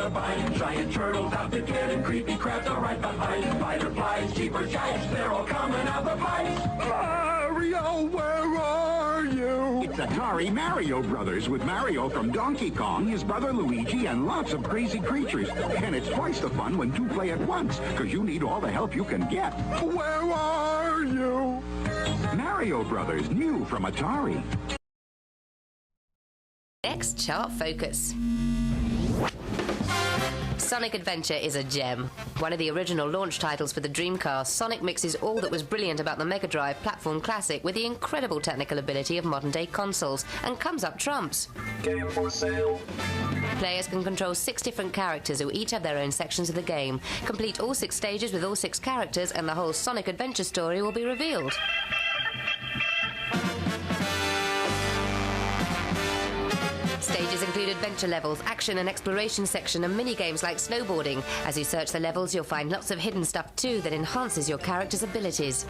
a bind. Giant turtles out to get and creepy crabs are right behind. Spider flies, cheaper giants, they're all coming out the pipes. Mario, where are you? It's Atari Mario Brothers with Mario from Donkey Kong, his brother Luigi, and lots of crazy creatures. And it's twice the fun when two play at once, because you need all the help you can get. Where are you? Mario Brothers, new from Atari. Next chart focus. Sonic Adventure is a gem. One of the original launch titles for the Dreamcast, Sonic mixes all that was brilliant about the Mega Drive platform classic with the incredible technical ability of modern-day consoles, and comes up trumps. Game for sale. Players can control 6 different characters who each have their own sections of the game. Complete all 6 stages with all 6 characters, and the whole Sonic Adventure story will be revealed. Stages include adventure levels, action and exploration section, and mini-games like snowboarding. As you search the levels, you'll find lots of hidden stuff too that enhances your character's abilities.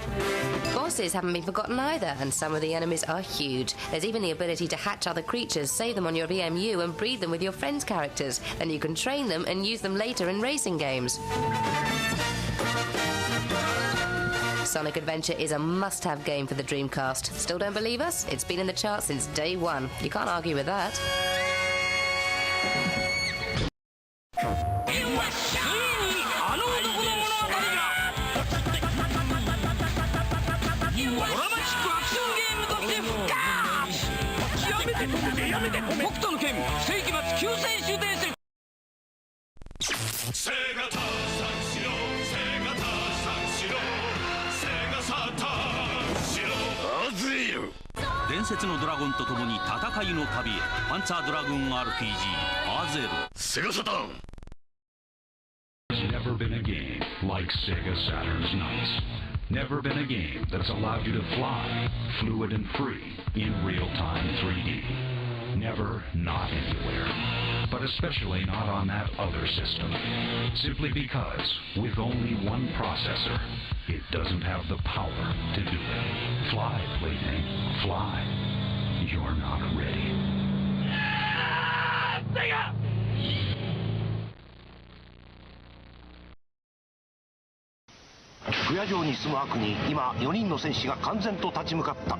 Bosses haven't been forgotten either, and some of the enemies are huge. There's even the ability to hatch other creatures, save them on your VMU, and breed them with your friends' characters. Then you can train them and use them later in racing games. Sonic Adventure is a must-have game for the Dreamcast. Still don't believe us? It's been in the charts since day one. You can't argue with that. Saturn. 伝説のドラゴンと共に戦いの旅へ。パンツァードラグーン RPG アゼル。セガサターン。There's never been a game like Sega Saturn's Nights. Never been a game that's allowed you to fly, fluid and free, in real-time 3D. Never, not anywhere. But especially not on that other system. Simply because, with only one processor, it doesn't have the power to do it. Fly, plaything, fly. You're not ready. Sega! 不夜城に住む悪に今4人の戦士が完全と立ち向かった。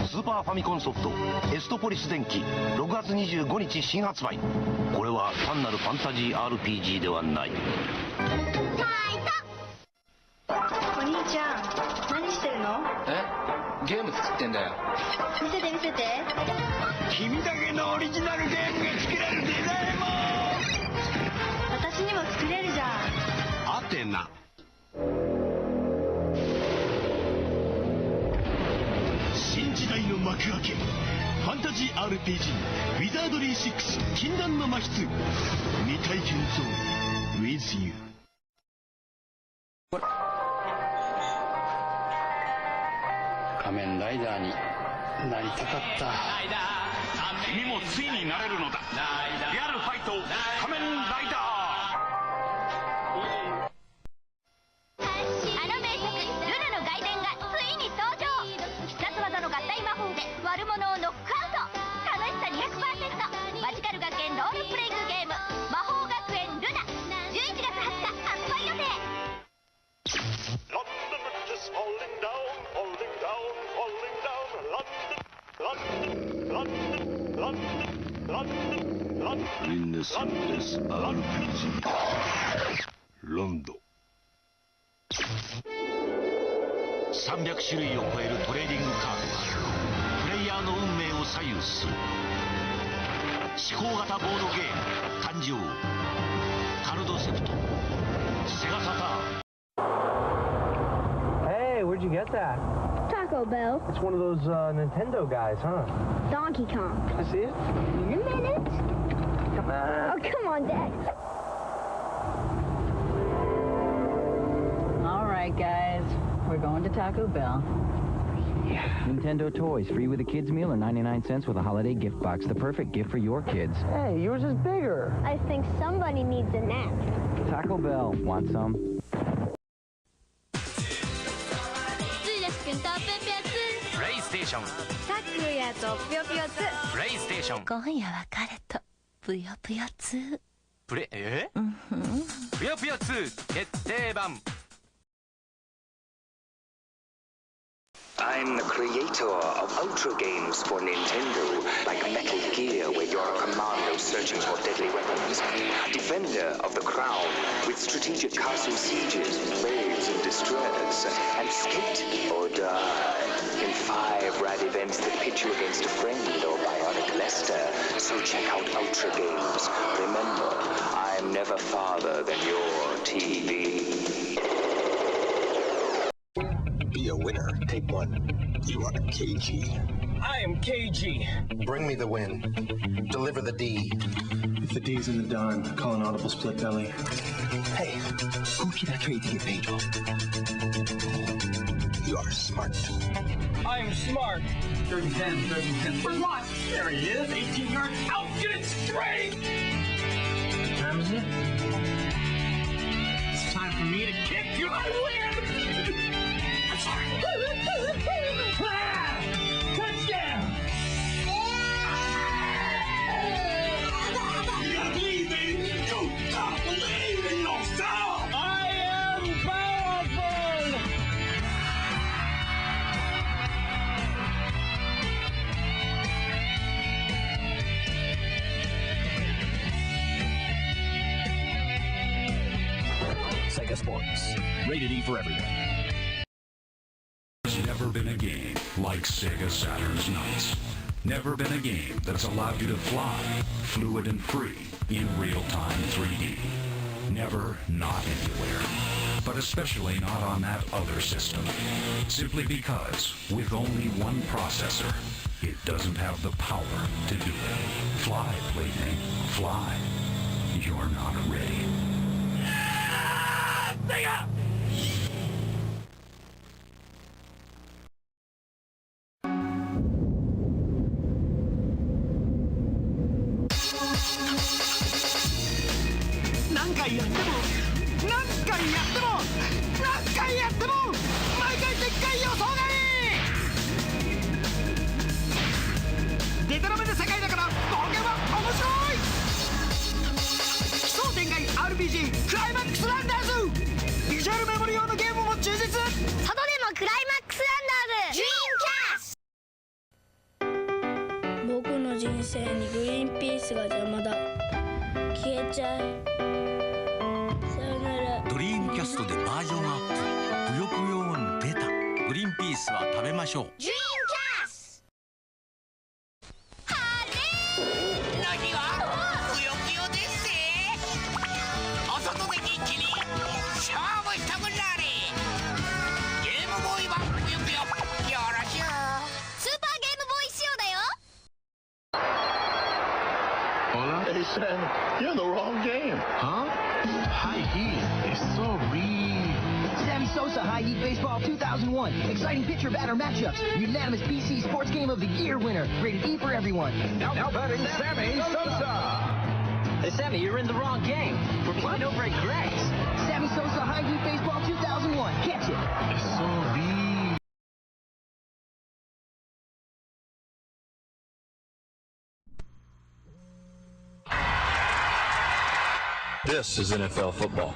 スーパーファミコンソフトエストポリス電気6月25日新発売。これは単なるファンタジー RPG ではない。お兄ちゃん何してるの？ゲーム作ってんだよ。見せて見せて。君だけのオリジナルゲームが作れるデザインも。私にも作れるじゃん。アテナ。新時代の幕開け。ファンタジー RPG ウィザードリー6禁断の魔室。未体験ゾーン with you。仮面ライダーになりたかった。君もついになれるのだ。リアルファイト仮面ライダー。あの名作ルナの外伝がついに登場。必殺技の合体魔法で悪者をノックアウト。楽しさ 200%。マジカル学園ロールプレイングゲーム魔法学園ルナ11月20日発売予定。ミネスです RPG ロンド300種類を超えるトレーディングカードはプレイヤーの運命を左右する。思考型ボードゲーム誕生。カルドセプトセガサターン。 Hey, where'd you get that? Taco Bell. It's one of those Nintendo guys, huh? Donkey Kong. I see it. In a minute. Come on. Oh, come on, Dad. All right, guys. We're going to Taco Bell. Yeah. Nintendo toys, free with a kid's meal or 99 cents with a holiday gift box. The perfect gift for your kids. Hey, yours is bigger. I think somebody needs a nap. Taco Bell. Want some? プレイステーション。タックヤとぷよぷよ2。プレイステーション。今夜は彼とぷよぷよ2。ぷよぷよ2決定版。 I'm the creator of Ultra games for Nintendo, like Metal Gear, where you're a commando searching for deadly weapons. Defender of the Crown, with strategic castle sieges, slaves in distress, and skate or die in 5 rad events that pit you against a friend or bionic Lester. So check out Ultra games. Remember, I'm never farther than your TV. Be a winner. Take one. You are KG. I am KG. Bring me the win. Deliver the D. If the D's in the dime, call an audible split belly. Hey, you are smart. I am smart. 30-10, 30-10. Where's mine? There he is. 18 yards out. Get it straight. What time is it? It's time for me to kick you. I win. Touchdown! You gotta believe, baby. You gotta believe in yourself. I am powerful. Sega Sports. Rated E for everyone. There's never been a game like Sega Saturn's Nights. Never been a game that's allowed you to fly, fluid and free, in real-time 3D. Never, not anywhere. But especially not on that other system. Simply because, with only one processor, it doesn't have the power to do it. Fly, plaything, fly. You're not ready. Sega!何回やっても毎回でっかい予想がいい。デタラメな世界だから冒険は面白い。奇想天外 RPG クライマックスランダーズ。ビジュアルメモリ用のゲームも充実。外でもクライマックスランダーズ。僕の人生にグリーンピースが邪魔だ。消えちゃえ。さよなら。ドリームキャストでバージョンアップ。ぷよぷよオン出た。グリーンピースは食べましょう。ドリームキャスト。はれー。何はぷよぷよですぜ。お外で元気に勝負したくなれ。ゲームボーイはぷよぷよよろしゅう。スーパーゲームボーイ仕様だよ。Hola? Hey, Sam, you're in the wrong game. Huh? High Heat is so real. Sammy Sosa High Heat Baseball 2001. Exciting pitcher batter matchups. Unanimous PC Sports Game of the Year winner. Rated E for everyone. Now batting Sammy Sosa. Hey, Sammy, you're in the wrong game. We're playing over at Greg's. Sammy Sosa High Heat Baseball 2001. Catch it. It's so real. This is NFL football.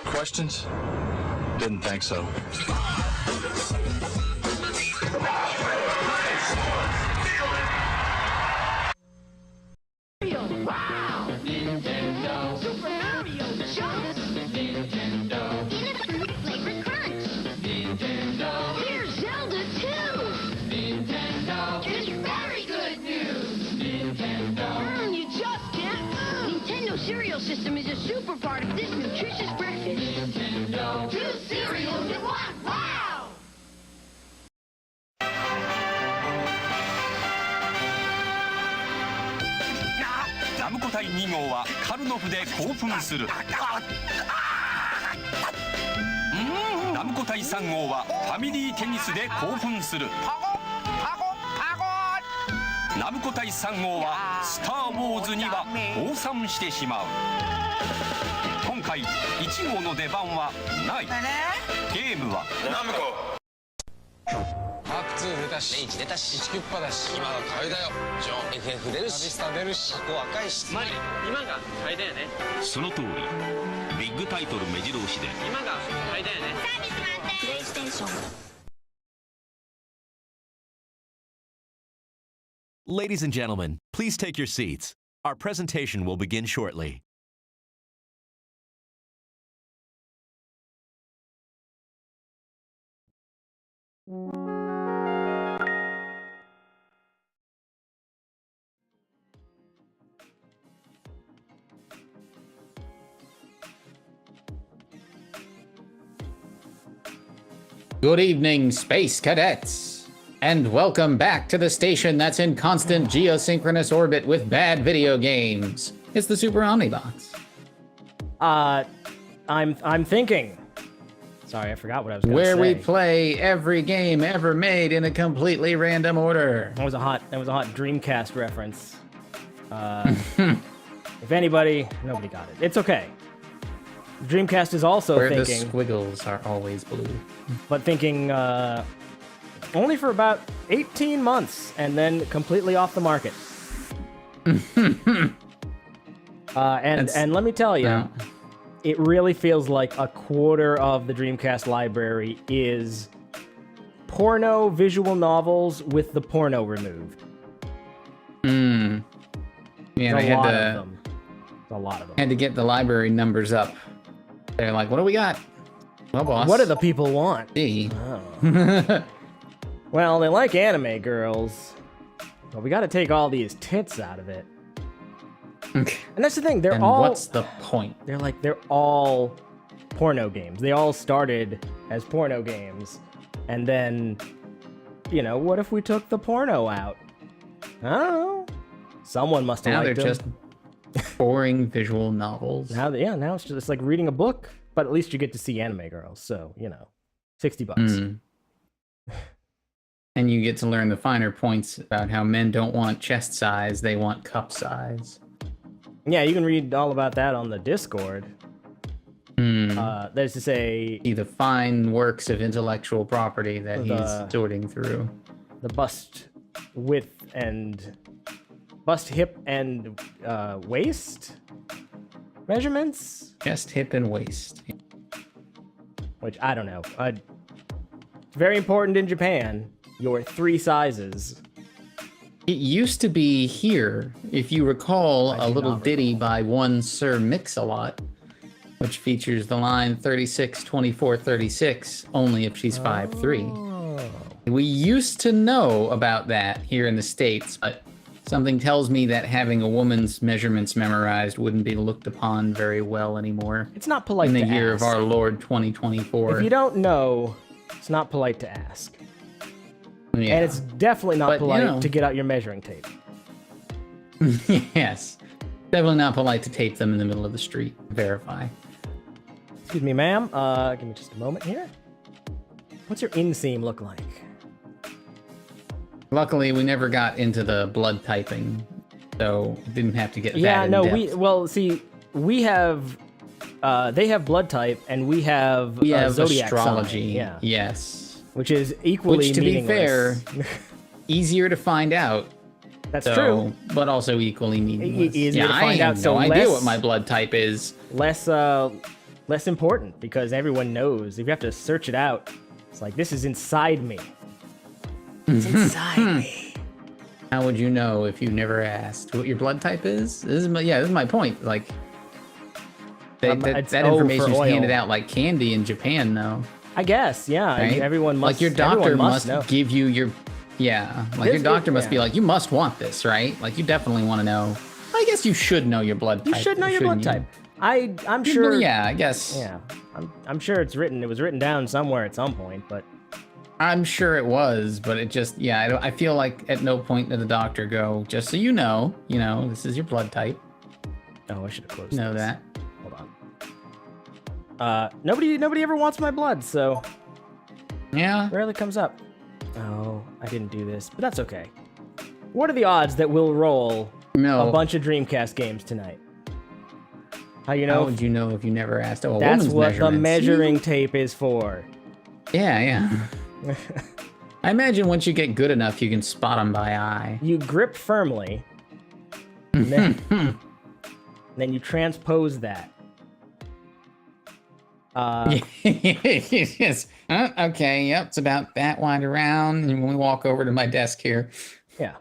Questions? Didn't think so. Wow! Nintendo! Super Mario Jump! Nintendo! Peanut fruit flavored crunch! Nintendo! Here's Zelda 2! Nintendo! It's very good news! Nintendo! You just can't! Nintendo cereal system is a super part of this nutritious breakfast! Nintendo! 2 cereals in 1! Wow! ナムコ対2号はカルノフで興奮する。ナムコ対3号はファミリーテニスで興奮する。ナムコ対3号はスター・ウォーズには降参してしまう。今回1号の出番はない。ゲームはナムコ。マック2出たし、H出たし、1キュッパだし、今が買いだよ。ジョン FF 出るし、ナビスタ出るし、箱赤いし、マリ今が買いだよね。その通り、ビッグタイトル目白押しで今が買いだよね。サービス満点。プレイステーション。Ladies and gentlemen, please take your seats. Our presentation will begin shortly. Good evening, Space Cadets, and welcome back to the station that's in constant geosynchronous orbit with bad video games. It's the Super Omnibox. I'm thinking. Sorry, I forgot what I was going to say. Where we play every game ever made in a completely random order. That was a hot Dreamcast reference. If anybody, nobody got it. It's okay. Dreamcast is also Where thinking. the squiggles are always blue. But thinking only for about 18 months and then completely off the market. And let me tell you, it really feels like a quarter of the Dreamcast library is porno visual novels with the porno removed. Yeah, There's a lot of them. Had to get the library numbers up. They're like, what do we got? Well, boss. What do the people want? See. Oh. Well, they like anime girls, but we got to take all these tits out of it. And that's the thing. And what's the point? They're all porno games. They all started as porno games, and then, you know, what if we took the porno out? I don't know. Someone must have liked them. Now they're just boring visual novels. Now it's just like reading a book, but at least you get to see anime girls. So, you know, $60. And you get to learn the finer points about how men don't want chest size, they want cup size. Yeah, you can read all about that on the Discord. There's to say... See the fine works of intellectual property that he's sorting through. The bust width and... bust, hip, and waist measurements? Chest, hip, and waist. Which, I don't know. Very important in Japan. Your 3 sizes. It used to be here, if you recall, a little ditty by one Sir Mix-a-Lot, which features the line 36, 24, 36, only if she's 5'3". We used to know about that here in the States, but something tells me that having a woman's measurements memorized wouldn't be looked upon very well anymore. It's not polite in to the year ask. of our Lord 2024. If you don't know, it's not polite to ask. Yeah. And it's definitely not polite to get out your measuring tape. Yes. Definitely not polite to tape them in the middle of the street. Verify. Excuse me, ma'am. Give me just a moment here. What's your inseam look like? Luckily, we never got into the blood typing, so didn't have to get that in depth. We have... they have blood type, and we have zodiac astrology. Sign. Yeah. Yes. Which is equally to meaningless. be fair, easier to find out. That's true. But also equally meaningless. Easier to find out. I have no idea what my blood type is. Less important, because everyone knows. If you have to search it out, it's like, this is inside me. It's inside me. How would you know if you never asked what your blood type is? This is my point. Like, that information is handed out like candy in Japan, though. I guess, yeah. Right? Everyone must. Like your doctor must know. give you your, your doctor must be like, you must want this, right? Like you definitely want to know. I guess you should know your blood type. You should know your blood type. I'm sure. Yeah, I guess. Yeah, I'm sure it's written. It was written down somewhere at some point, but. I'm sure it was, but it just, I feel like at no point did the doctor go, just so you know, this is your blood type. Oh, I should have closed. Know that. Hold on. Nobody ever wants my blood, so. Yeah. Rarely comes up. Oh, I didn't do this, but that's okay. What are the odds that we'll roll No. a bunch of Dreamcast games tonight? How you know? How would you know if you never asked? Oh, a That's woman's what the measurements. measuring tape is for. Yeah. I imagine once you get good enough, you can spot them by eye. You grip firmly, and then you transpose that. Yes. Okay. Yep. It's about that wide around. And when we walk over to my desk here. Yeah.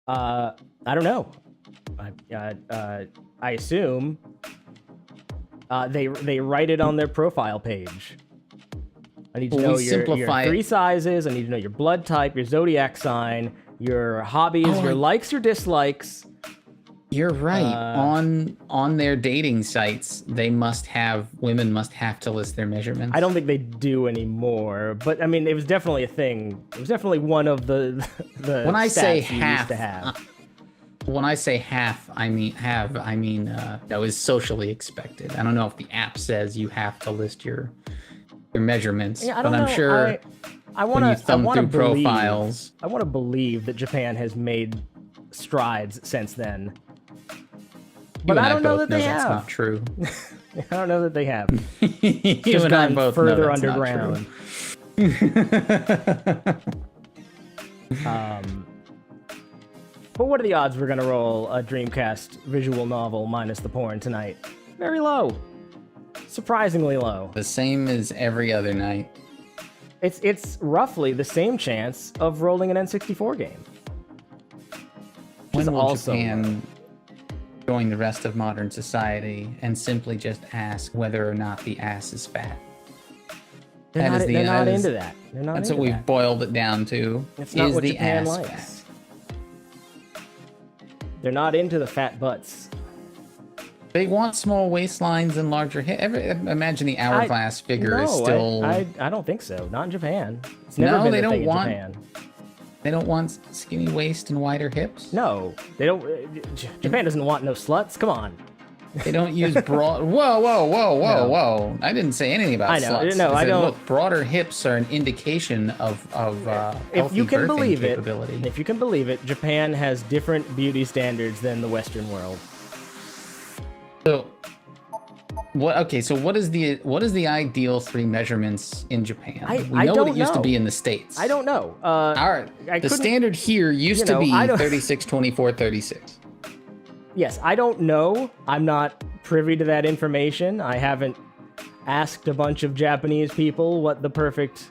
I don't know. I assume they write it on their profile page. I need to know your 3 sizes. I need to know your blood type, your zodiac sign, your hobbies, your likes, your dislikes. You're right. On their dating sites, women must have to list their measurements. I don't think they do anymore, but I mean, it was definitely a thing. It was definitely one of the when I say stats you half, used to have. When I say half, I mean that was socially expected. I don't know if the app says you have to list your measurements, Yeah, I but don't I'm know. sure I when you thumb through profiles. I want to believe that Japan has made strides since then. But I don't know that they have. That's not true. I don't know that they have. You Just and I gone both further know that's not underground. But what are the odds we're gonna roll a Dreamcast visual novel minus the porn tonight? Very low. Surprisingly low. The same as every other night. It's roughly the same chance of rolling an N64 game. When will also Japan join the rest of modern society and simply just ask whether or not the ass is fat? They're not into that. They're not That's into what we've that. boiled it down to. It's not is what the Japan ass likes. fat? They're not into the fat butts. They want small waistlines and larger hips. Imagine the hourglass figure is still. I don't think so. Not in Japan. It's never been they a don't thing want. in Japan. They don't want skinny waist and wider hips. No, they don't. Japan doesn't want no sluts. Come on. They don't use broad. Whoa! I didn't say anything about I know. sluts. No, I said, don't. Look, broader hips are an indication of If you can healthy birthing believe it, capability. if you can believe it, Japan has different beauty standards than the Western world. So, what? Okay, so what is the ideal 3 measurements in Japan? We know what it used to be in the States. I don't know. The standard here used to be 36, 24, 36. Yes, I don't know. I'm not privy to that information. I haven't asked a bunch of Japanese people what the perfect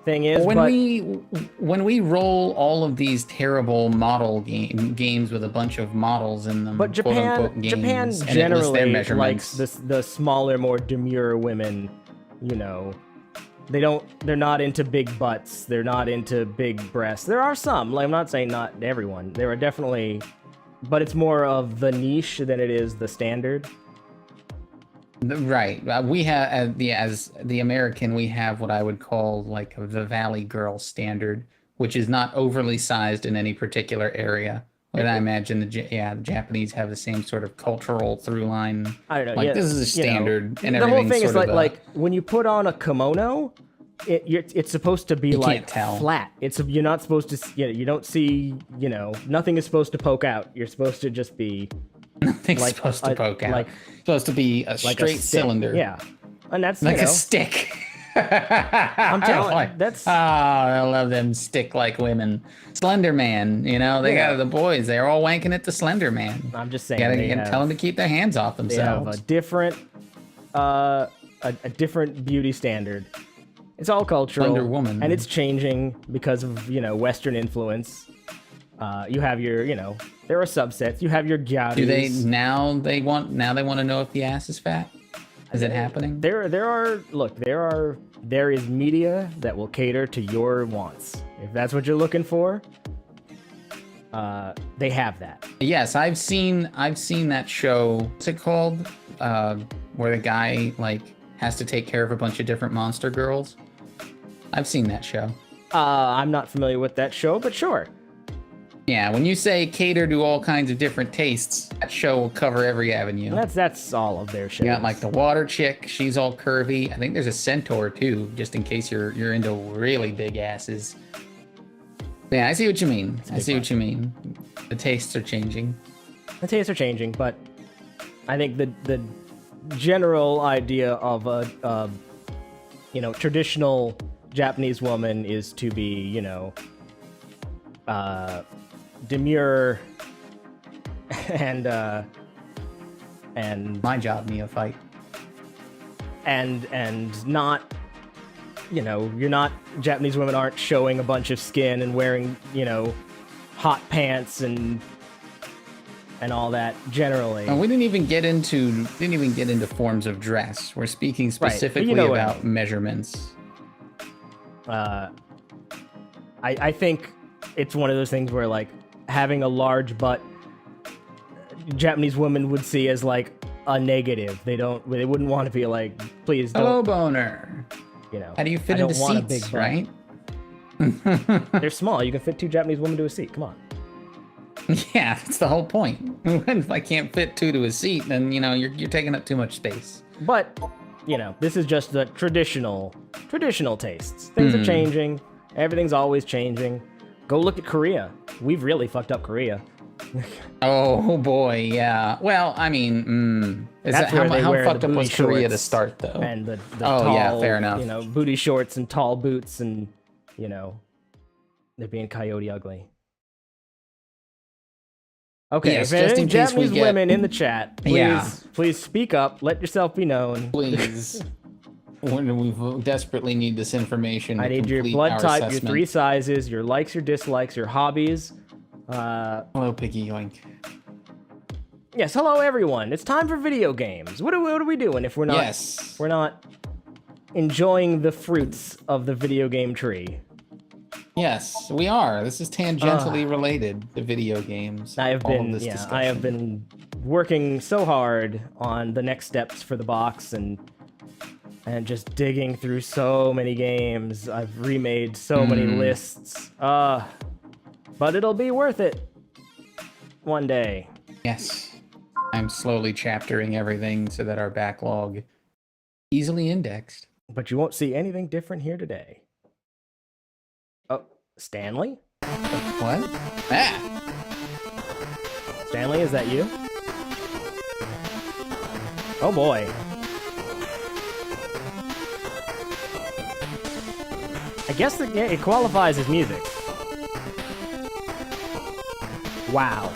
thing is. When we roll all of these terrible model games with a bunch of models in them, but Japan games, generally likes the smaller, more demure women. You know, they're not into big butts. They're not into big breasts. There are some. Like, I'm not saying not everyone. There are definitely. But it's more of the niche than it is the standard. Right. We have, as the American, we have what I would call like the Valley Girl standard, which is not overly sized in any particular area. But I imagine the Japanese have the same sort of cultural through line. I don't know. Like, this is a standard, and the whole everything's thing is sort of like when you put on a kimono, it's supposed to be like flat. You're not supposed to. You don't see. Nothing is supposed to poke out. You're supposed to just be. Nothing's supposed to poke out. Supposed to be a straight cylinder. Yeah, and that's like a stick. I'm telling you, that's. Oh, I love them stick-like women. Slender Man, they got the boys. They're all wanking at the Slender Man. I'm just saying. Tell them to keep their hands off themselves. They have a different beauty standard. It's all cultural, Slender Woman, and it's changing because of Western influence. You have your there are subsets. You have your gyouris. Do they now want to know if the ass is fat? Is it happening? There is media that will cater to your wants. If that's what you're looking for, they have that. Yes, I've seen that show. What's it called? Where the guy has to take care of a bunch of different monster girls. I've seen that show. I'm not familiar with that show, but sure. Yeah, when you say cater to all kinds of different tastes, that show will cover every avenue. That's all of their shows. You got the water chick, she's all curvy. I think there's a centaur too, just in case you're into really big asses. Yeah, I see what you mean. I see what you mean. The tastes are changing. The tastes are changing, but I think the general idea of a traditional Japanese woman is to be, demure and my job, neophyte. And not, Japanese women aren't showing a bunch of skin and wearing, hot pants and all that generally. We didn't even get into forms of dress. We're speaking specifically about measurements. I think it's one of those things where like having a large butt, Japanese women would see as like a negative. They wouldn't want to be like, please don't. Hello, boner. How do you fit into seats, right? They're small. You can fit 2 Japanese women to a seat. Come on. Yeah, that's the whole point. If I can't fit 2 to a seat, then you're taking up too much space. But this is just the traditional tastes. Things are changing. Everything's always changing. Go look at Korea. We've really fucked up Korea. Oh boy, yeah. Well, I mean, how fucked up was Korea to start, though? And the tall, yeah, fair enough. Booty shorts and tall boots, and they're being coyote ugly. Okay, yes, if any Japanese women in the chat, please speak up. Let yourself be known. Please. We desperately need this information. I need your blood type, your 3 sizes, your likes, your dislikes, your hobbies. Hello, Piggy Yoink. Yes, hello everyone. It's time for video games. What are we doing if we're not enjoying the fruits of the video game tree? Yes, we are. This is tangentially related to video games. I have been working so hard on the next steps for the box and just digging through so many games. I've remade so many lists. But it'll be worth it one day. Yes. I'm slowly chaptering everything so that our backlog easily indexed. But you won't see anything different here today. Oh, Stanley? What? Ah! Stanley, is that you? Oh boy. I guess it qualifies as music. Wow.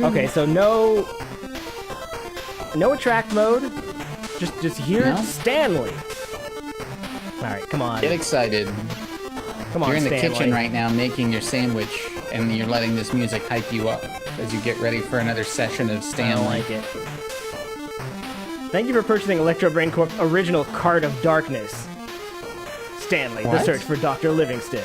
Okay, so no attract mode. Just hear Stanley. All right, come on. Get excited. Come on, You're in the Stanley. kitchen right now making your sandwich, and you're letting this music hype you up as you get ready for another session of Stanley. I like it. Thank you for purchasing Electro Brain Corp's original Card of Darkness. Stanley, the search for Dr. Livingston.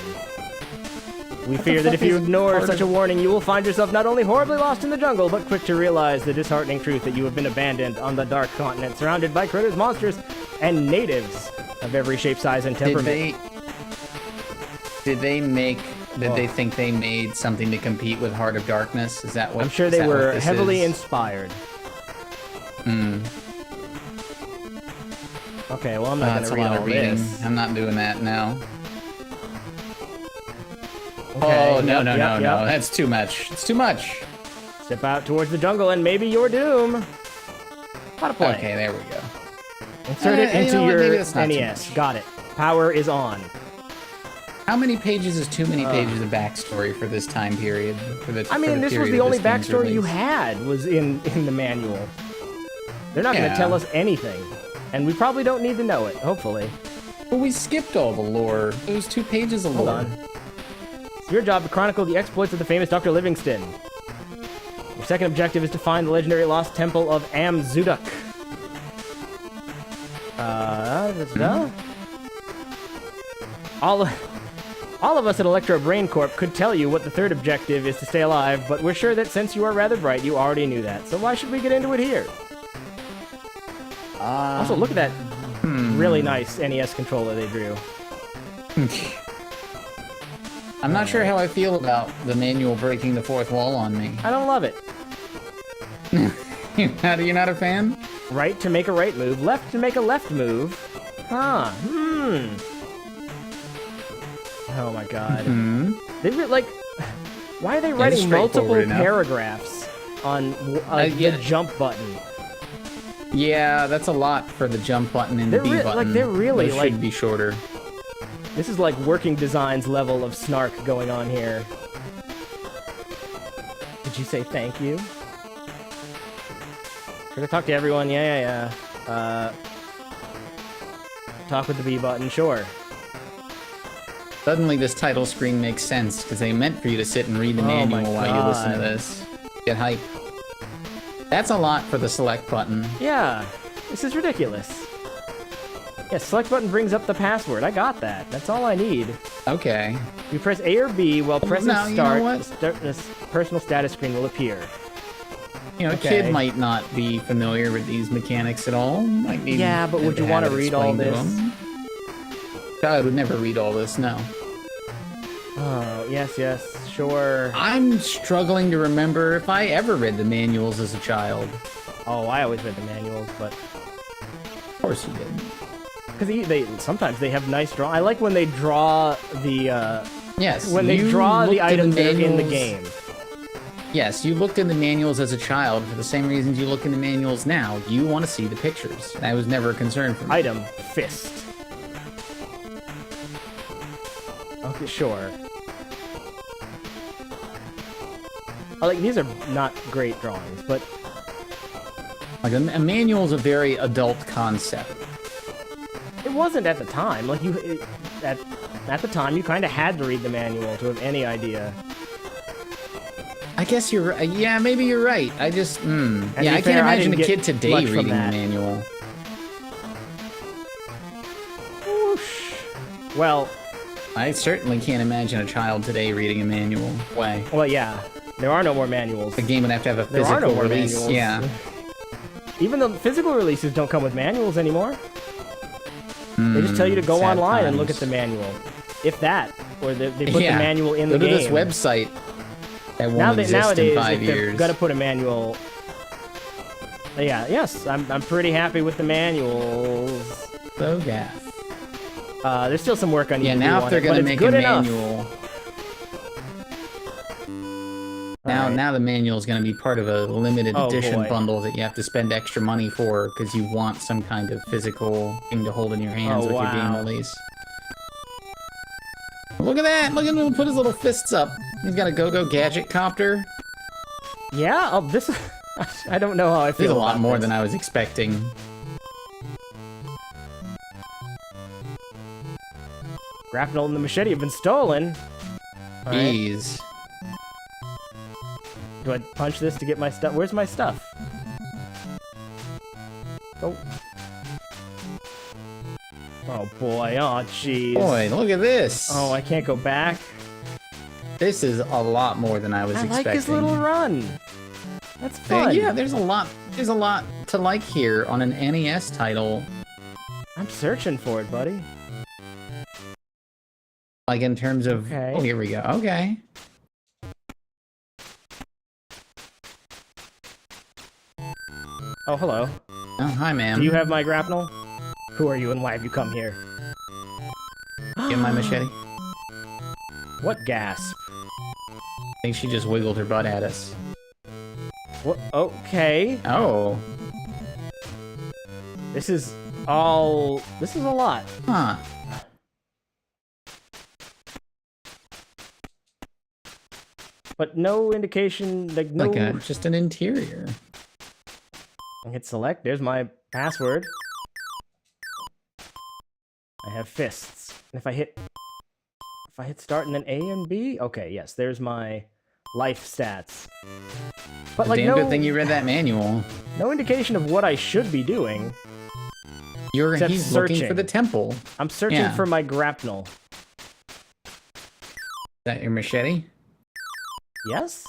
We fear that if you ignore such a warning, you will find yourself not only horribly lost in the jungle, but quick to realize the disheartening truth that you have been abandoned on the dark continent, surrounded by critters, monsters, and natives of every shape, size, and temperament. Did they think they made something to compete with Heart of Darkness? Is that what? I'm sure they were heavily inspired. Okay, well, I'm not going to read all this. I'm not doing that now. Okay, oh, no. That's too much. It's too much. Step out towards the jungle and maybe your doom. How to play. Okay, there we go. Insert it into your NES. Got it. Power is on. How many pages is too many pages of backstory for this time period? This was the only backstory you had was in the manual. They're not going to tell us anything. And we probably don't need to know it, hopefully. Well, we skipped all the lore. It was 2 pages of lore. Hold on. It's your job to chronicle the exploits of the famous Dr. Livingston. Your second objective is to find the legendary lost temple of Amzuduk. All of us at Electro Brain Corp could tell you what the third objective is to stay alive, but we're sure that since you are rather bright, you already knew that. So why should we get into it here? Also, look at that really nice NES controller they drew. I'm not sure how I feel about the manual breaking the fourth wall on me. I don't love it. You're not a fan? Right to make a right move, left to make a left move. Oh my god. Hmm. Like, why are they writing multiple enough. paragraphs on the jump button? Yeah, that's a lot for the jump button and the B button. Like, they're really, Those like... should be shorter. This is like Working Designs level of snark going on here. Did you say thank you? Should I talk to everyone? Yeah. Talk with the B button, sure. Suddenly this title screen makes sense, because they meant for you to sit and read the manual while you listen to this. Get hype. That's a lot for the select button. Yeah, this is ridiculous. Yeah, select button brings up the password. I got that. That's all I need. Okay. You press A or B while pressing Now, you start. know what? This personal status screen will appear. You know, a kid might not be familiar with these mechanics at all. Might need Yeah, but would you want to read all this? I would never read all this, no. Oh, yes, sure. I'm struggling to remember if I ever read the manuals as a child. Oh, I always read the manuals, but... Of course you did. Because sometimes they have nice draw. I like when they draw the, Yes, when they draw the items that are in the game. Yes, you looked in the manuals as a child for the same reasons you look in the manuals now. You want to see the pictures. That was never a concern for me. Item, fist. Okay, sure. These are not great drawings, but... Like, a manual's a very adult concept. It wasn't at the time. Like, at the time, you kind of had to read the manual to have any idea. I guess you're right. Yeah, maybe you're right. I just, Yeah, I can't imagine a kid today reading the manual. Whoosh. Well... I certainly can't imagine a child today reading a manual. Why? Well, yeah. There are no more manuals. The game would have to have a There are physical no more release. manuals. Yeah. Even the physical releases don't come with manuals anymore. They just tell you to go online and look at the manual. If that. Or they put the manual in the game. Go to this website that won't exist nowadays, in 5 if years. they're gonna put a manual... Yes, I'm pretty happy with the manuals. So gas. There's still some work I need to do now on if they're it, gonna but make it's good a enough. manual... Now the manual is going to be part of a limited edition bundle that you have to spend extra money for because you want some kind of physical thing to hold in your hands with your game release. Look at that! Look at him put his little fists up. He's got a go-go gadget copter. Yeah, this... I don't know how I feel. There's a lot about more this. than I was expecting. Grapnel and the machete have been stolen. All right. Jeez. Do I punch this to get my stuff? Where's my stuff? Oh. Oh boy, oh jeez. Boy, look at this. Oh, I can't go back. This is a lot more than I was expecting. I like his little run. That's fun. Yeah, there's a lot to like here on an NES title. I'm searching for it, buddy. Like in terms of... Okay. Oh, here we go. Okay. Oh, hello. Oh, hi, ma'am. Do you have my grapnel? Who are you and why have you come here? Get my machete? What gasp? I think she just wiggled her butt at us. What? Okay. Oh. This is all... This is a lot. Huh. But no indication, like no... just an interior. I hit select, there's my password. I have fists. And if I hit start and then A and B, okay, yes, there's my life stats. But like Damn good thing you read that manual. No indication of what I should be doing. He's looking for the temple. I'm searching for my grapnel. Is that your machete? Yes?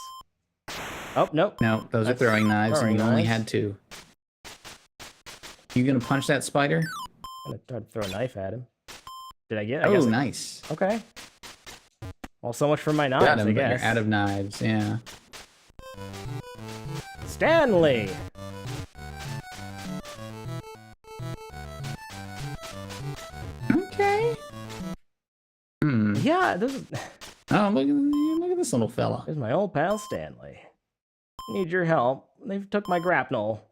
Oh, nope. No, those are throwing knives, and you only had two. You gonna punch that spider? I'm gonna try to throw a knife at him. Did I get it? Oh, nice. Okay. Well, so much for my knives, Got him, I but guess. you're out of knives, yeah. Stanley! Okay. Yeah, This is... Oh, look at this little fella. Here's my old pal Stanley. Need your help. They took my grapnel.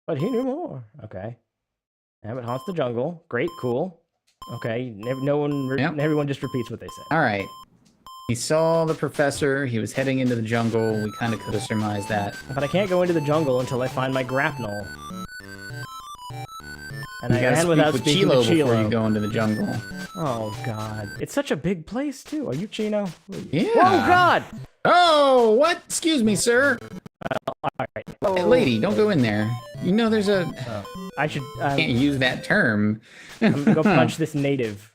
But he knew more. Okay. Abbott haunts the jungle. Great, cool. Okay, everyone just repeats what they said. All right. He saw the professor. He was heading into the jungle. We kind of could have surmised that. But I can't go into the jungle until I find my grapnel. And I ran without speaking to Chilo before you go into the jungle. Oh, God. It's such a big place, too. Are you Chino? Yeah. Oh, God! Oh, what? Excuse me, sir. All right. Hey, lady, don't go in there. You know there's a... I should... can't use that term. I'm gonna go punch this native.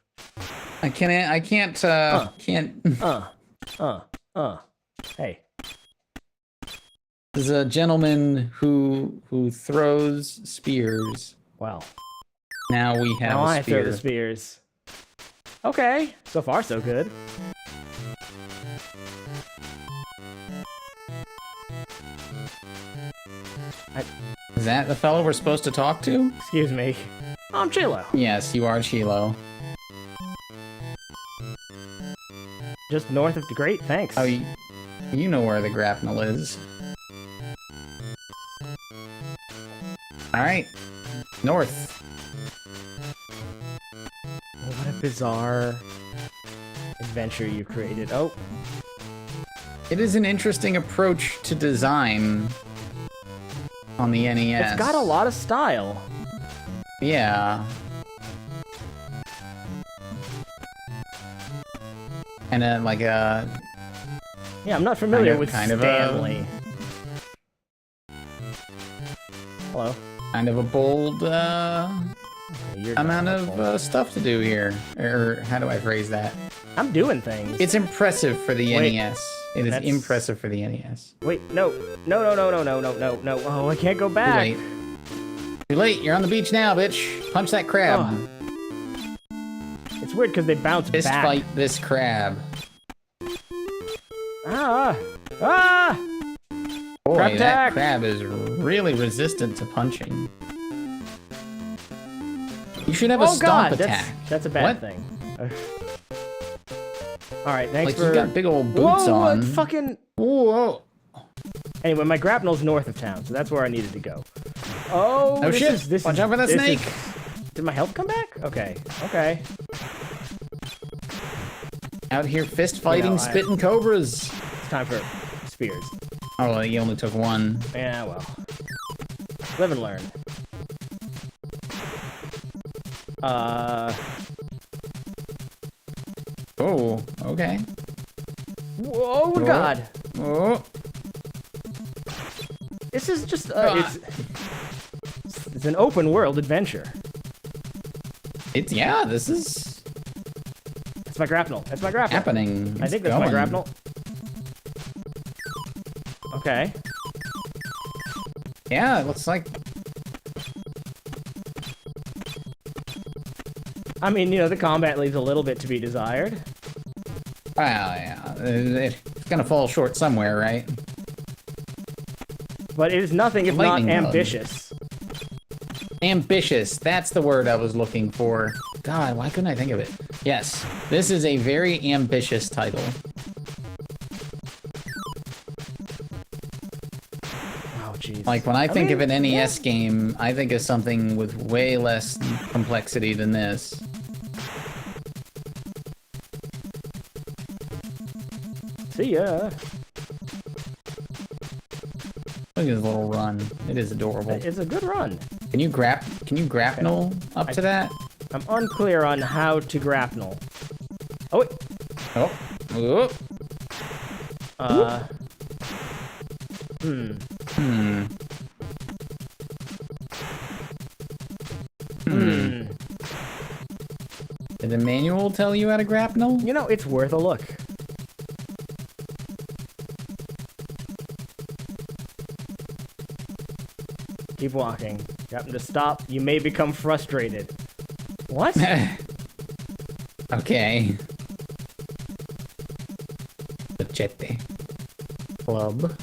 I can't, Hey. There's a gentleman who throws spears. Wow. Now we have a spear. I throw the spears. Okay. So far, so good. Is that the fellow we're supposed to talk to? Excuse me. I'm Chilo. Yes, you are Chilo. Just north of the Great, thanks. Oh, you know where the grapnel is. Alright. North. Oh, what a bizarre adventure you created. Oh. It is an interesting approach to design on the NES. It's got a lot of style. Yeah. And then like a... Yeah, I'm not familiar with kind Stanley. Hello. Kind of a bold amount of stuff to do here. Or how do I phrase that? I'm doing things. It's impressive for the NES. It is impressive for the NES. Wait, no. Oh, I can't go back. Too late. Too late. You're on the beach now, bitch. Punch that crab. Oh. It's weird because they bounce Fist back. fight this crab. Boy, Crab that crab is really resistant to punching. You should have a stomp attack. That's a bad thing. Alright, thanks for... you got big old boots on. What fucking... Whoa. Anyway, my grapnel's north of town, so that's where I needed to go. Oh, no shit! Watch out for that snake! Did my health come back? Okay, okay. Out here fist fighting, spitting cobras. It's time for spears. Oh, well, you only took one. Yeah, well. Live and learn. Oh, okay. Whoa, God. Oh. This is just, it's an open world adventure. Yeah, this is... That's my grapnel. That's my grapnel. Happening. I think that's my grapnel. Okay. Yeah, it looks like... I mean, you know, the combat leaves a little bit to be desired. Well, yeah. It's gonna fall short somewhere, right? But it is nothing if not ambitious. Ambitious. That's the word I was looking for. God, why couldn't I think of it? Yes, this is a very ambitious title. Oh, jeez. Like, when I think of an NES game, I think of something with way less complexity than this. See ya. Look at his little run. It is adorable. It's a good run. Can you grapnel up to that? I'm unclear on how to grapnel. Oh, wait. Oh. Whoop. Did the manual tell you how to grapnel? You know, it's worth a look. Keep walking. Got him to stop. You may become frustrated. What? Okay. Machete. Club.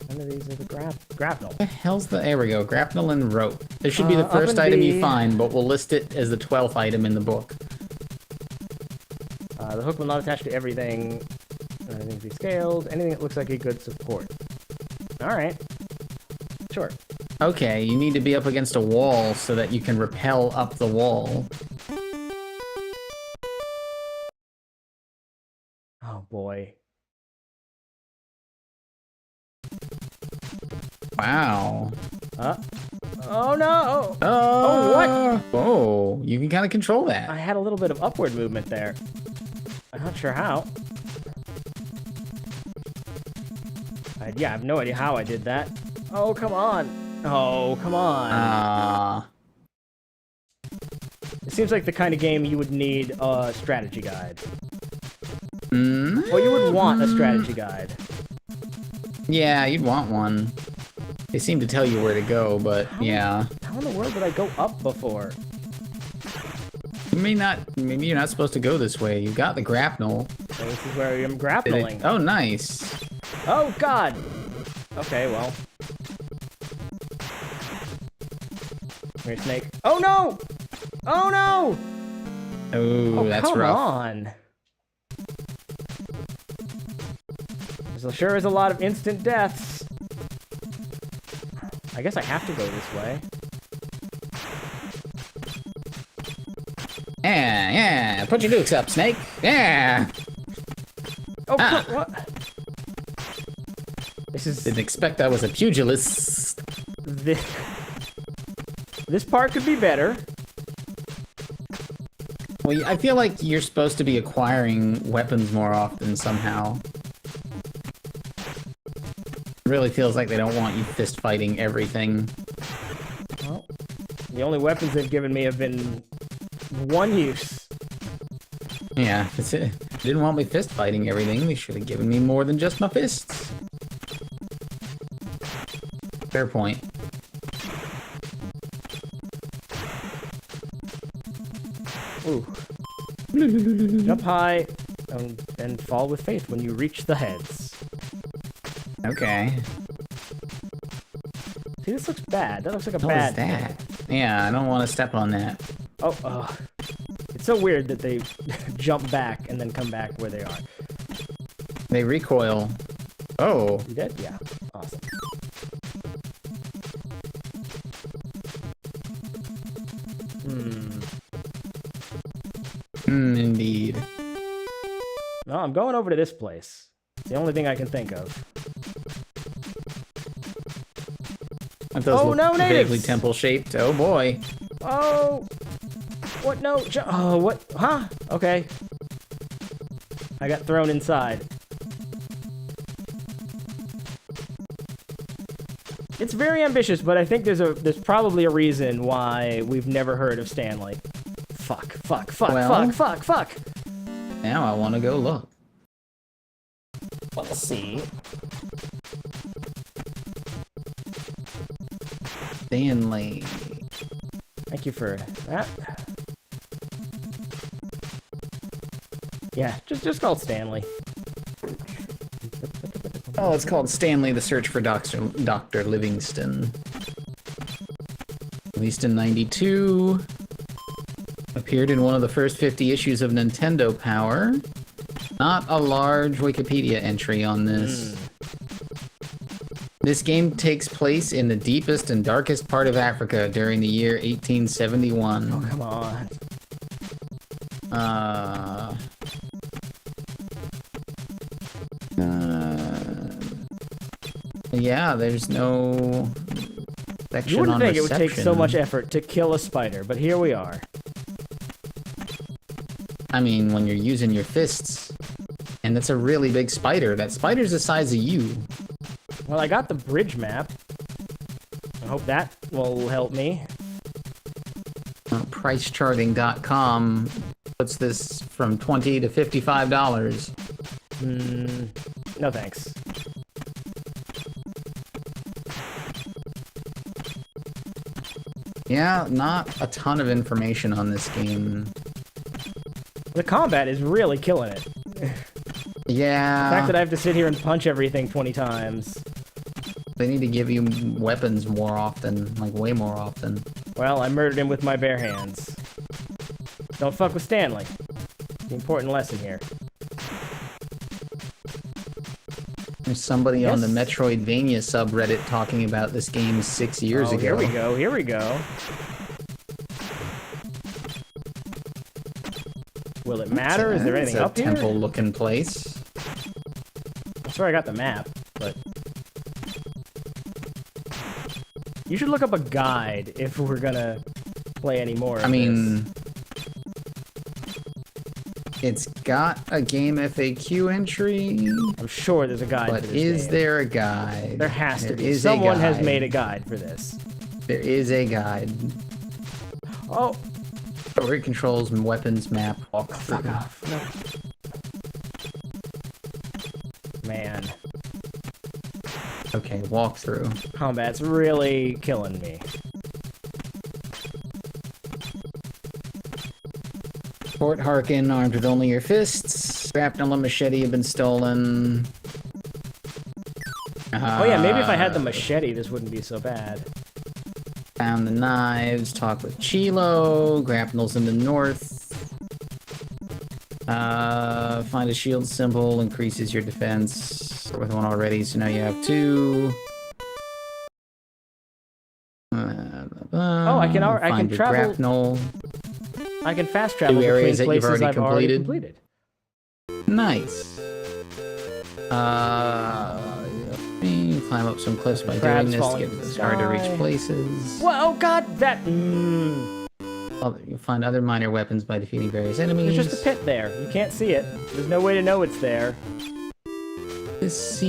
None of these are the grab. grapnel. What the hell's the... There we go. Grapnel and rope. This should be the first item you find, but we'll list it as the 12th item in the book. The hook will not attach to everything. Anything can be scaled. Anything that looks like a good support. Alright. Sure. Okay, you need to be up against a wall so that you can rappel up the wall. Oh boy. Wow. Oh no! Oh, what? Oh, you can kind of control that. I had a little bit of upward movement there. I'm not sure how. Yeah, I have no idea how I did that. Oh, come on. Oh, come on. It seems like the kind of game you would need a strategy guide. Well, you would want a strategy guide. Yeah, you'd want one. They seem to tell you where to go, but yeah. How in the world did I go up before? You may not. Maybe you're not supposed to go this way. You got the grapnel. So this is where I'm grappling. Oh, nice. Oh God. Okay, well. Come here, snake. Oh no! Oh no! Oh, that's rough. Come on. There sure is a lot of instant deaths. I guess I have to go this way. Yeah. Put your dukes up, Snake. Yeah. Oh, what? This is... Didn't expect I was a pugilist. This part could be better. Well, I feel like you're supposed to be acquiring weapons more often somehow. It really feels like they don't want you fist fighting everything. Well, the only weapons they've given me have been one use. Yeah, that's it. They didn't want me fist fighting everything. They should have given me more than just my fists. Fair point. Ooh. Jump high and fall with faith when you reach the heads. Okay. See, this looks bad. That looks like a What bad is that? Yeah, I don't want to step on that. Oh, it's so weird that they jump back and then come back where they are. They recoil. Oh. You did? Yeah. Awesome. Indeed. No, I'm going over to this place. It's the only thing I can think of. Oh, no, vaguely temple-shaped. Oh, boy. Oh! What? No. Oh, what? Huh? Okay. I got thrown inside. It's very ambitious, but I think there's probably a reason why we've never heard of Stanley. Fuck. Now I want to go look. Let's see. Stanley. Thank you for that. Yeah, just call it Stanley. Oh, it's called Stanley, the Search for Dr. Livingston. Released in '92. Appeared in one of the first 50 issues of Nintendo Power. Not a large Wikipedia entry on this. This game takes place in the deepest and darkest part of Africa during the year 1871. Oh, come on. Yeah, there's no section You wouldn't on think reception. it would take so much effort to kill a spider, but here we are. I mean, when you're using your fists, and that's a really big spider. That spider's the size of you. Well, I got the bridge map. I hope that will help me. Pricecharting.com puts this from $20 to $55. No thanks. Yeah, not a ton of information on this game. The combat is really killing it. Yeah. The fact that I have to sit here and punch everything 20 times. They need to give you weapons more often, like way more often. Well, I murdered him with my bare hands. Don't fuck with Stanley. The important lesson here. There's somebody on the Metroidvania subreddit talking about this game 6 years ago. Here we go, here we go. Will it matter? Is there anything up here? It's a temple-looking place. I'm sure I got the map, but... You should look up a guide if we're gonna play any more of I mean... It's got a game FAQ entry. I'm sure there's a guide but for this game. There a guide? There has to be. Someone has made a guide for this. There is a guide. Oh! Story controls and weapons map walkthrough. Fuck off. No. Man. Okay, walkthrough. Combat's really killing me. Fort Harkin, armed with only your fists. Grapnel and machete have been stolen. Oh yeah, maybe if I had the machete, this wouldn't be so bad. Found the knives, talk with Chilo, grapnel's in the north. Find a shield symbol, increases your defense. Start with one already, so now you have two. Oh, I can travel. Grapnel. I can fast travel Two between areas that you've places I've already completed. Nice. Climb up some cliffs by doing this to get to the start to reach places. Well, oh god, that... You'll find other minor weapons by defeating various enemies. There's just a pit there. You can't see it. There's no way to know it's there. I guess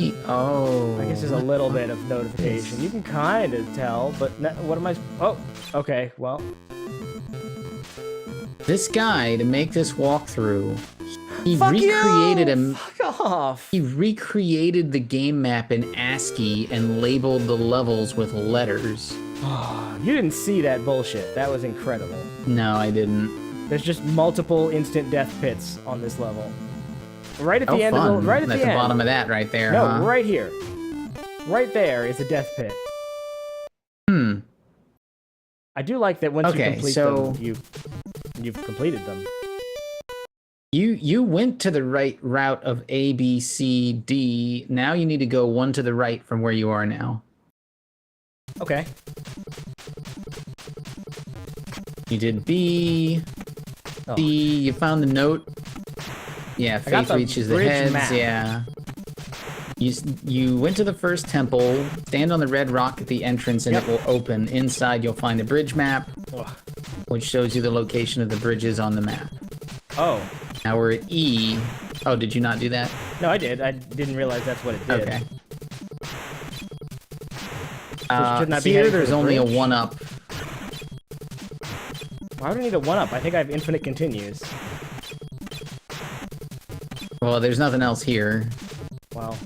there's a little bit of notification. You can kind of tell, but what am I... Oh, okay, well... This guy, to make this walkthrough, he He recreated the game map in ASCII and labeled the levels with letters. You didn't see that bullshit. That was incredible. No, I didn't. There's just multiple instant death pits on this level. Right at the end fun. of the... Right at the end. Bottom of that right there, No, huh? right here. Right there is a death pit. I do like that once you complete them, you've completed them. You went to the right route of A, B, C, D. Now you need to go one to the right from where you are now. Okay. You did B, C, you found the note. Yeah, Faith reaches the heads, map. Yeah. You went to the first temple, stand on the red rock at the entrance and it will open. Inside you'll find a bridge map, which shows you the location of the bridges on the map. Oh. Now we're at E. Oh, did you not do that? No, I did. I didn't realize that's what it did. Okay. Here there's only a 1-up. Why would I need a 1-up? I think I have infinite continues. Well, there's nothing else here. Well,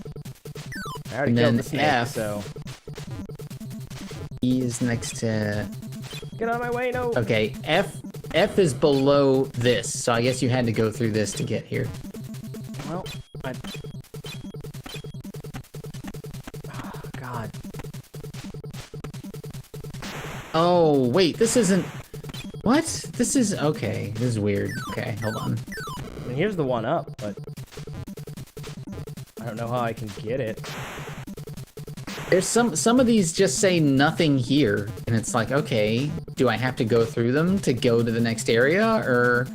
I already killed the snake, so... E is next to... Get out of my way, no! Okay, F is below this, so I guess you had to go through this to get here. Well, Oh, God. Oh, wait, this isn't... What? This is... Okay, this is weird. Okay, hold on. I mean, here's the 1-up, but... I don't know how I can get it. There's some of these just say nothing here, and it's like, okay, do I have to go through them to go to the next area, or...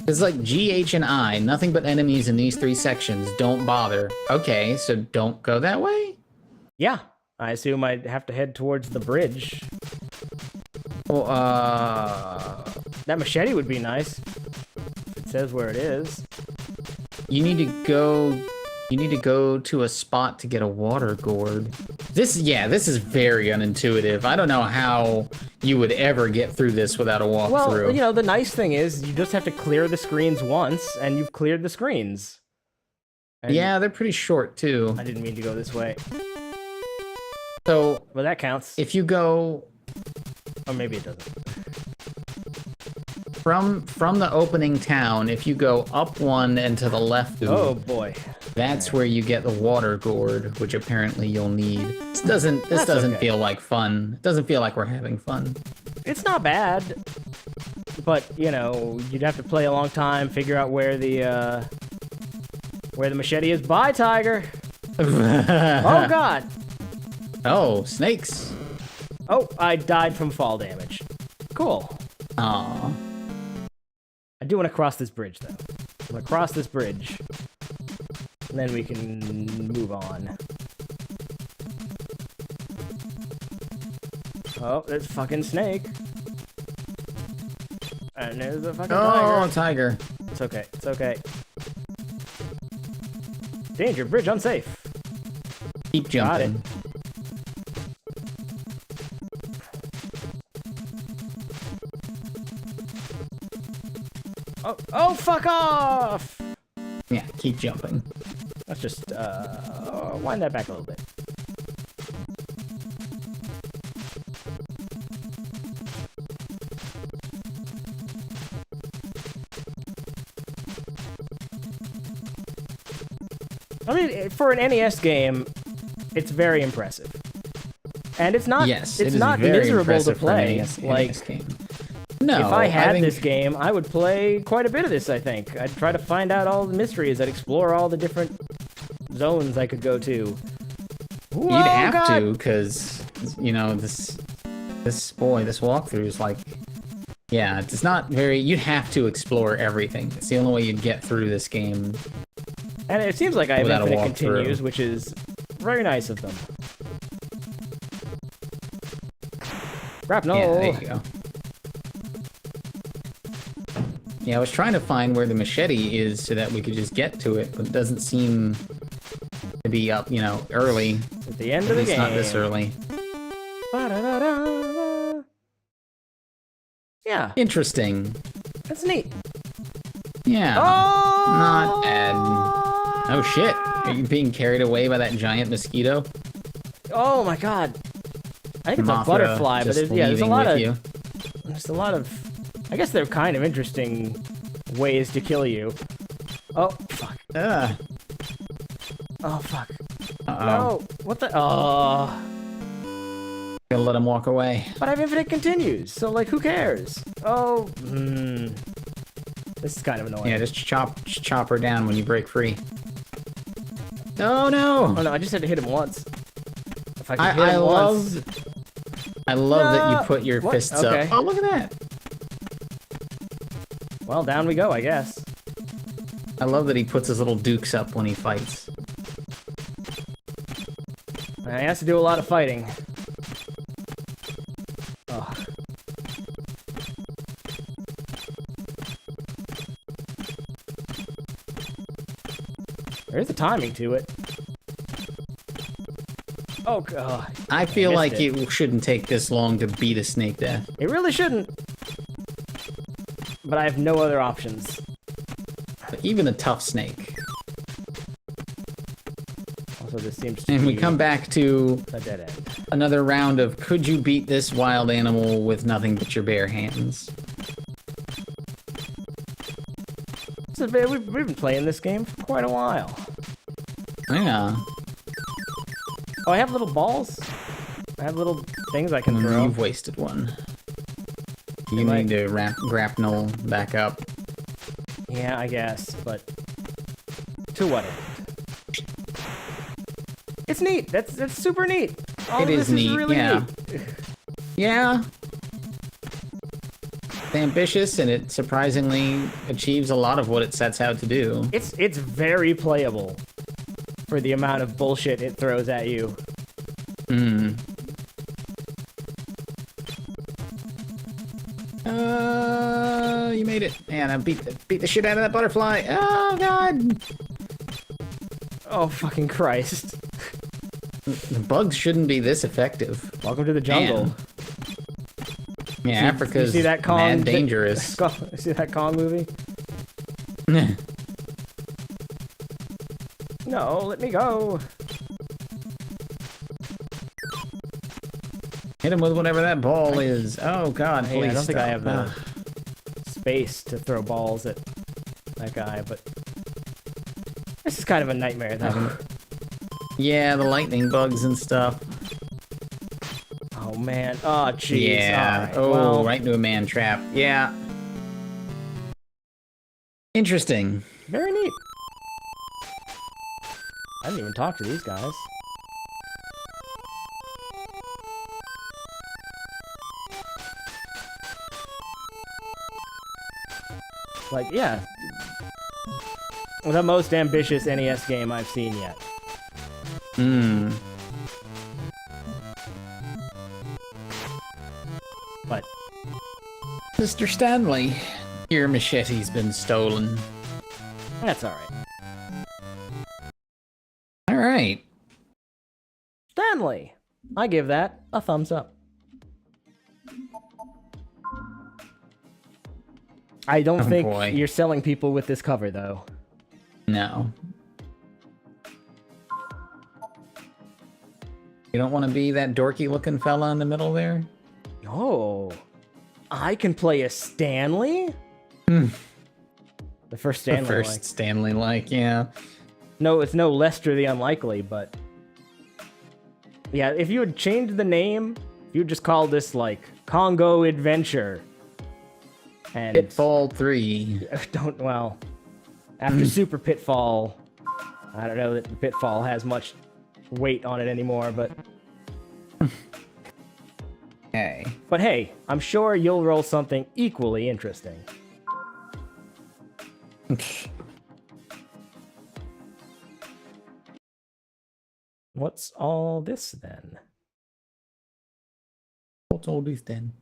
It's like G, H, and I, nothing but enemies in these 3 sections, don't bother. Okay, so don't go that way? Yeah, I assume I'd have to head towards the bridge. Well, that machete would be nice. It says where it is. You need to go to a spot to get a water gourd. This is very unintuitive. I don't know how you would ever get through this without a walkthrough. Well, you know, the nice thing is you just have to clear the screens once, and you've cleared the screens. And yeah, they're pretty short, too. I didn't mean to go this way. So... Well, that counts. If you go... Or maybe it doesn't. From the opening town, if you go up 1 and to the left... Oh, boy. That's where you get the water gourd, which apparently you'll need. This doesn't feel like fun. It doesn't feel like we're having fun. It's not bad, but you know, you'd have to play a long time, figure out where the machete is. Bye, tiger. Oh God. Oh, snakes. Oh, I died from fall damage. Cool. Aww. I do want to cross this bridge, though. I'm gonna cross this bridge, and then we can move on. Oh, there's a fucking snake. And there's a fucking tiger. Oh, tiger. It's okay. It's okay. Danger, bridge unsafe. Keep jumping. Got it. Oh, fuck off! Yeah, keep jumping. Let's just, wind that back a little bit. I mean, for an NES game, it's very impressive. And it's not, yes, it's not miserable to play. NES game. No, if I had this game, I would play quite a bit of this, I think. I'd try to find out all the mysteries. I'd explore all the different zones I could go to. You'd have to, because, you know, this walkthrough is like, yeah, it's not very, you'd have to explore everything. It's the only way you'd get through this game. And it seems like I have infinite continues, which is very nice of them. Grapnel! Yeah, there you go. Yeah, I was trying to find where the machete is so that we could just get to it, but it doesn't seem to be up, you know, early. At the end of the game. It's not this early. Ba-da-da-da. Yeah. Interesting. That's neat. Yeah. Oh! Not bad. Oh shit. Are you being carried away by that giant mosquito? Oh my god. I think it's Mothra a butterfly, but there's a lot of... you. There's a lot of... I guess they're kind of interesting ways to kill you. Oh, fuck. Oh, fuck. Uh-oh. No. What the... Oh. Gonna let him walk away. But I have infinite continues, so, like, who cares? Oh, This is kind of annoying. Yeah, just chop her down when you break free. Oh, no! Oh, no, I just had to hit him once. If I could hit him once... I love that you put your fists up. Oh, look at that! Well, down we go, I guess. I love that he puts his little dukes up when he fights. He has to do a lot of fighting. Oh. There's a timing to it. Oh, God. I feel like it shouldn't take this long to beat a snake death. It really shouldn't. But I have no other options. But even a tough snake. Also, this seems to And we be come back to a dead end. Another round of could you beat this wild animal with nothing but your bare hands? So, we've been playing this game for quite a while. Yeah. Oh, I have little balls. I have little things I can throw. You've wasted one. You need to grapnel back up. Yeah, I guess, but to what end? It's neat. That's super neat. All It is neat. Really yeah. neat. Yeah. It's ambitious, and it surprisingly achieves a lot of what it sets out to do. It's very playable for the amount of bullshit it throws at you. You made it. Man, I beat the shit out of that butterfly. Oh, God. Oh, fucking Christ. The bugs shouldn't be this effective. Welcome to the jungle. Man. Yeah, Africa's you see that Kong mad dangerous. You see that Kong movie? No, let me go. Hit him with whatever that ball is. Oh, God, please I don't think I have stop. the space to throw balls at that guy, but This is kind of a nightmare, though. Yeah, the lightning bugs and stuff. Oh, man. Oh, jeez. Yeah. Right, oh, well, right into a man trap. Yeah. Interesting. Very neat. I didn't even talk to these guys. Like, yeah. The most ambitious NES game I've seen yet. Hmm. What? Mr. Stanley, your machete's been stolen. That's alright. Alright. Stanley! I give that a thumbs up. I don't think you're selling people with this cover, though. No. You don't want to be that dorky-looking fella in the middle there? Oh. I can play a Stanley? The first Stanley-like. The first Stanley-like, yeah. No, it's no Lester the Unlikely, but... Yeah, if you had changed the name, if you just called this, like, Congo Adventure... And Pitfall 3. Well, after Super Pitfall, I don't know that the Pitfall has much weight on it anymore, but... Hey. But hey, I'm sure you'll roll something equally interesting. What's all this, then? What's all this, then?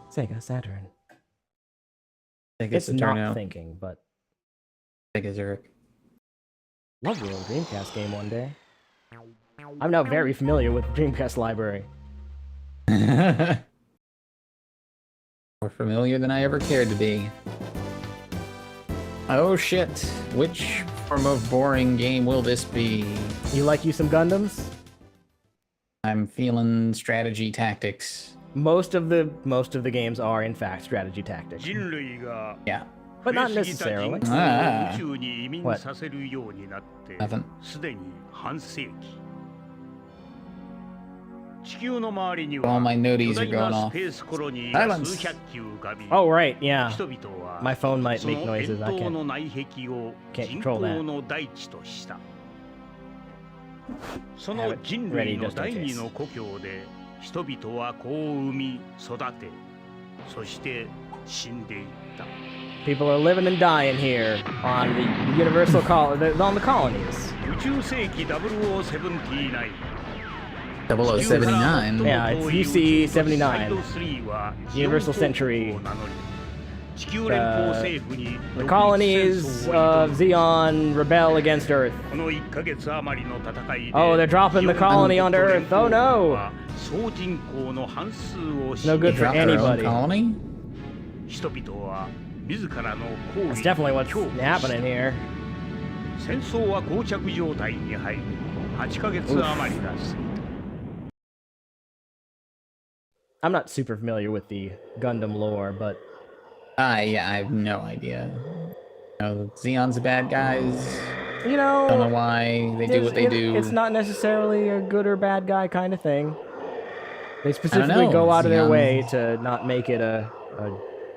Sega Saturn. Sega's It's not thinking, but... Sega Zurich. Love your old Dreamcast game one day. I'm now very familiar with the Dreamcast library. More familiar than I ever cared to be. Oh shit, which form of boring game will this be? You like you some Gundams? I'm feeling strategy tactics. Most of the games are in fact strategy tactics. Yeah. But not necessarily. Ah. What? Nothing. All my noties are going off. Silence! Oh, right, yeah. My phone might make noises. I can't control that. Have it ready just in case. 人々は子を産み育てそして死んでいった People are living and dying here on the universal on the colonies. 宇宙世紀0079 0079? Yeah, it's UC 79. Universal Century. The colonies of Xeon rebel against Earth. Oh, they're dropping the colony onto Earth. Oh no! It's no good for anybody. Colony? That's definitely what's happening here. I'm not super familiar with the Gundam lore, but... yeah, I have no idea. Xeon's the bad guys. You know... Don't know why they do what they do. It's not necessarily a good or bad guy kind of thing. They specifically go out of their way to not make it a...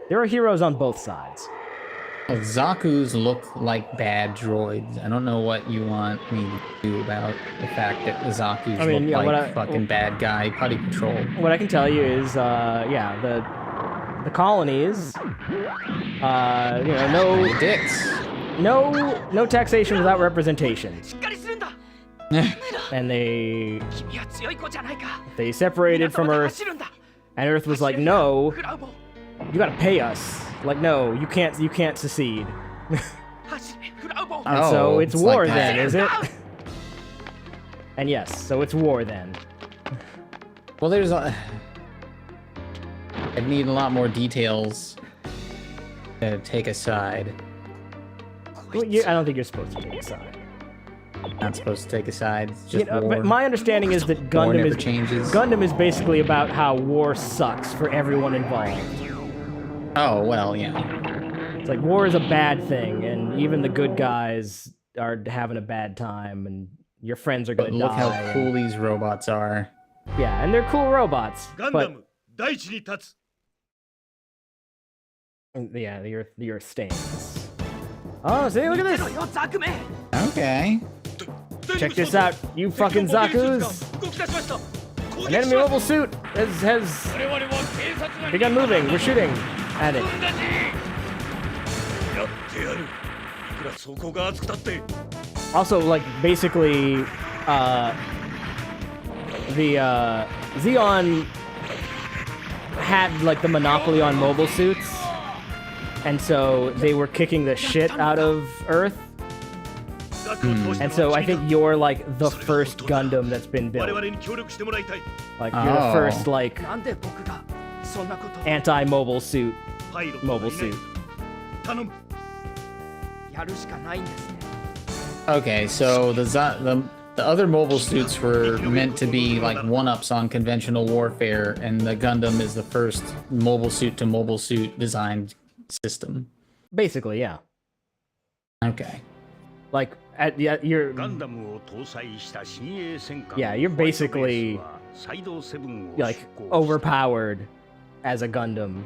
There are heroes on both sides. Well, Zaku's look like bad droids. I don't know what you want me to do about the fact that the Zaku's look like fucking bad guy putty patrol. What I can tell you is, yeah, the colonies, no dicks. No taxation without representation. And they separated from Earth, and Earth was like, no, you gotta pay us. Like, no, you can't secede. And so it's war like then, is it? And yes, so it's war then. Well, there's I'd need a lot more details to take a side. Well, I don't think you're supposed to take a side. Not supposed to take a side. It's just war. But my understanding is that Gundam is basically about how war sucks for everyone involved. Oh, well, yeah. It's like war is a bad thing, and even the good guys are having a bad time, and your friends are gonna die. Look how cool these robots are. Yeah, and they're cool robots. But yeah, your stains. Oh, see, look at this. Okay. Check this out, you fucking Zakus. An enemy mobile suit has begun moving. We're shooting at it. Also, like, basically, the Xeon had, like, the monopoly on mobile suits, and so they were kicking the shit out of Earth. And so I think you're, like, the first Gundam that's been built. Like, you're the first, like, anti-mobile suit mobile suit. Okay, so the other mobile suits were meant to be like one-ups on conventional warfare, and the Gundam is the first mobile suit to mobile suit designed system. Basically, yeah. Okay. Like you're basically like overpowered as a Gundam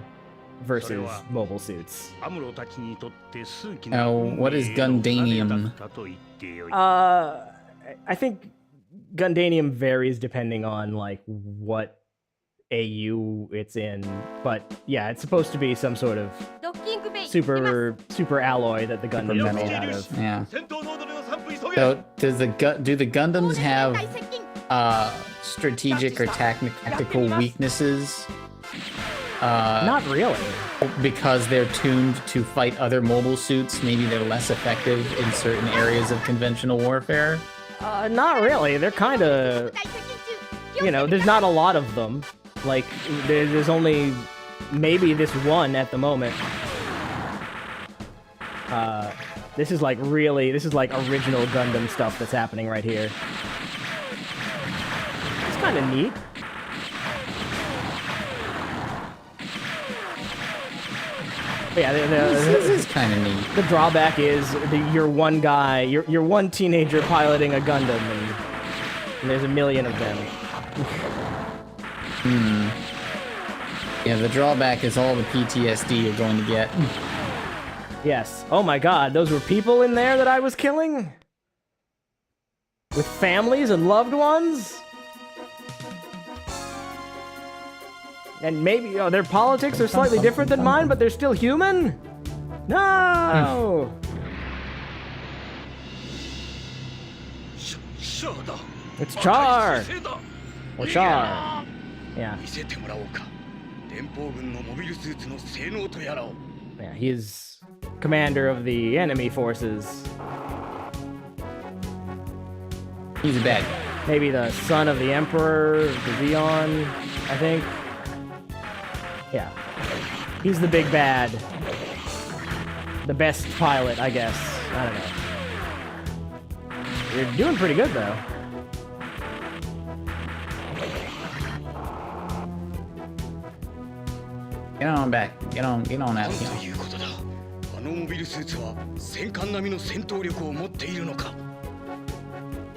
versus mobile suits. Now, what is Gundanium? I think Gundanium varies depending on like what AU it's in, but yeah, it's supposed to be some sort of super alloy that the Gundam is made out of. Yeah. So do the Gundams have strategic or tactical weaknesses? Not really. Because they're tuned to fight other mobile suits, maybe they're less effective in certain areas of conventional warfare? Not really. They're kind of, you know, there's not a lot of them. Like, there's only maybe this one at the moment. This is like original Gundam stuff that's happening right here. It's kind of neat. Yeah, this is kind of neat. The drawback is you're one guy, you're one teenager piloting a Gundam, and there's a million of them. Yeah, the drawback is all the PTSD you're going to get. Yes. Oh my god, those were people in there that I was killing? With families and loved ones? And maybe their politics are slightly different than mine, but they're still human? No! It's Char! Or Char. Yeah. Yeah, he's commander of the enemy forces. He's a bad guy. Maybe the son of the Emperor, the Xeon, I think. Yeah. He's the big bad. The best pilot, I guess. I don't know. You're doing pretty good, though. Get on back. Get on out here.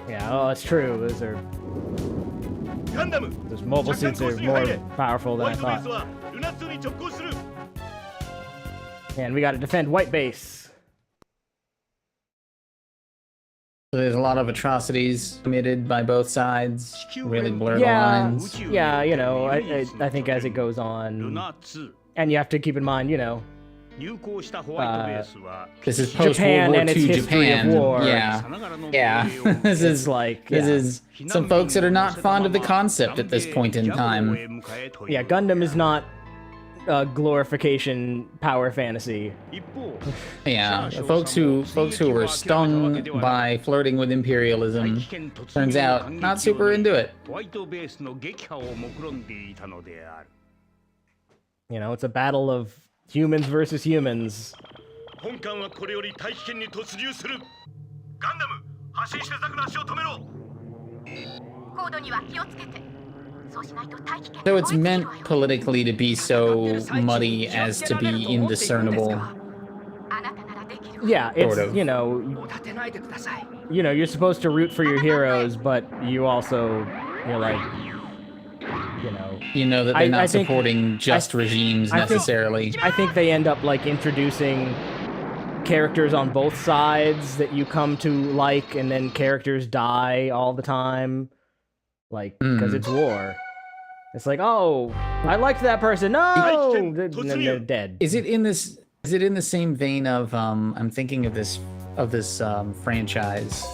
Yeah, oh, it's true. Those mobile suits are more powerful than I thought. And we gotta defend White Base. So there's a lot of atrocities committed by both sides. Really blur the lines. Yeah, you know, I think as it goes on, and you have to keep in mind, you know, this is post Japan World War and its II history Japan. of war. Yeah. This is some folks that are not fond of the concept at this point in time. Yeah, Gundam is not a glorification power fantasy. Yeah, folks who were stung by flirting with imperialism, turns out not super into it. You know, it's a battle of humans versus humans. So it's meant politically to be so muddy as to be indiscernible. Yeah, it's, Sort of. You're supposed to root for your heroes, but you also, you're like, that they're not supporting just regimes necessarily. I think they end up, like, introducing characters on both sides that you come to like, and then characters die all the time. Like, because it's war. It's like, oh, I liked that person. No! And then they're dead. Is it in the same vein of, I'm thinking of this franchise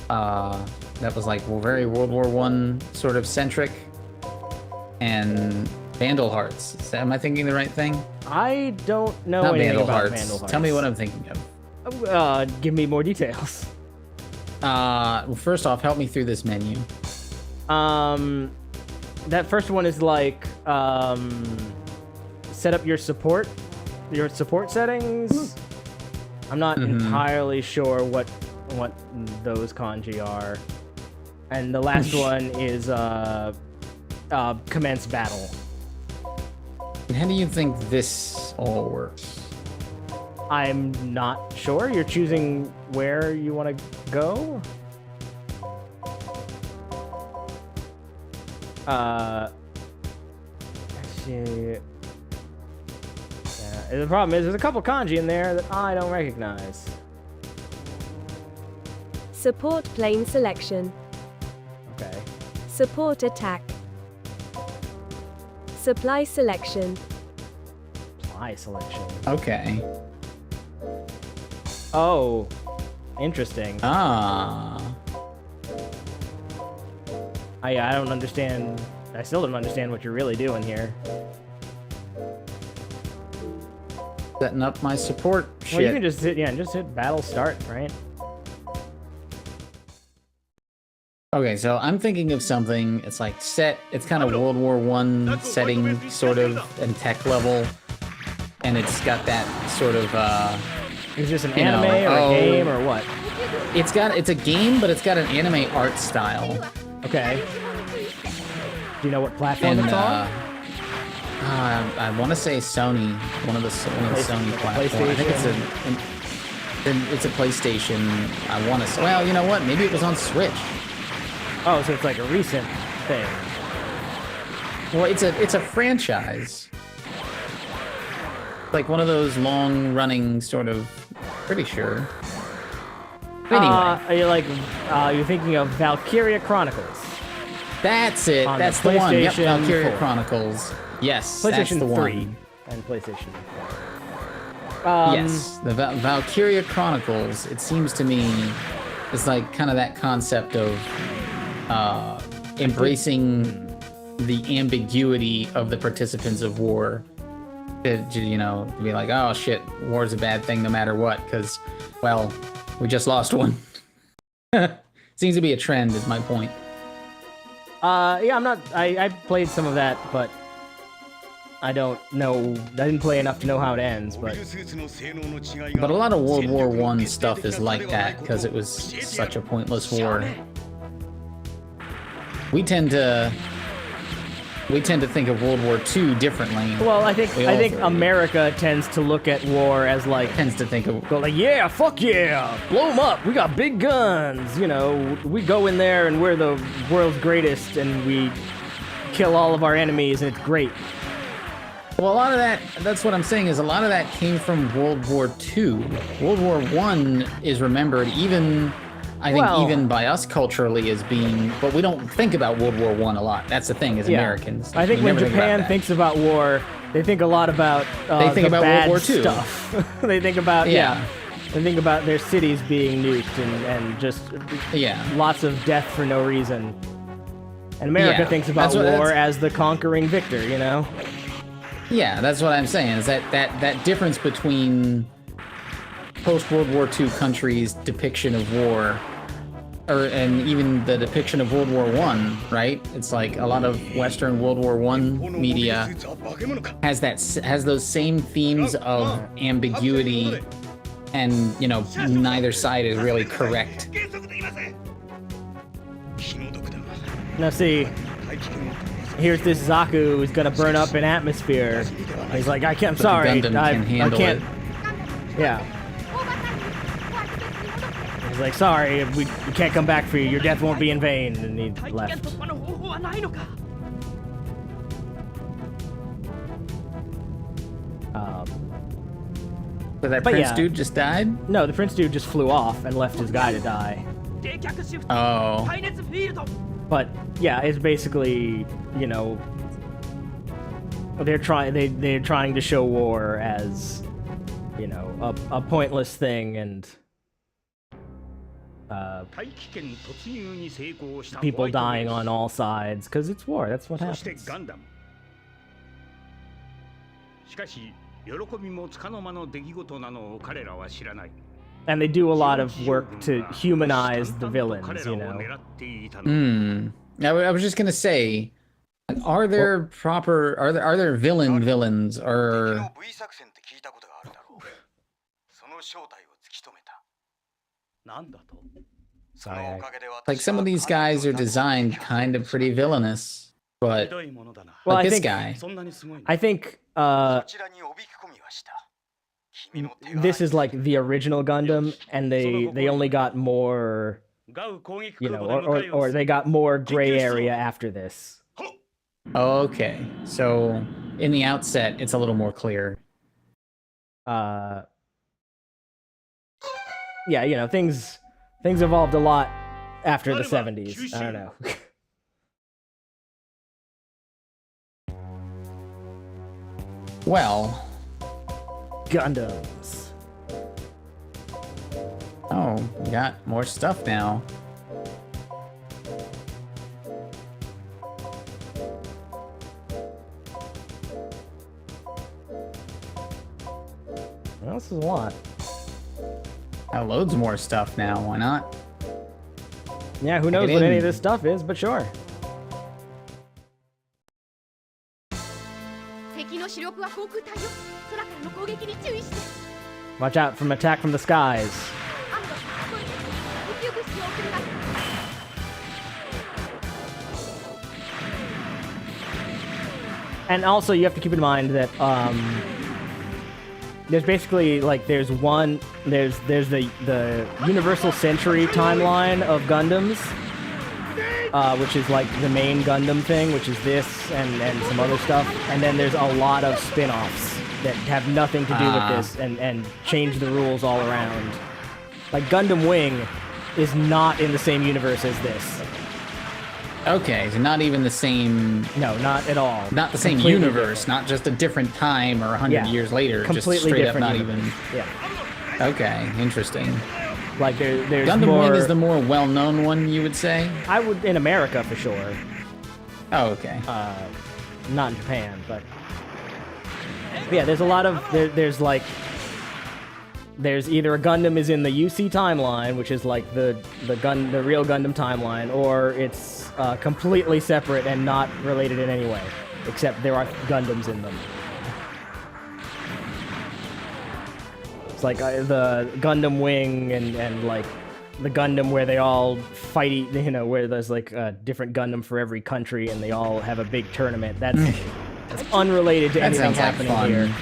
that was like very World War I sort of centric, and Vandal Hearts. Am I thinking the right thing? I don't know Not anything Vandal about Hearts. Vandal Hearts. Tell me what I'm thinking of. Give me more details. Well, first off, help me through this menu. That first one is like, set up your support settings. I'm not entirely sure what those kanji are. And the last one is, commence battle. And how do you think this all works? I'm not sure. You're choosing where you want to go? Let's see. Yeah, the problem is there's a couple kanji in there that I don't recognize. Support plane selection. Okay. Support attack. Supply selection. Supply selection. Okay. Oh, interesting. Ah. I don't understand. I still don't understand what you're really doing here. Setting up my support shit. Well, you can just hit battle start, right? Okay, so I'm thinking of something. It's like it's kind of World War I setting, sort of, and tech level, and it's got that sort of. Is this an anime or a game or what? It's a game, but it's got an anime art style. Okay. Do you know what platform it's on? I want to say Sony, one of the Sony platforms. I think it's a PlayStation. I want to say. Well, you know what? Maybe it was on Switch. Oh, so it's like a recent thing. Well, it's a franchise. Like one of those long-running sort of. Pretty sure. Anyway, you're thinking of Valkyria Chronicles. That's it. That's the one. Yep, Valkyria Chronicles. Yes, that's the one. PlayStation 3 and PlayStation 4. Yes, the Valkyria Chronicles. It seems to me is like kind of that concept of embracing the ambiguity of the participants of war. To be like, oh shit, war's a bad thing no matter what, because, well, we just lost one. Seems to be a trend, is my point. Yeah, I played some of that, but I don't know. I didn't play enough to know how it ends, but a lot of World War I stuff is like that, because it was such a pointless war. We tend to think of World War II differently. Well, I think America tends to look at war as like yeah, fuck yeah, blow them up. We got big guns. We go in there and we're the world's greatest, and we kill all of our enemies, and it's great. Well, a lot of that's what I'm saying, is a lot of that came from World War II. World War I is remembered even by us culturally as being, but we don't think about World War I a lot. That's the thing, as Americans. I think when Japan thinks about war, they think a lot about World War II stuff. They think about they think about their cities being nuked and just lots of death for no reason. And America thinks about war as the conquering victor, Yeah, that's what I'm saying, is that difference between post-World War II countries' depiction of war, and even the depiction of World War I, right? It's like a lot of Western World War I media has those same themes of ambiguity, and neither side is really correct. Now see, here's this Zaku who's gonna burn up an atmosphere. He's like, I'm sorry, Gundam can handle I can't. it. Yeah. He's like, sorry, we can't come back for you. Your death won't be in vain. And he left. So that Prince dude just died? No, the Prince dude just flew off and left his guy to die. Oh. But yeah, it's basically, you know, they're trying to show war as, you know, a pointless thing, and people dying on all sides because it's war. That's what happens. And they do a lot of work to humanize the villains, you know. I was just gonna say, are there villains or? Sorry, like some of these guys are designed kind of pretty villainous, but like this guy. I think this is like the original Gundam, and they only got more, you know, or they got more gray area after this. Okay, so in the outset, it's a little more clear. Yeah, you know, things evolved a lot after the 70s. I don't know. Well, Gundams. Oh, we got more stuff now. Well, this is a lot. Got loads more stuff now. Why not? Yeah, who knows what any of this stuff is, but sure. Watch out from attack from the skies. And also, you have to keep in mind that there's basically like there's the Universal Century timeline of Gundams, which is like the main Gundam thing, which is this and some other stuff, and then there's a lot of spin-offs that have nothing to do with this and change the rules all around. Like Gundam Wing is not in the same universe as this. Okay, so not even the same... No, not at all. Not the same universe, not just a different time or 100 years later. Completely just straight different up not universe. even... Yeah. Okay, interesting. Like there's Gundam more... Wing is the more well-known one, you would say? I would, in America for sure. Oh, okay. Not in Japan, but yeah, there's a lot of there's either a Gundam is in the UC timeline, which is like the real Gundam timeline, or it's completely separate and not related in any way, except there are Gundams in them. It's like the Gundam Wing and like the Gundam where they all fight, you know, where there's like a different Gundam for every country and they all have a big tournament. That's unrelated to anything happening here.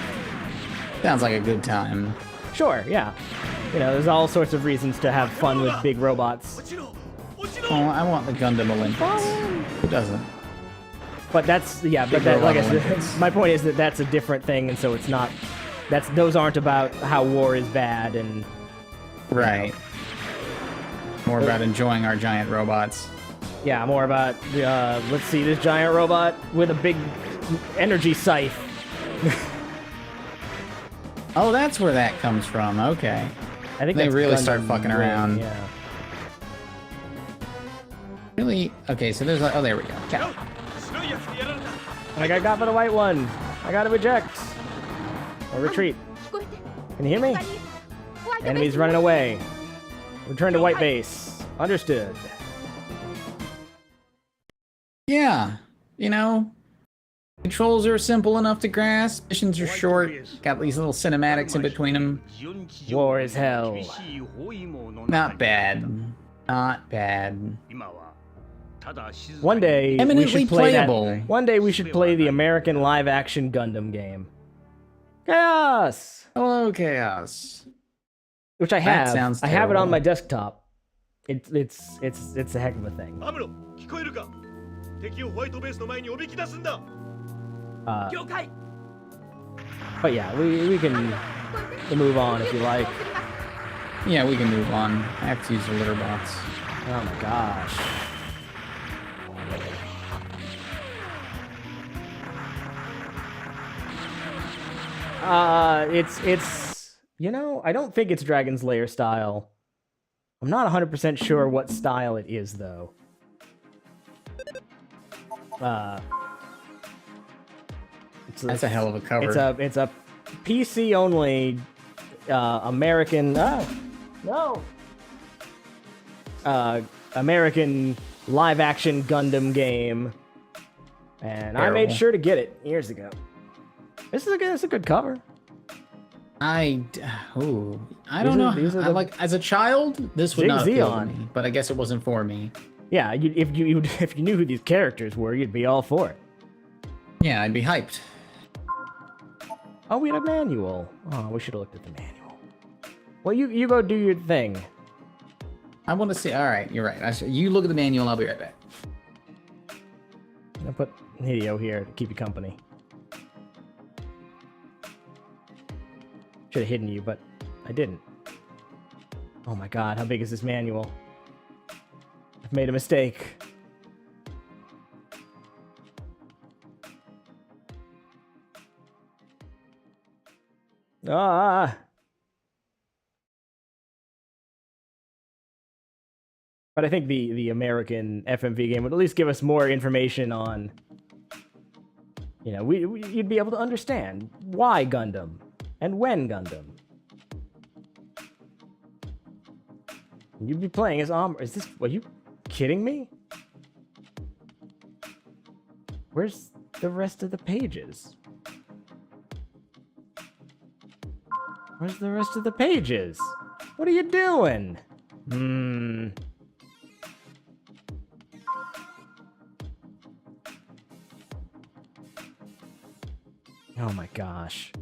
Sounds like a good time. Sure, yeah. You know, there's all sorts of reasons to have fun with big robots. Oh, I want the Gundam Olympics. Who doesn't? But that's, yeah, but that, like I said, my point is that that's a different thing, and so it's not, those aren't about how war is bad and... Right. More about enjoying our giant robots. Yeah, more about, let's see this giant robot with a big energy scythe. Oh, that's where that comes from. Okay. I think they really Gundam start fucking around. Yeah. Really? Okay, so there's like, oh, there we go. Okay. Like I got for the white one. I gotta eject. Or retreat. Can you hear me? Enemies running away. Return to white base. Understood. Yeah. You know, controls are simple enough to grasp. Missions are short. Got these little cinematics in between them. War is hell. Not bad. Not bad. One day we should play playable. that. One day we should play the American live-action Gundam game. Chaos. Hello, Chaos. which I That have. sounds I have it on terrible. my desktop. It's a heck of a thing. アムロ聞こえるか敵をホワイトベースの前におびき出すんだ 了解 But yeah, we can move on if you like. Yeah, we can move on. I have to use the litter box. Oh my gosh. It's you know, I don't think it's Dragon's Lair style. I'm not 100% sure what style it is though. That's a hell of a cover. It's a PC only American American live action Gundam game. And I made sure to get it years ago. This is a good cover. I don't know. I like as a child, this would not appeal to me, but I guess it wasn't for me. Yeah, if you knew who these characters were, you'd be all for it. Yeah, I'd be hyped. Oh, we had a manual. Oh, we should have looked at the manual. Well, you go do your thing. I want to see. All right, you're right. You look at the manual. I'll be right back. I'll put Hideo here to keep you company. Should have hidden you, but I didn't. Oh my god, how big is this manual? I've made a mistake. Ah! But I think the American FMV game would at least give us more information on... You know, you'd be able to understand why Gundam and when Gundam. You'd be playing as Is this... Are you kidding me? Where's the rest of the pages? Where's the rest of the pages? What are you doing? Oh my gosh.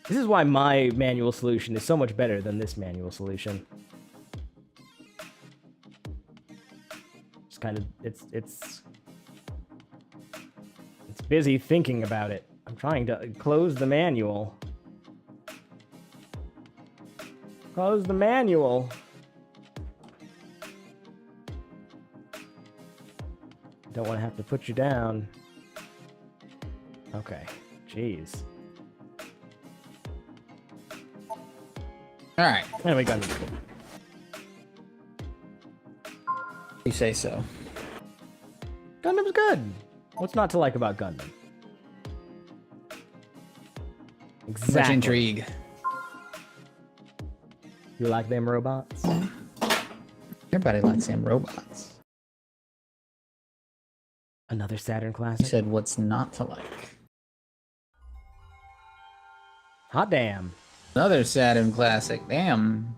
This is why my manual solution is so much better than this manual solution. It's kind of... It's busy thinking about it. I'm trying to close the manual. Close the manual. Don't want to have to put you down. Okay. Jeez. All right. Anyway, Gundam. You say so. Gundam's good. What's not to like about Gundam? Exactly. Much intrigue. You like them robots? Everybody likes them robots. Another Saturn You classic? said what's not to like. Hot damn. Another Saturn classic. Damn.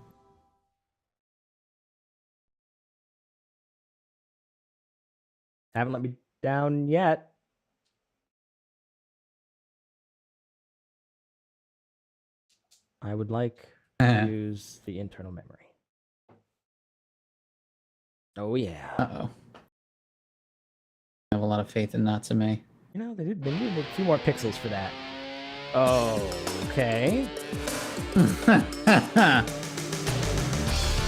Haven't let me down yet. I would like to use the internal memory. Oh yeah. Uh-oh. I have a lot of faith in Natsume. You know, they needed a few more pixels for that. Oh, okay.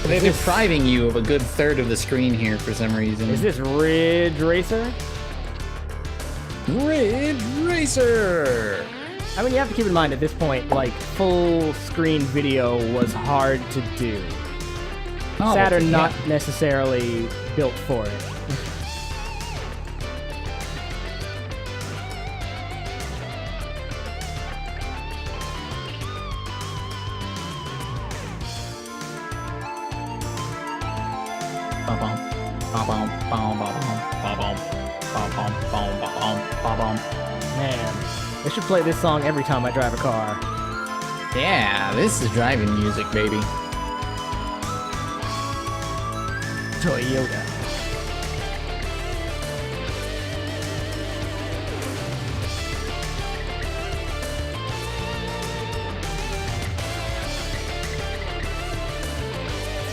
They're depriving you of a good third of the screen here for some reason. Is this Ridge Racer? Ridge Racer! I mean, you have to keep in mind at this point, like, full screen video was hard to do. Oh, Saturn yeah. not necessarily built for it. Man, I should play this song every time I drive a car. Yeah, this is driving music, baby. Toyota.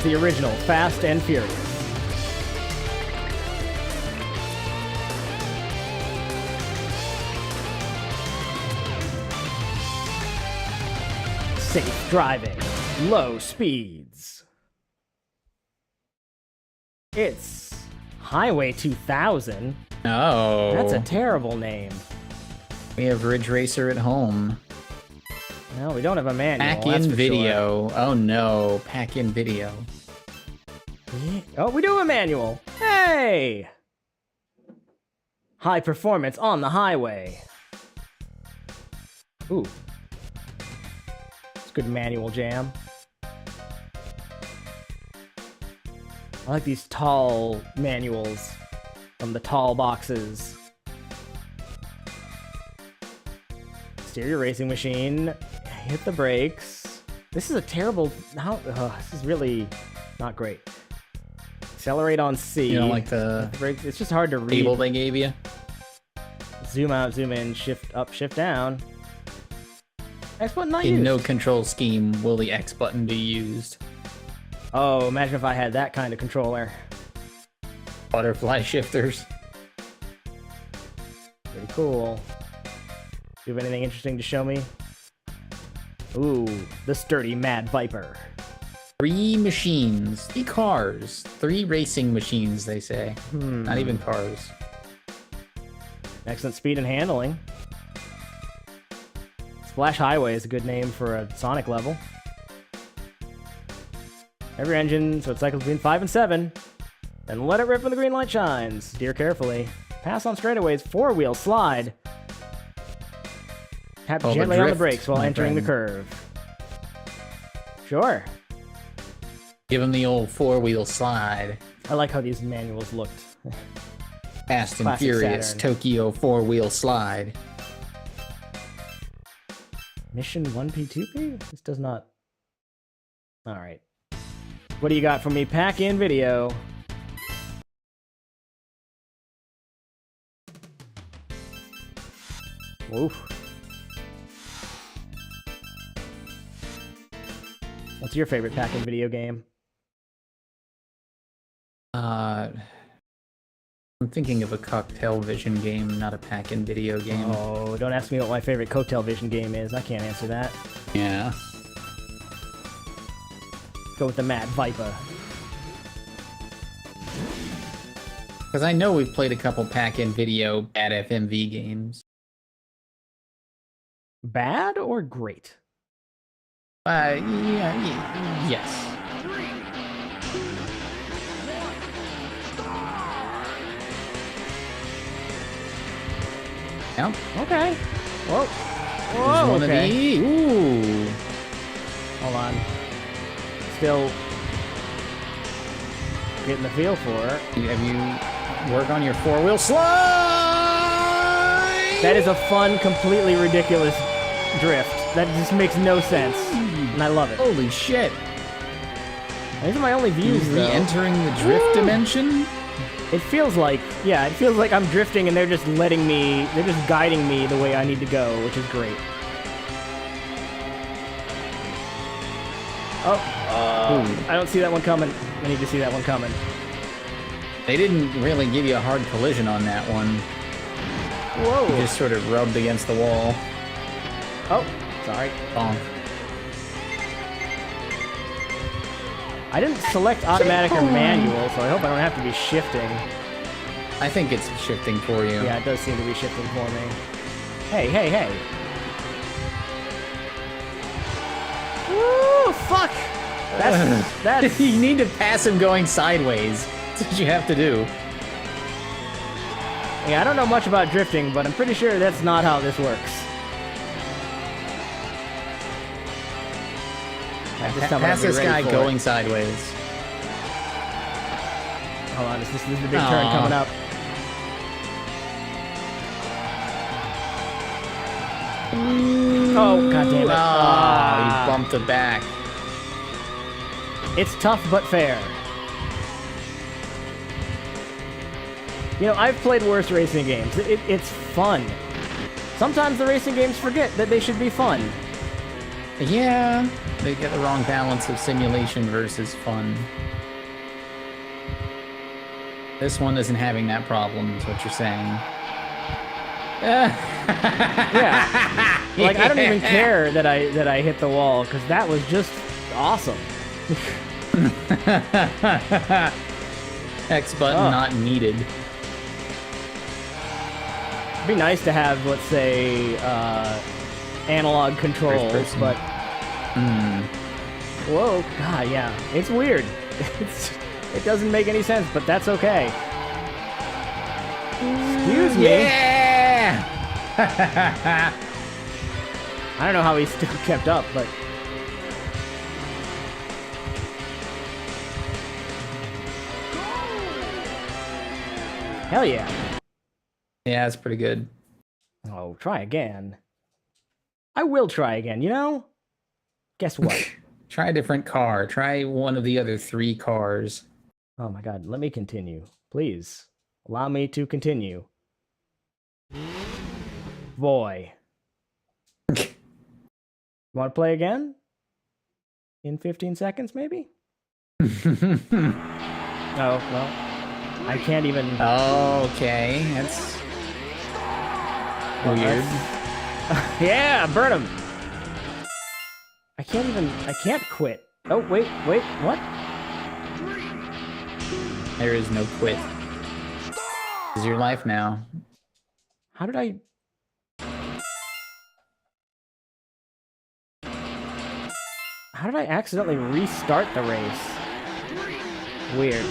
the original Fast and Furious. Safe driving, low speeds. It's Highway 2000. Oh. That's a terrible name. We have Ridge Racer at home. No, we don't have a manual. Pack-in video. Sure. Oh no, pack-in video. Oh, we do have a manual. Hey! High performance on the highway. Ooh. It's good manual jam. I like these tall manuals from the tall boxes. Steer your racing machine. Hit the brakes. This is a terrible... this is really not great. Accelerate on C. You don't like the brakes? It's just hard to read. table they gave you? Zoom out, zoom in, shift up, shift down. X button not used. In no control scheme will the X button be used. Oh, imagine if I had that kind of controller. Butterfly shifters. Pretty cool. Do you have anything interesting to show me? Ooh, the sturdy Mad Viper. 3 machines. 3 cars. 3 racing machines, they say. Not even cars. Excellent speed and handling. Splash Highway is a good name for a Sonic level. Every engine, so it cycles between 5 and 7. Then let it rip when the green light shines. Steer carefully. Pass on straightaways, 4-wheel slide. Tap gently on the brakes while entering the curve. Sure. Give him the old 4-wheel slide. I like how these manuals looked. Fast and Furious Saturn. Tokyo 4-wheel slide. Mission 1P2P? This does not... Alright. What do you got for me? Pack in video. Oof. What's your favorite pack-in video game? I'm thinking of a cocktail vision game, not a pack-in video game. Oh, don't ask me what my favorite cocktail vision game is. I can't answer that. Yeah. Go with the Mad Viper. Because I know we've played a couple pack-in video bad FMV games. Bad or great? Yes. Yeah. Okay. Whoa. Whoa, one okay. of the... Ooh. Hold on. Still getting the feel for it. Have you work on your 4-wheel slide? That is a fun, completely ridiculous drift. That just makes no sense. And I love it. Holy shit. These are my only views, though. Re-entering the drift dimension? It feels like, yeah, it feels like I'm drifting and they're just letting me, they're just guiding me the way I need to go, which is great. Oh, I don't see that one coming. I need to see that one coming. They didn't really give you a hard collision on that one. Whoa. You just sort of rubbed against the wall. Oh, sorry. Bonk. I didn't select automatic or manual, so I hope I don't have to be shifting. I think it's shifting for you. Yeah, it does seem to be shifting for me. Hey, hey, hey. Woo, fuck! That's... You need to pass him going sideways. That's what you have to do. Yeah, I don't know much about drifting, but I'm pretty sure that's not how this works. Pass this guy going sideways. Hold on, this is the big turn coming up. Oh, goddammit. You bumped the back. It's tough but fair. You know, I've played worse racing games. It's fun. Sometimes the racing games forget that they should be fun. Yeah, they get the wrong balance of simulation versus fun. This one isn't having that problem, is what you're saying. Yeah. Like, I don't even care that I hit the wall, because that was just awesome. X button not needed. It'd be nice to have, let's say, analog controls, but... Whoa, God, yeah. It's weird. It doesn't make any sense, but that's okay. Excuse me. Yeah! I don't know how he still kept up, but... Hell yeah. Yeah, it's pretty good. Oh, try again. I will try again, you know? Guess what? Try a different car. Try one of the other 3 cars. Oh my god, let me continue. Please, allow me to continue. Boy. Want to play again? In 15 seconds, maybe? Oh, well, I can't even... Okay, that's... weird. Yeah, burn him! I can't quit. Oh, wait, what? There is no quit. This is your life now. How did I... How did I accidentally restart the race? Weird.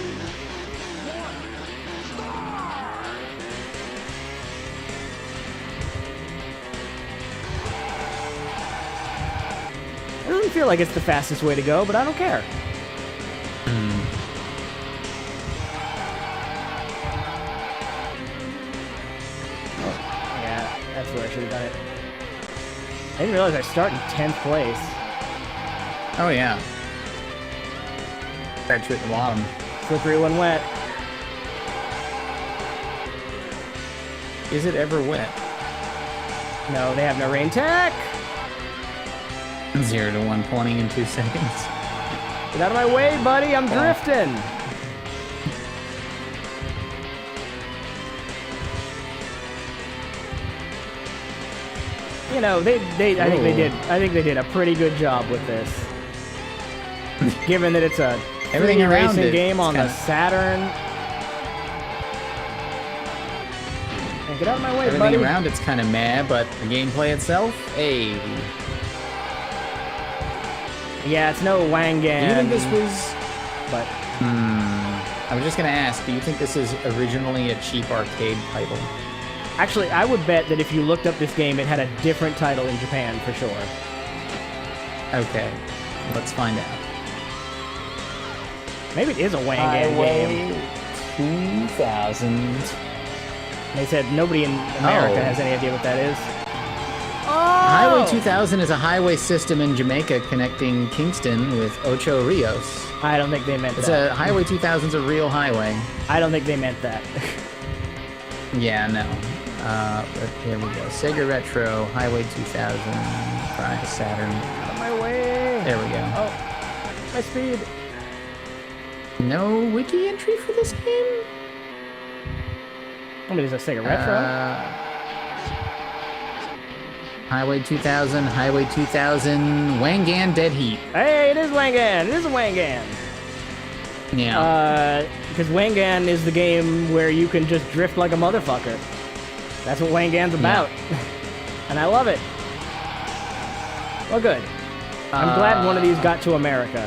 It doesn't feel like it's the fastest way to go, but I don't care. Yeah, that's where I should have done it. I didn't realize I start in 10th place. Oh, yeah. Start you at the bottom. Slippery when wet. Is it ever wet? No, they have no rain tech! 0 to 120 in 2 seconds. Get out of my way, buddy! I'm drifting! You know, I think they did a pretty good job with this. Given that it's a everything around racing it, game on the Saturn. And get out of my way, everything buddy. around it's kind of meh, but the gameplay itself, hey. Yeah, it's no Wangan. Do you think this was... But... I was just gonna ask, do you think this is originally a cheap arcade title? Actually, I would bet that if you looked up this game, it had a different title in Japan, for sure. Okay, let's find out. Maybe it is a Wangan game. 2000. They said nobody in America has any idea what that is. Highway 2000 is a highway system in Jamaica connecting Kingston with Ocho Rios. I don't think they meant it's that. It's a Highway 2000's a real highway. I don't think they meant that. Yeah, no. But here we go. Sega Retro, Highway 2000, Saturn. Out of my way! There we go. Oh, my speed. No wiki entry for this game? I mean, is a Sega Retro? Highway 2000, Highway 2000, Wangan Dead Heat. Hey, it is Wangan! It is a Wangan! Yeah. Because Wangan is the game where you can just drift like a motherfucker. That's what Wangan's about. Yeah. And I love it. Well, good. I'm glad one of these got to America.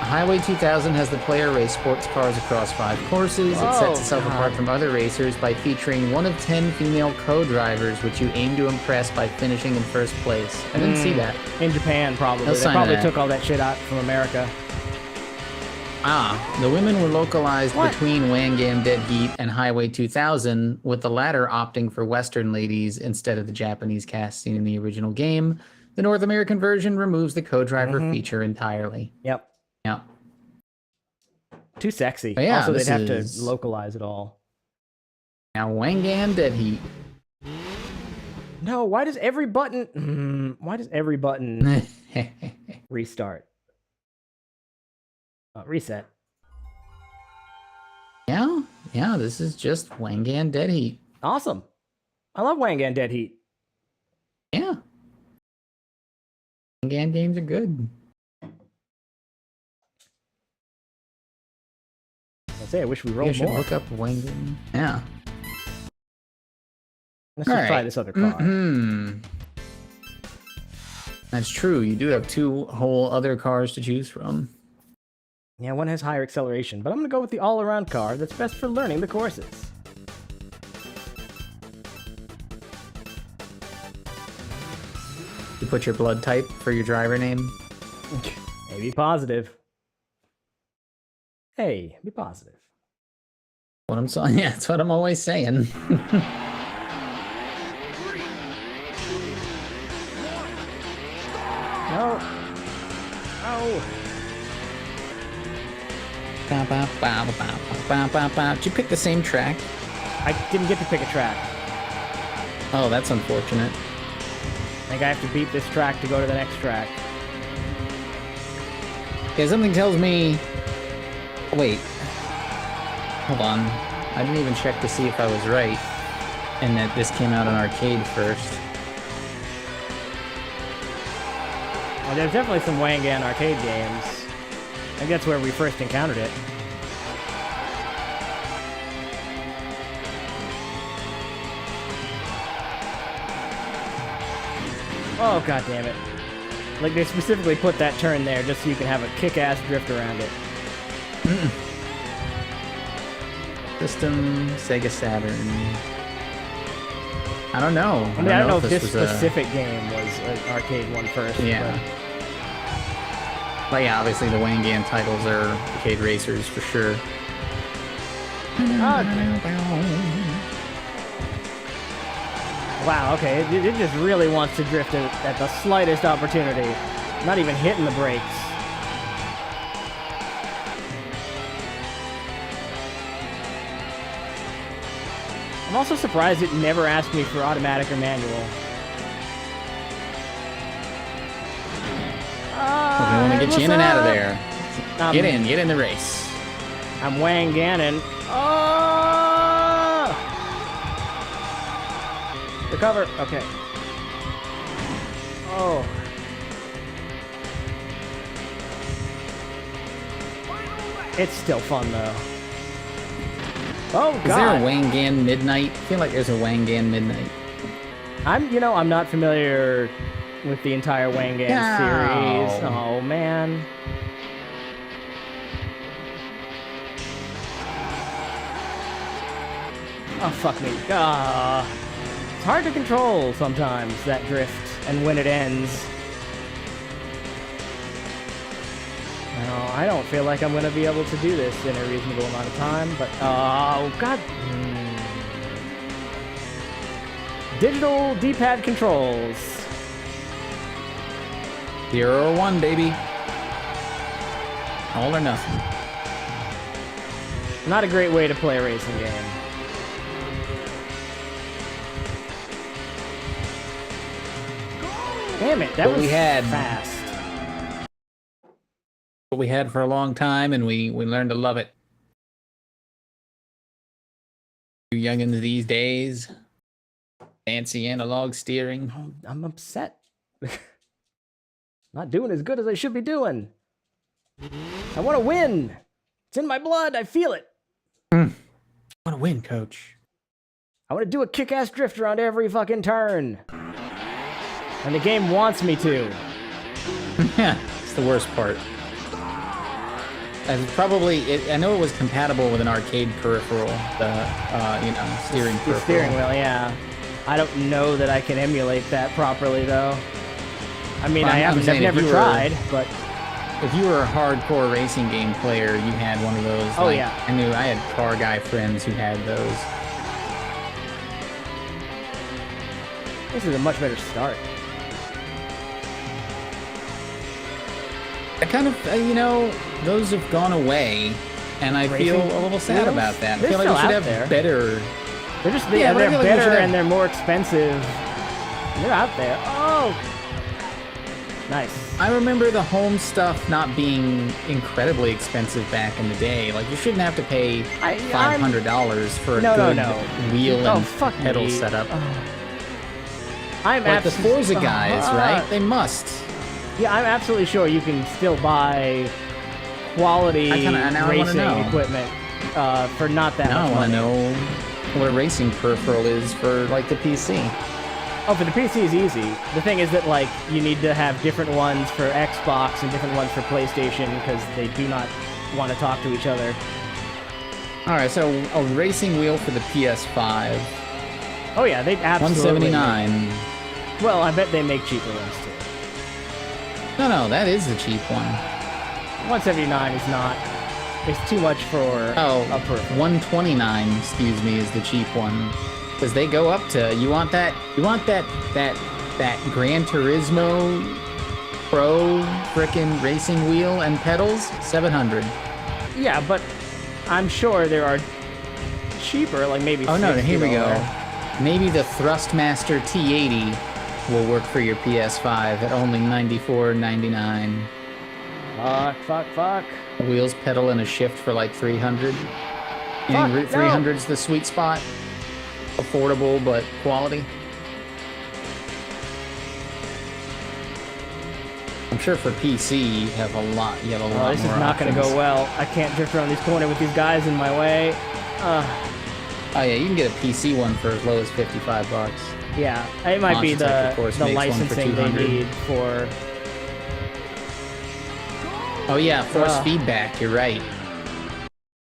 Highway 2000 has the player race sports cars across 5 courses. It sets itself apart from other racers by featuring 1 of 10 female co-drivers, which you aim to impress by finishing in first place. I didn't see that. In Japan, probably. They probably took all that shit out from America. The women were localized between Wangan Dead Heat and Highway 2000, with the latter opting for Western ladies instead of the Japanese cast seen in the original game. The North American version removes the co-driver feature entirely. Yep. Yeah. Too sexy. Yeah, also, they'd have to localize it all. Now, Wangan Dead Heat. No, why does every button... why does every button restart? Reset. Yeah, this is just Wangan Dead Heat. Awesome. I love Wangan Dead Heat. Yeah. Wangan games are good. I say, I wish we rolled You should more. look up Wangan. Yeah. Let's just try this other car. That's true. You do have 2 whole other cars to choose from. Yeah, one has higher acceleration, but I'm going to go with the all-around car that's best for learning the courses. You put your blood type for your driver name? Hey, be positive. Hey, be positive. What I'm saying? Yeah, that's what I'm always saying. No. Oh. Did you pick the same track? I didn't get to pick a track. Oh, that's unfortunate. I think I have to beat this track to go to the next track. Yeah, something tells me... Wait. Hold on. I didn't even check to see if I was right. And that this came out on arcade first. Well, there's definitely some Wangan arcade games. I think that's where we first encountered it. Oh, god damn it. Like, they specifically put that turn there just so you can have a kick-ass drift around it. System, Sega Saturn. I don't know. I don't know if this specific game was an arcade one first. Yeah. But yeah, obviously the Wangan titles are arcade racers for sure. Wow, okay, it just really wants to drift at the slightest opportunity. Not even hitting the brakes. I'm also surprised it never asked me for automatic or manual. We want to get you in and out of there. Get in the race. I'm Wanganin. Oh! Recover. Okay. Oh. It's still fun though. Oh god. Is there a Wangan Midnight? I feel like there's a Wangan Midnight. I'm not familiar with the entire Wangan series. Oh man. Oh fuck me. It's hard to control sometimes, that drift, and when it ends. No, I don't feel like I'm going to be able to do this in a reasonable amount of time, but oh god. Digital D-pad controls. 0 or 1, baby. All or nothing. Not a great way to play a racing game. Damn it, that was fast. What we had for a long time, and we learned to love it. You youngins these days, fancy analog steering. I'm upset. Not doing as good as I should be doing. I want to win. It's in my blood. I feel it. I want to win, coach. I want to do a kick-ass drift around every fucking turn. And the game wants me to. Yeah, it's the worst part. And probably, I know it was compatible with an arcade peripheral, the steering peripheral. The steering wheel, yeah. I don't know that I can emulate that properly, though. I mean, I've never tried, but... If you were a hardcore racing game player, you had one of those. Oh, yeah. I had car guy friends who had those. This is a much better start. I kind of, those have gone away, and I feel a little sad about that. I feel like we should have better. They're better and they're more expensive. You're out there. Oh! Nice. I remember the home stuff not being incredibly expensive back in the day. Like, you shouldn't have to pay $500 for a good wheel and pedal setup. I'm like the Forza guys, right? They must. Yeah, I'm absolutely sure you can still buy quality racing equipment for not that much money. Now I want to know what a racing peripheral is for, like, the PC. Oh, for the PC is easy. The thing is that, like, you need to have different ones for Xbox and different ones for PlayStation because they do not want to talk to each other. Alright, so a racing wheel for the PS5. Oh yeah, they absolutely... $179. Well, I bet they make cheaper ones too. No, that is the cheap one. $179 is not. It's too much for a peripheral. $129, excuse me, is the cheap one. Because they go up to, you want that Gran Turismo Pro frickin' racing wheel and pedals? $700. Yeah, but I'm sure there are cheaper, like maybe Oh no, here we go. $60. Maybe the Thrustmaster T80 will work for your PS5 at only $94.99. Fuck. Wheels, pedal, and a shift for like $300. You think 300's the sweet spot? Affordable, but quality? I'm sure for PC you have a lot more This is not going to go well. I can't drift around this corner with these guys in my way. Oh yeah, you can get a PC one for as low as $55. Yeah, it might be the licensing they need for... Oh yeah, force feedback, you're right.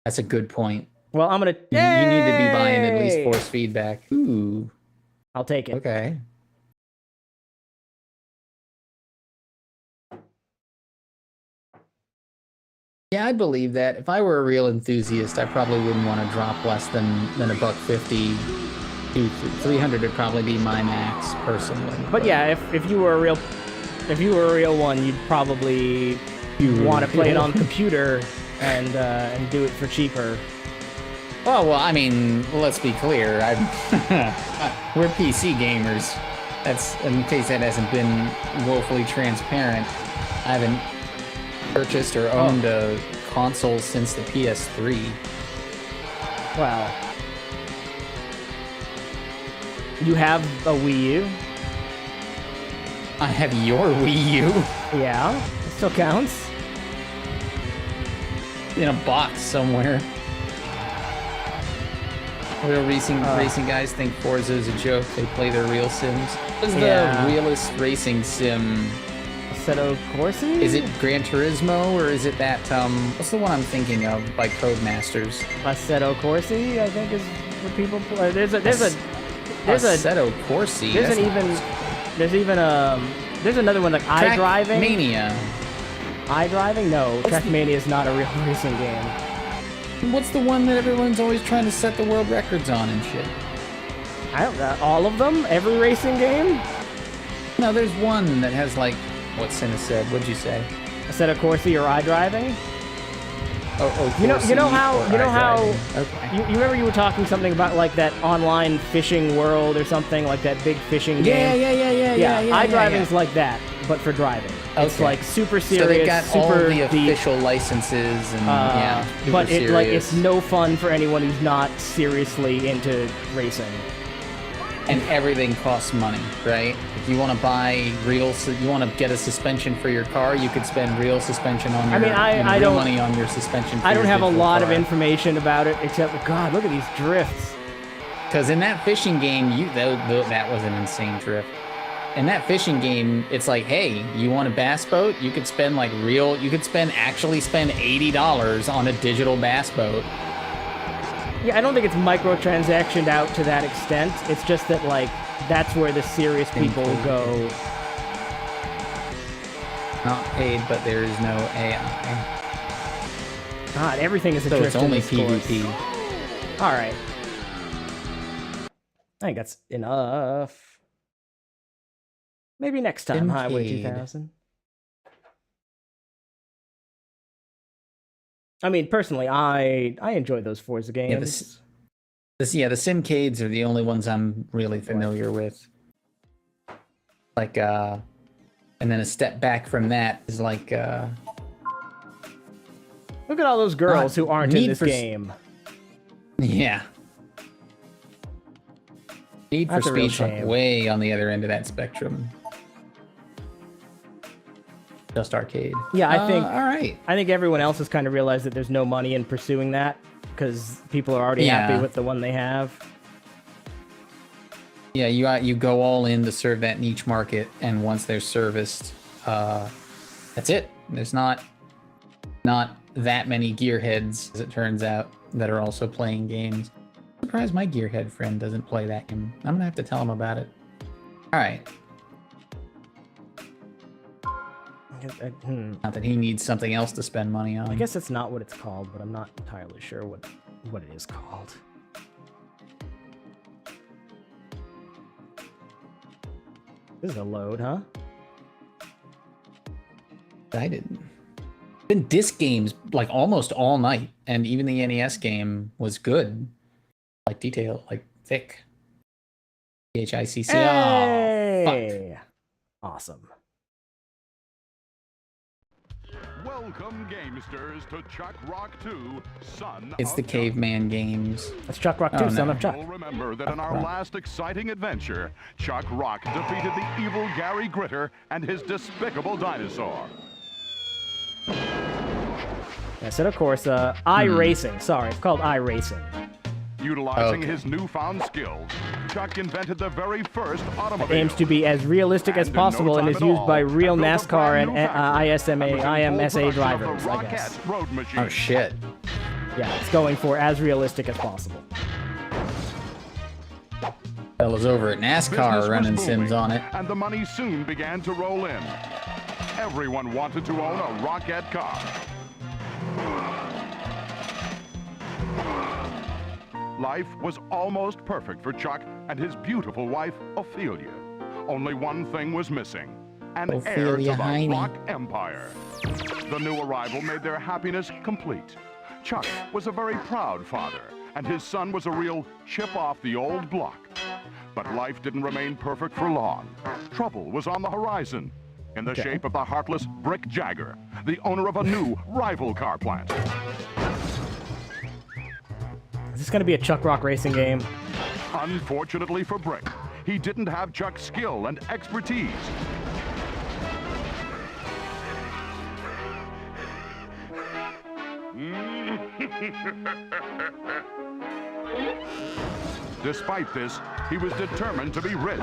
That's a good point. Well, I'm gonna... You need to be buying at least force feedback. Ooh. I'll take it. Okay. Yeah, I believe that. If I were a real enthusiast, I probably wouldn't want to drop less than $150. $300 would probably be my max, personally. But yeah, if you were a real one, you'd probably want to play it on computer and do it for cheaper. Oh, well, I mean, let's be clear. We're PC gamers. That's, in case that hasn't been woefully transparent. I haven't purchased or owned a console since the PS3. Wow. You have a Wii U? I have your Wii U? Yeah, it still counts. In a box somewhere. Real racing guys think Forza is a joke. They play their real sims. What's the realest racing sim? Assetto Corsa? Is it Gran Turismo or is it that what's the one I'm thinking of by Codemasters? Assetto Corsa, I think, is what people play. There's Assetto Corsa. There's another one like iDriving. Trackmania. iDriving? No, Trackmania is not a real racing game. What's the one that everyone's always trying to set the world records on and shit? I don't know. All of them? Every racing game? No, there's one that has like what Cinna said. What'd you say? Assetto Corsa or iDriving? You know how okay. you remember you were talking something about like that online fishing world or something, like that big fishing game? Yeah. iDriving's like that, but for driving. Okay. It's like super serious, so they've got super all the deep, official licenses and but serious. it's no fun for anyone who's not seriously into racing. And everything costs money, right? If you want to buy you want to get a suspension for your car, you could spend real suspension on your, real money on your suspension. I don't have a lot of information about it, except, God, look at these drifts. Because in that fishing game, that was an insane drift. In that fishing game, it's like, hey, you want a bass boat? You could spend actually spend $80 on a digital bass boat. Yeah, I don't think it's microtransactioned out to that extent. It's just that, like, that's where the serious people go. Not paid, but there is no AI. God, everything is a drift. So it's only in this PvP. All right. I think that's enough. Maybe next time, Highway 2000. I mean, personally, I enjoy those Forza games. The Simcades are the only ones I'm really familiar with. Like, and then a step back from that is like, Look at all those girls who aren't in this game. Yeah. Need for That's a real Speed's like shame. way on the other end of that spectrum. Just arcade. Yeah, I think. All right. I think everyone else has kind of realized that there's no money in pursuing that because people are already happy with the one they have. Yeah, you go all in to serve that niche market, and once they're serviced, that's it. There's not that many gearheads, as it turns out, that are also playing games. I'm surprised my gearhead friend doesn't play that game. I'm gonna have to tell him about it. All right. Not that he needs something else to spend money on. I guess that's not what it's called, but I'm not entirely sure what it is called. This is a load, huh? I didn't. Been disc games like almost all night, and even the NES game was good. Like detail, like thick. PHICC. Hey! Oh, fuck. Awesome. Welcome, gamesters, to Chuck Rock 2, Son It's of the Chuck. Caveman games. That's Chuck Rock 2, Son of Chuck. You'll remember that in our last exciting adventure, Chuck Rock defeated the evil Gary Gritter and his despicable dinosaur. Yes, and of course, iRacing. Sorry, it's called iRacing. Utilizing his newfound skills, Chuck invented the very first It automobile. aims to be as realistic as possible and is used by real NASCAR and IMSA drivers, I guess. Oh, shit. Yeah, it's going for as realistic as possible. Fellas over at NASCAR Business was running booming, sims on it. And the money soon began to roll in. Everyone wanted to own a Rocket car. Life was almost perfect for Chuck and his beautiful wife, Ophelia. Only one thing was missing. An heir to Ophelia the Heine. Rock Empire. The new arrival made their happiness complete. Chuck was a very proud father, and his son was a real chip off the old block. But life didn't remain perfect for long. Trouble was on the horizon, in the shape of the heartless Brick Jagger, the owner of a new rival car plant. Is this going to be a Chuck Rock racing game? Unfortunately for Brick, he didn't have Chuck's skill and expertise. Despite this, he was determined to be rich.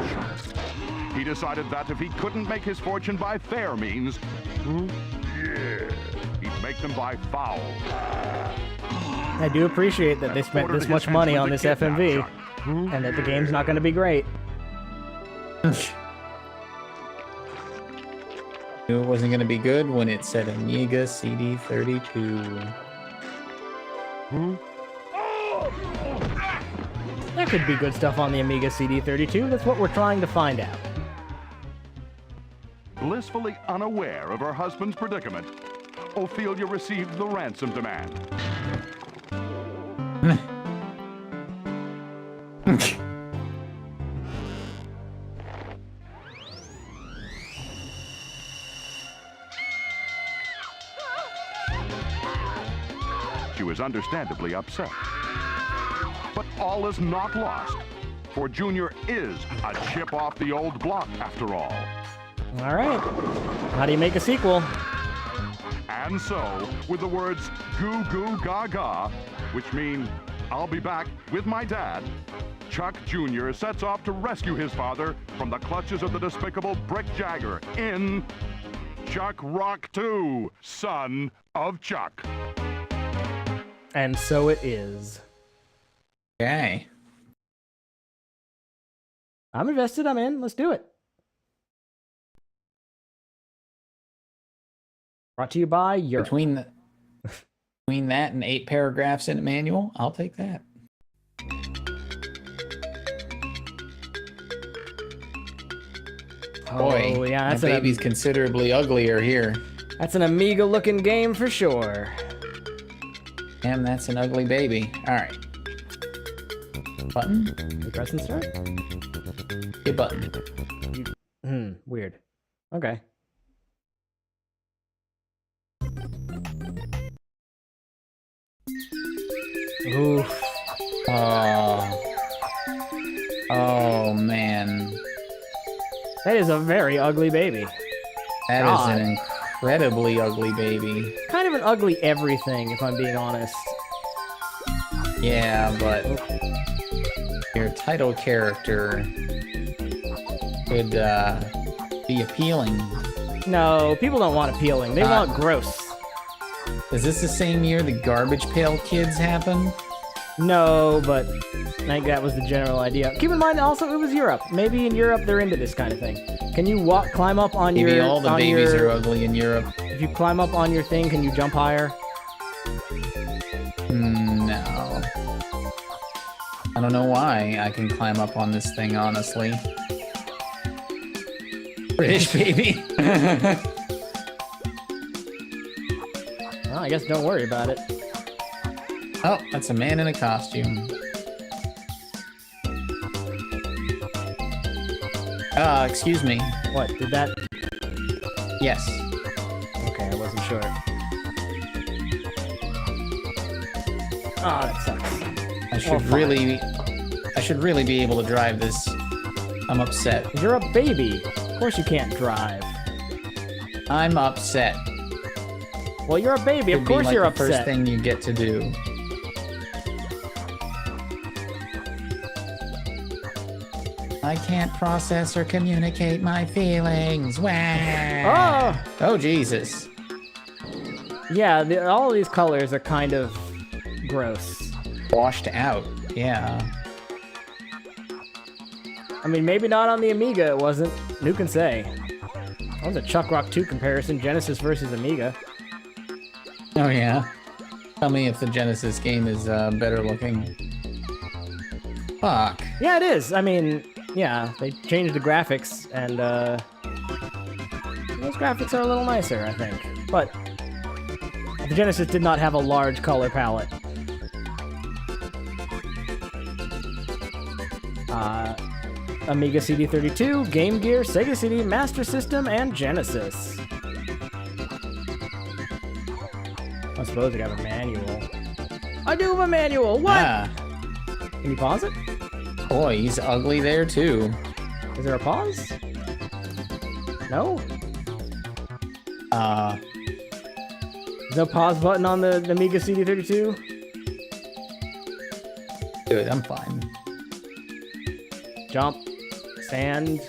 He decided that if he couldn't make his fortune by fair means, he'd make them by foul. I do appreciate that they spent this much money on this FMV, and that the game's not going to be great. Knew it wasn't going to be good when it said Amiga CD32. There could be good stuff on the Amiga CD32. That's what we're trying to find out. Blissfully unaware of her husband's predicament, Ophelia received the ransom demand. She was understandably upset. But all is not lost, for Junior is a chip off the old block after all. All right. How do you make a sequel? And so, with the words goo goo gaga, which mean I'll be back with my dad, Chuck Jr. sets off to rescue his father from the clutches of the despicable Brick Jagger in Chuck Rock 2, Son of Chuck. And so it is. Okay. I'm invested. I'm in. Let's do it. Brought to you by Europe. Between that and 8 paragraphs in a manual, I'll take that. Boy, Oh, yeah, that's that baby's considerably uglier here. That's an Amiga-looking game for sure. Damn, that's an ugly baby. All right. Button? You press and start? Hit button. Weird. Okay. Oof. Oh, man. That is a very ugly baby. That is an incredibly ugly baby. Kind of an ugly everything, if I'm being honest. Yeah, but your title character could be appealing. No, people don't want appealing. They want gross. Is this the same year the Garbage Pail Kids happened? No, but I think that was the general idea. Keep in mind, also, it was Europe. Maybe in Europe they're into this kind of thing. Can you climb up on your... Maybe all the babies are ugly in Europe. If you climb up on your thing, can you jump higher? No. I don't know why I can climb up on this thing, honestly. British baby. Well, I guess don't worry about it. Oh, that's a man in a costume. Excuse me. What, did that... Yes. Okay, I wasn't sure. Oh, that sucks. I should really be able to drive this. I'm upset. You're a baby. Of course you can't drive. I'm upset. Well, you're a baby. Of course you're upset. First thing you get to do. I can't process or communicate my feelings. Wah! Oh, Jesus. Yeah, all of these colors are kind of gross. Washed out, yeah. I mean, maybe not on the Amiga, it wasn't. Who can say? That was a Chuck Rock 2 comparison, Genesis versus Amiga. Oh, yeah? Tell me if the Genesis game is better looking. Fuck. Yeah, it is. I mean, yeah, they changed the graphics, and those graphics are a little nicer, I think. But the Genesis did not have a large color palette. Amiga CD32, Game Gear, Sega CD, Master System, and Genesis. I suppose I have a manual. I do have a manual! What? Yeah. Can you pause it? Boy, he's ugly there, too. Is there a pause? No? There's no pause button on the Amiga CD32? Good, I'm fine. Jump. Stand.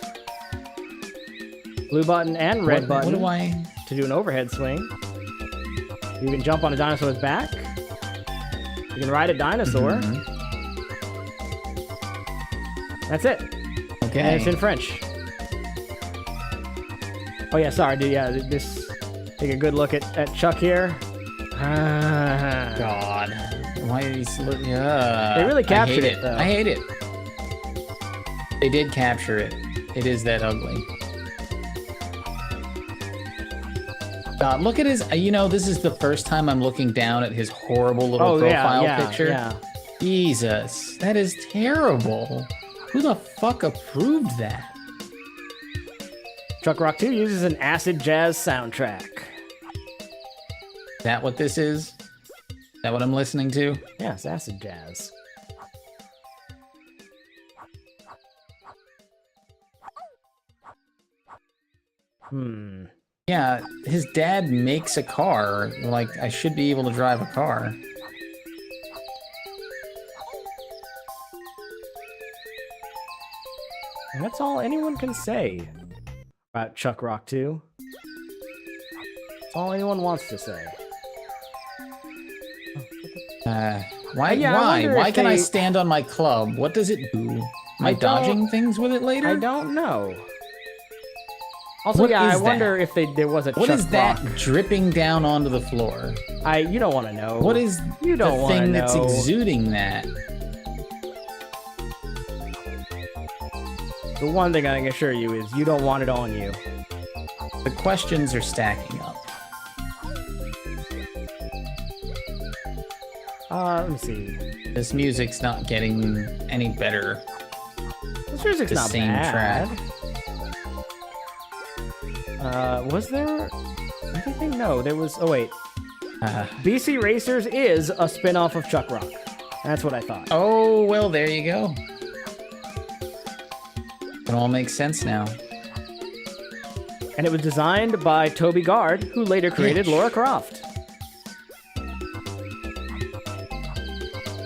Blue button and red button. What do I... To do an overhead swing. You can jump on a dinosaur's back. You can ride a dinosaur. That's it. Okay. And it's in French. Oh yeah, sorry, dude. Yeah, this. Take a good look at Chuck here. God, why are you looking? They really captured it, though. I hate it. They did capture it. It is that ugly. God, look at his. You know, this is the first time I'm looking down at his horrible little profile picture. Yeah. Jesus, that is terrible. Who the fuck approved that? Chuck Rock 2 uses an acid jazz soundtrack. Is that what this is? Is that what I'm listening to? Yeah, it's acid jazz. Yeah, his dad makes a car. Like, I should be able to drive a car. And that's all anyone can say about Chuck Rock 2. That's all anyone wants to say. Why can I stand on my club? What does it do? Am I dodging things with it later? I don't know. Also, What yeah, I is wonder if there was a What Chuck is that Rock. dripping down onto the floor? You don't want to know. What is You don't the wanna thing that's know. exuding that? The one thing I can assure you is you don't want it on you. The questions are stacking up. Let me see. This music's not getting any better. This music's The not same bad. track. Was there anything? No, there was... Oh, wait. BC Racers is a spin-off of Chuck Rock. That's what I thought. Oh, well, there you go. It all makes sense now. And it was designed by Toby Gard, who later created Lara Croft.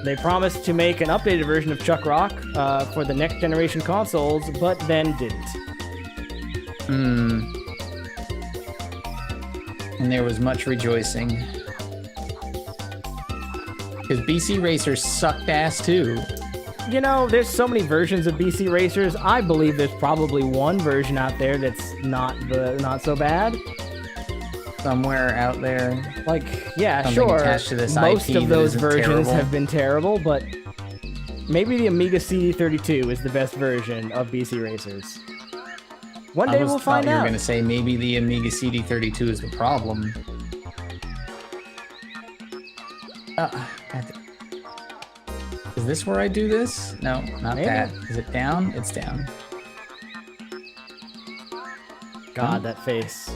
They promised to make an updated version of Chuck Rock for the next generation consoles, but then didn't. And there was much rejoicing. Because BC Racers sucked ass too. You know, there's so many versions of BC Racers. I believe there's probably one version out there that's not so bad. Somewhere out there. Like, yeah, something sure. attached to this Most IP of those that versions terrible. have been terrible, but maybe the Amiga CD32 is the best version of BC Racers. One day we'll find You were out. going to say maybe the Amiga CD32 is the problem. Is this where I do this? No, not Maybe. that. Is it down? It's down. God, that face.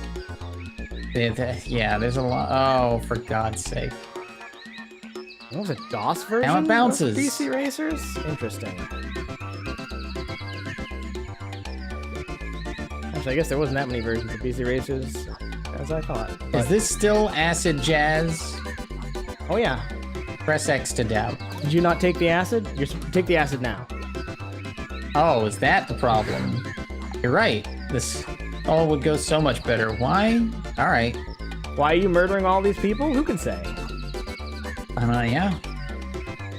Yeah, there's a lot. Oh, for God's sake. What was it, DOS version? Now it bounces. Of BC Racers? Interesting. Actually, I guess there wasn't that many versions of BC Racers as I thought. Is this still acid jazz? Oh yeah. Press X to doubt. Did you not take the acid? Take the acid now. Oh, is that the problem? You're right. This all would go so much better. Why? All right. Why are you murdering all these people? Who can say? Yeah.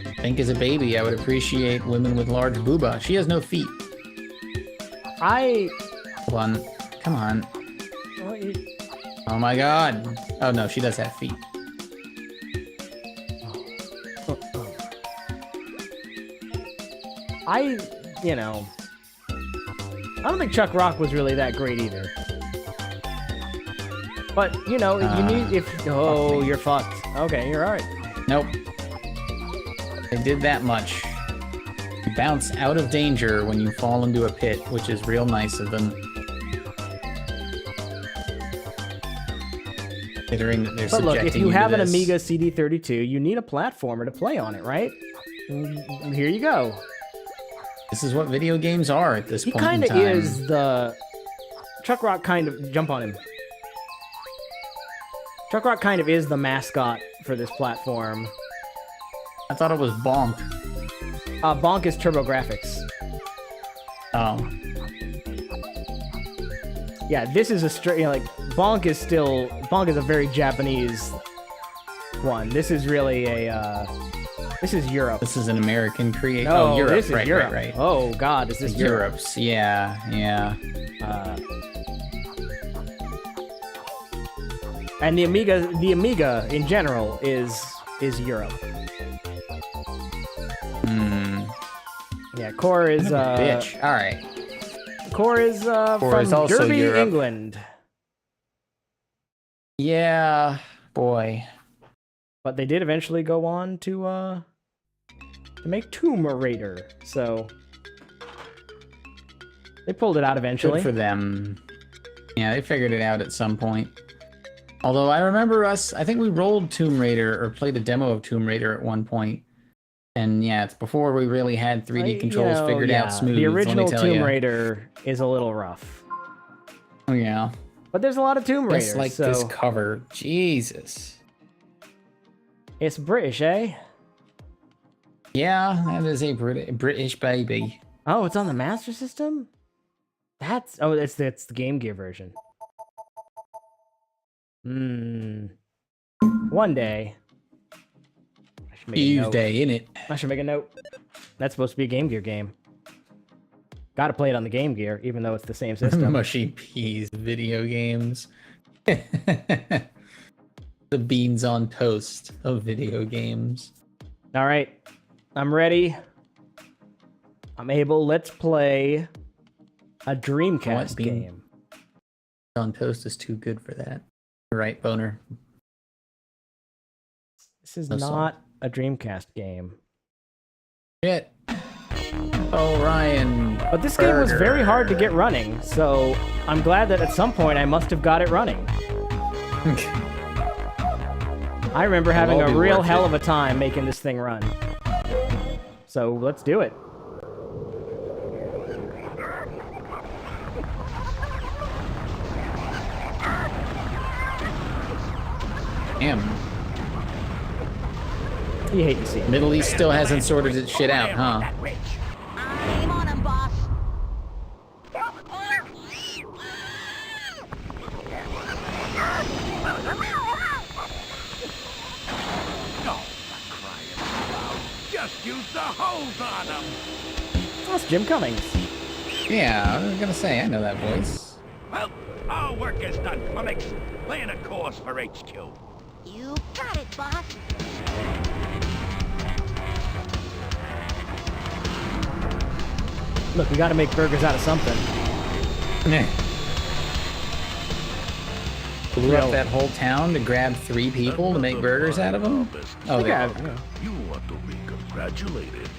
I think as a baby, I would appreciate women with large booba. She has no feet. Hold on. Come on. Oh my God. Oh no, she does have feet. I don't think Chuck Rock was really that great either. But, you need... Oh, you're fucked. Okay, you're alright. Nope. They did that much. You bounce out of danger when you fall into a pit, which is real nice of them. Considering that they're But look, if subjecting you to have an this. Amiga CD32, you need a platformer to play on it, right? And here you go. This is what video games are at this He point in kind of time. is the... Chuck Rock kind of... Jump on him. Chuck Rock kind of is the mascot for this platform. I thought it was Bonk. Bonk is TurboGrafx. Oh. Yeah, this is a straight... like, Bonk is a very Japanese one. This is really a... This is Europe. This is an American creation. No, Oh, Europe. this is right, Europe. right. Oh, God, is this Europe? Europe's. Yeah, yeah. And the Amiga in general is Europe. Yeah, Core is bitch. All right. Core is from is also Derby, Europe. England. Yeah, boy. But they did eventually go on to make Tomb Raider, so they pulled it out eventually. Good for them. Yeah, they figured it out at some point. Although I remember I think we rolled Tomb Raider or played a demo of Tomb Raider at one point. And yeah, it's before we really had 3D controls figured out smooth. The original let me tell Tomb ya. Raider is a little rough. Oh yeah. But there's a lot of Tomb Raiders. Just like so this cover. Jesus. it's British, eh? Yeah, that is a British baby. Oh, it's on the Master System? That's the Game Gear version. One day. I should make a note. Tuesday, innit? I should make a note. That's supposed to be a Game Gear game. Gotta play it on the Game Gear, even though it's the same system. Mushy peas video games. The beans on toast of video games. Alright. I'm ready. I'm able. Let's play a Dreamcast game. On toast is too good for that. You're right, Boner. This is No not a Dreamcast game. Shit. Orion. But this game was very hard to get running, so I'm glad that at some point I must have got it running. I remember having a real hell of a time making this thing run. So let's do it. Damn. You hate to see it. Middle East still hasn't sorted its shit out, huh? Aim on him, boss. Just use the hose on him. That's Jim Cummings. Yeah, I was gonna say, I know that voice. Well, our work is done, Cummings. Laying a course for HQ. You got it, boss. Look, we gotta make burgers out of something. Blew up that whole town to grab 3 people to make burgers out of them? Oh, they are. You want to be congratulated.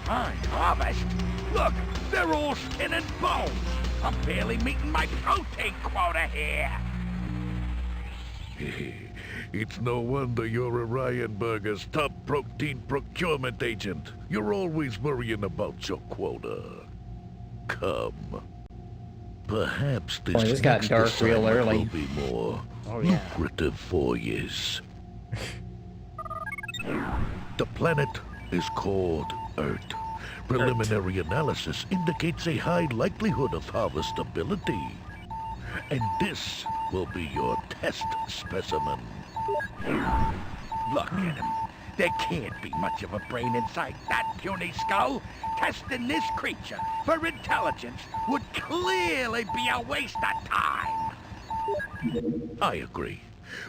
Fine harvest. Look, they're all skin and bones. I'm barely meeting my protein quota here. It's no wonder you're Orion Burger's top protein procurement agent. You're always worrying about your quota. Come. Perhaps this Boy, this got dark real early. will be more lucrative for you. The planet is called Earth. Preliminary analysis indicates a high likelihood of harvestability. And this will be your test specimen. Look at him. There can't be much of a brain inside that puny skull. Testing this creature for intelligence would clearly be a waste of time. I agree.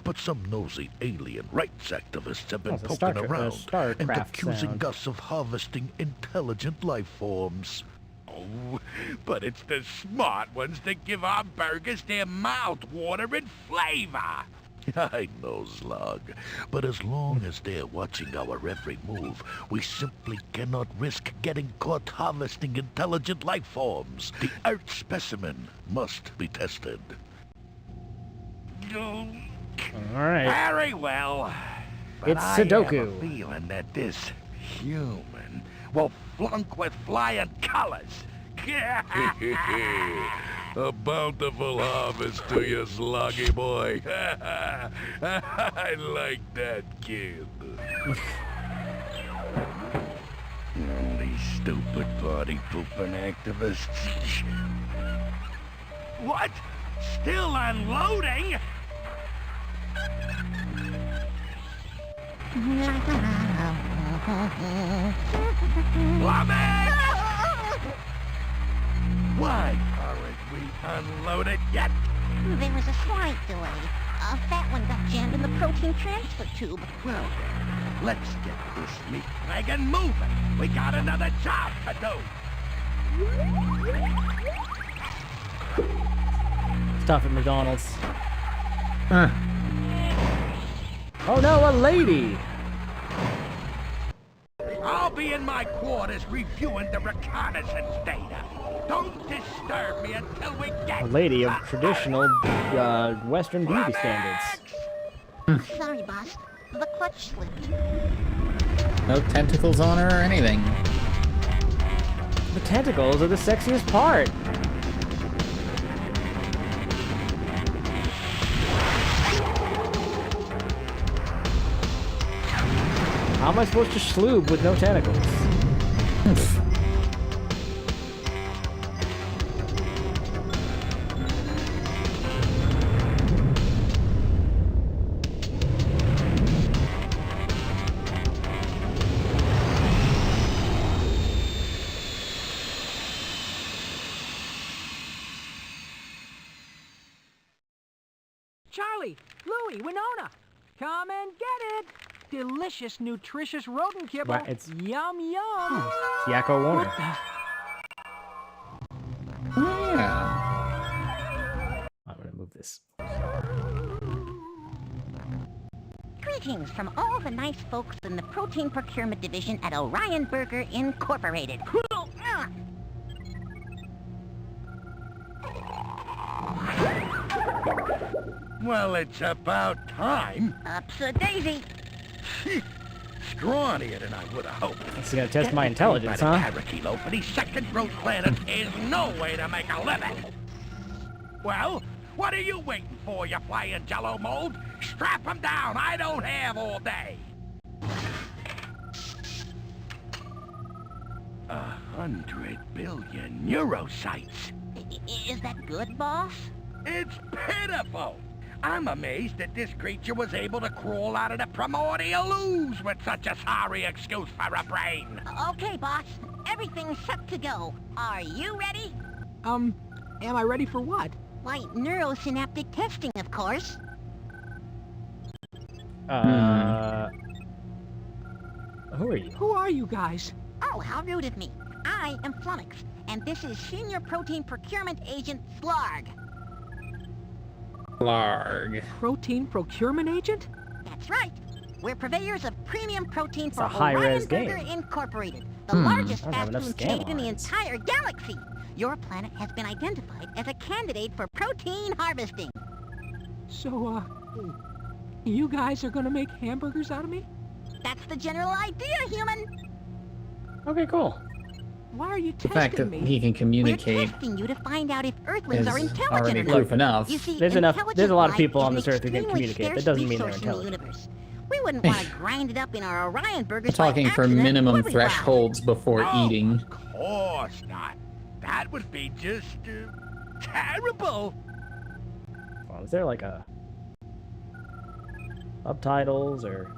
But some nosy alien rights activists have been poking around and accusing us of harvesting intelligent life forms. Oh, but it's the smart ones that give our burgers their mouth-watering flavor. I know, Slug, but as long as they're watching our every move, we simply cannot risk getting caught harvesting intelligent life forms. The Earth specimen must be tested. All right. Very well. But It's Sudoku. I have a feeling that this human will flunk with flying colors. A bountiful harvest to you, Sloggy boy. I like that kid. These stupid party pooping activists. What? Still unloading? Why aren't we unloaded yet? There was a slight delay. A fat one got jammed in the protein transfer tube. Well then, let's get this meat wagon moving. We got another job to do. Stuff at McDonald's. Oh no, a lady! I'll be in my quarters reviewing the reconnaissance data. Don't disturb me until we get... A lady of traditional Western beauty standards. Sorry, boss. The clutch slipped. No tentacles on her or anything. The tentacles are the sexiest part. How am I supposed to sloob with no tentacles? Charlie, Louie, Winona, come and get it. Delicious, nutritious rodent kibble. Wow, it's yum yum. It's Yakko Warner. Yeah. I'm gonna move this. Greetings from all the nice folks in the Protein Procurement Division at Orion Burger Incorporated. Well, it's about time. Upsa-daisy. Scrawnier than I would have hoped. This is gonna test my intelligence, huh? Kilo for these second-growth planets is no way to make a living. Well, what are you waiting for, you flying jello mold? Strap 'em down. I don't have all day. 100 billion neurocytes. Is that good, boss? It's pitiful. I'm amazed that this creature was able to crawl out of the primordial ooze with such a sorry excuse for a brain. Okay, boss. Everything's set to go. Are you ready? Am I ready for what? Why, neurosynaptic testing, of course. Who are you? Who are you guys? Oh, how rude of me. I am Flummox, and this is Senior Protein Procurement Agent Slarg. Larg. Protein procurement agent? That's right. We're purveyors of premium protein for a high-res Orion Burger game. Incorporated, the largest I don't have fast enough food scan chain in the lines. entire galaxy. Your planet has been identified as a candidate for protein harvesting. So, you guys are gonna make hamburgers out of me? That's the general idea, human. Okay, cool. Why are you The fact that testing me? he can We're communicate testing you to find out if Earthlings is are intelligent already or not. proof enough. You see, There's a lot of intelligent people life on is this an earth who can extremely communicate. That scarce doesn't mean they're resource in the intelligent. universe. We wouldn't want to grind it up in our Orion burgers. Talking by for accident, minimum would we, Bob? thresholds before eating. Of course not. That would be just, terrible. Well, is there like a subtitles or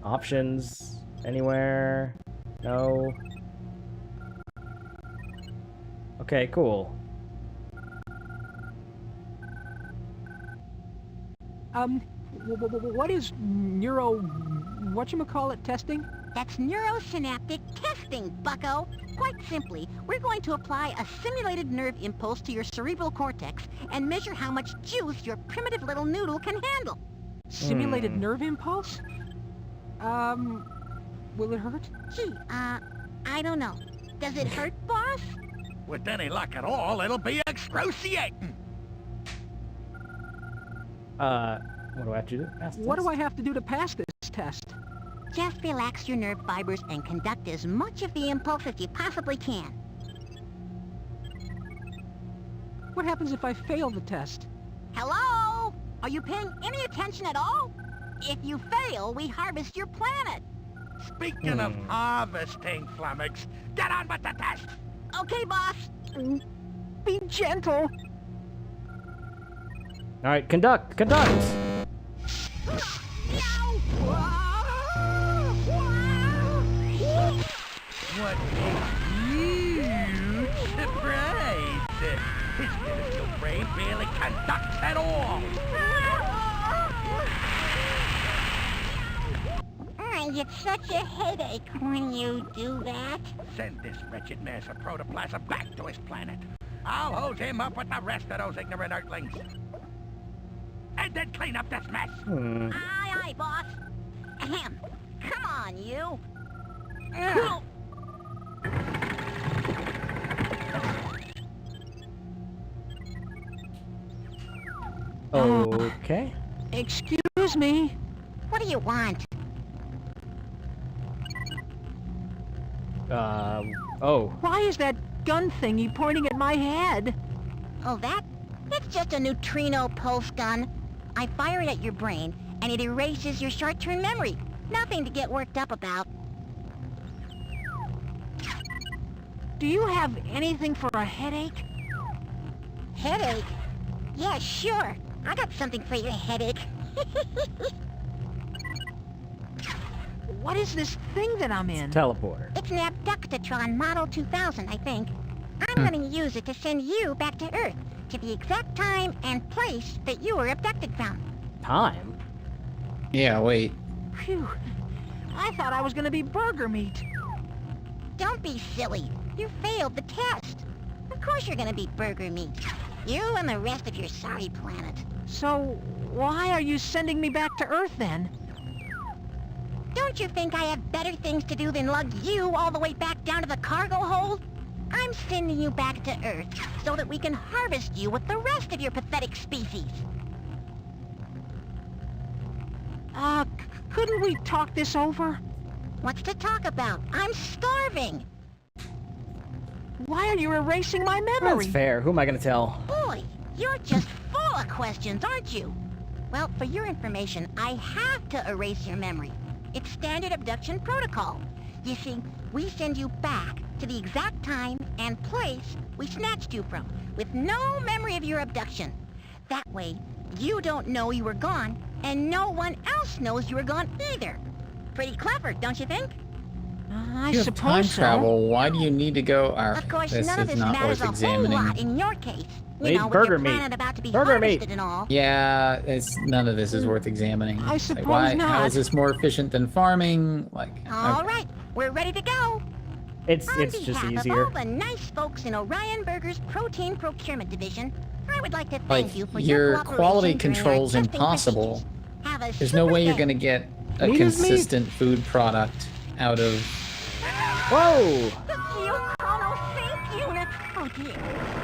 options anywhere? No. Okay, cool. What is whatchamacallit testing? That's neurosynaptic testing, bucko. Quite simply, we're going to apply a simulated nerve impulse to your cerebral cortex and measure how much juice your primitive little noodle can handle. Simulated nerve impulse? Will it hurt? Gee, I don't know. Does it hurt, boss? With any luck at all, it'll be excruciating. What do I have to do? What do I have to do to pass this test? Just relax your nerve fibers and conduct as much of the impulse as you possibly can. What happens if I fail the test? Hello? Are you paying any attention at all? If you fail, we harvest your planet. Speaking of harvesting, Flummox, get on with the test. Okay, boss. Be gentle. All right, conduct. What a huge surprise! His minuscule brain barely conducts at all. I get such a headache when you do that. Send this wretched mass of protoplasm back to his planet. I'll hose him up with the rest of those ignorant Earthlings. And then clean up this mess. Aye, aye, boss. Ahem. Come on, you. Okay. Excuse me. What do you want? Oh. Why is that gun thingy pointing at my head? Oh, that's just a neutrino pulse gun. I fire it at your brain, and it erases your short-term memory. Nothing to get worked up about. Do you have anything for a headache? Headache? Yeah, sure. I got something for your headache. What is this thing that I'm in? Teleporter. It's an abductatron Model 2000, I think. I'm going to use it to send you back to Earth, to the exact time and place that you were abducted from. Time? Yeah, wait. Phew. I thought I was gonna be burger meat. Don't be silly. You failed the test. Of course you're gonna be burger meat. You and the rest of your sorry planet. So, why are you sending me back to Earth then? Don't you think I have better things to do than lug you all the way back down to the cargo hold? I'm sending you back to Earth so that we can harvest you with the rest of your pathetic species. Couldn't we talk this over? What's to talk about? I'm starving. Why are you erasing my memory? That's fair. Who am I gonna tell? Boy, you're just full of questions, aren't you? Well, for your information, I have to erase your memory. It's standard abduction protocol. You see, we send you back to the exact time and place we snatched you from, with no memory of your abduction. That way, you don't know you were gone, and no one else knows you were gone either. Pretty clever, don't you think? I You have time suppose so. travel. Why do you need to go? Of course, This none of is this not matters worth a examining. whole lot in your case. You Need know, with burger your meat. planet about to be Burger meat. harvested and all. Yeah, none of this is worth examining. I suppose How not. is this more efficient than farming? All right, we're ready to go. It's On just behalf easier. of all the nice folks in Orion Burger's Protein Procurement Division, I would like to thank Like, you for your your quality cooperation during our control's testing impossible. procedures. Have a There's no super way you're day. gonna get a Meat is meat. consistent food product out of. Whoa! The Geochrono Sync Unit! Oh dear.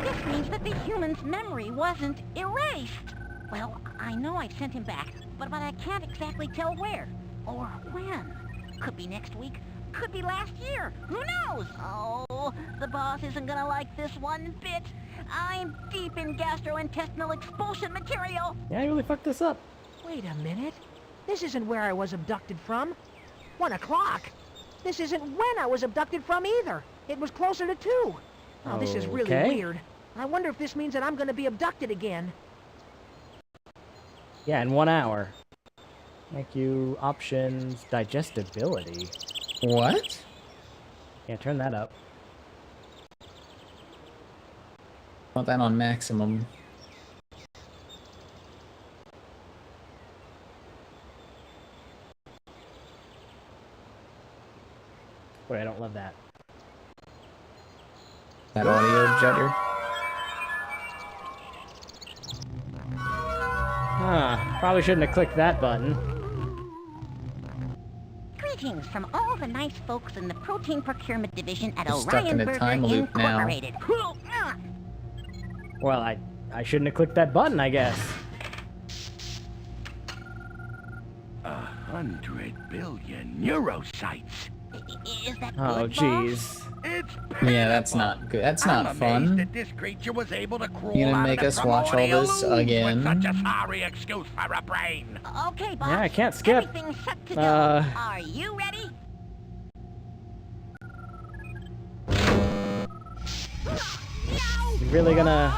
This means that the human's memory wasn't erased. Well, I know I sent him back, but I can't exactly tell where. Or when. Could be next week. Could be last year. Who knows? Oh, the boss isn't gonna like this one bit. I'm deep in gastrointestinal expulsion material. Yeah, I really fucked this up. Wait a minute. This isn't where I was abducted from. 1 o'clock. This isn't when I was abducted from either. It was closer to 2. Oh, this is really Okay. weird. I wonder if this means that I'm going to be abducted again. Yeah, in 1 hour. Thank you. Options. Digestibility. What? Yeah, turn that up. Want that on maximum. Wait, I don't love that. That audio judder. Huh. Probably shouldn't have clicked that button. Greetings from all the nice folks in the Protein Procurement Division at You're stuck in Orion a Burger time loop now. Incorporated. Well, I shouldn't have clicked that button, I guess. 100 billion neurocytes. Is that Oh, good, boss? jeez. It's Yeah, that's not good. That's I'm not amazed fun. that this creature was able to crawl You gonna out make of us the watch all primordial this ooze again? With such a sorry excuse for a brain. Okay, boss. Yeah, I can't skip. Everything's set to go. Are you ready? You really gonna...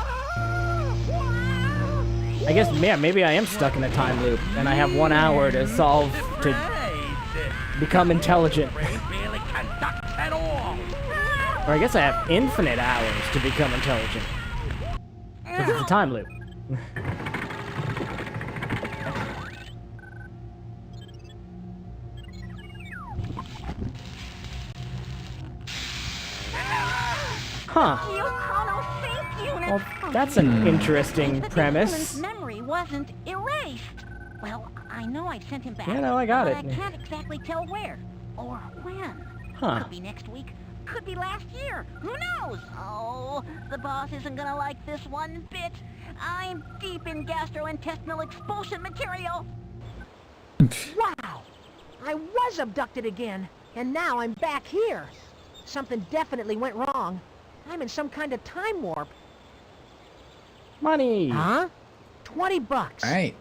I guess, yeah, maybe I am stuck in a time loop, and I have 1 hour to solve, to become intelligent. Really conducts at all. Or I guess I have infinite hours to become intelligent. Because it's a time loop. Huh. Geochrono Sync Unit. Well, that's an interesting Means that premise. The human's memory wasn't erased. Well, I know I sent him back. Yeah, no, I got but it. I can't exactly tell where or when. Huh. Could be next week. Could be last year. Who knows? Oh, the boss isn't gonna like this one bit. I'm deep in gastrointestinal expulsion material. Wow! I was abducted again, and now I'm back here. Something definitely went wrong. I'm in some kind of time warp. Money! Huh? 20 bucks. All right.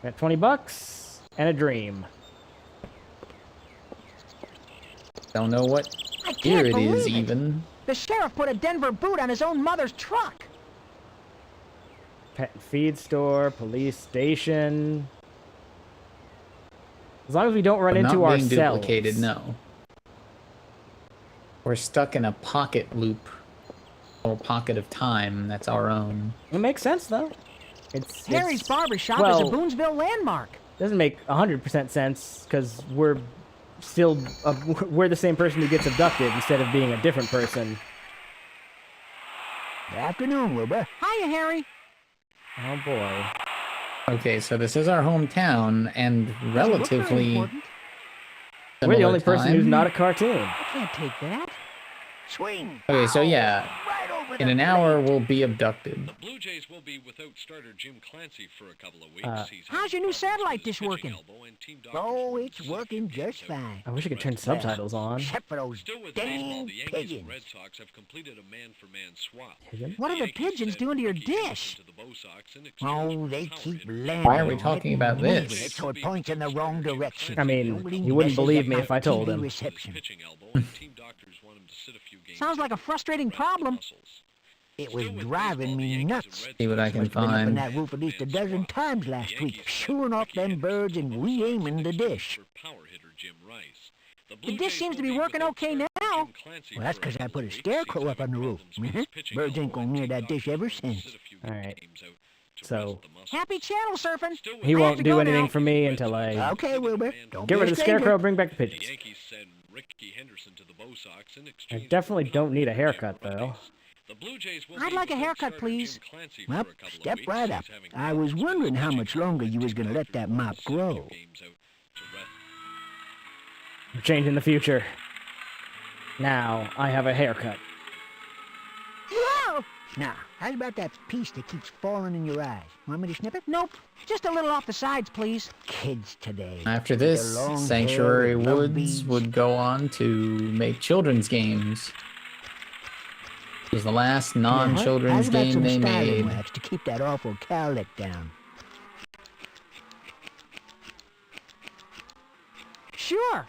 Got 20 bucks and a dream. Don't know what I year can't it believe is it. even. The sheriff put a Denver boot on his own mother's truck. Pet and feed store, police station. As long as we don't run But into not being ourselves. duplicated, no. We're stuck in a pocket loop. Or pocket of time that's our own. It makes sense, though. Harry's barbershop is well, a Boonsville landmark. Doesn't make 100% sense, because we're still... we're the same person who gets abducted instead of being a different person. Afternoon, Wilbur. Hiya, Harry. Oh, boy. Okay, so this is our hometown, and relatively... We're the only similar person who's time. not a cartoon. I can't take that. Swing. Okay, so yeah, in an hour we'll be abducted. The Blue Jays will be without starter Jim Clancy for a couple of weeks. How's your new satellite dish working? Oh, it's working just fine. I wish I could turn subtitles on. Except for those dang the Yankees pigeons. and Red Sox have completed a man-for-man swap. What are the pigeons doing to your dish? Oh, they keep landing. Why are we talking about this? It so it points in the wrong direction. I mean, you wouldn't believe me if I told him. Reception. Sounds like a frustrating problem. It was driving me nuts. See what I can Been up in find. that roof at least a dozen times last week, shooing off them birds and re-aiming the dish. The dish seems to be working okay now. Well, that's because I put a scarecrow up on the roof. Birds ain't gone near that dish ever since. Alright. So, Happy channel surfing. he won't do anything for me until I Okay, Wilbur. Don't get be rid a of the stranger. scarecrow, bring back the pigeons. I definitely don't need a haircut, though. I'd like a haircut, please. Well, step right up. I was wondering how much longer you was gonna let that mop grow. We're changing the future. Now, I have a haircut. Whoa! Now, how about that piece that keeps falling in your eyes? Want me to snip it? Nope. Just a little off the sides, please. Kids today. After with their this, long Sanctuary hair and love Woods beads. would go on to make children's games. It was the last non-children's How's about game some they styling made. wax to keep that awful cowlick down? Sure.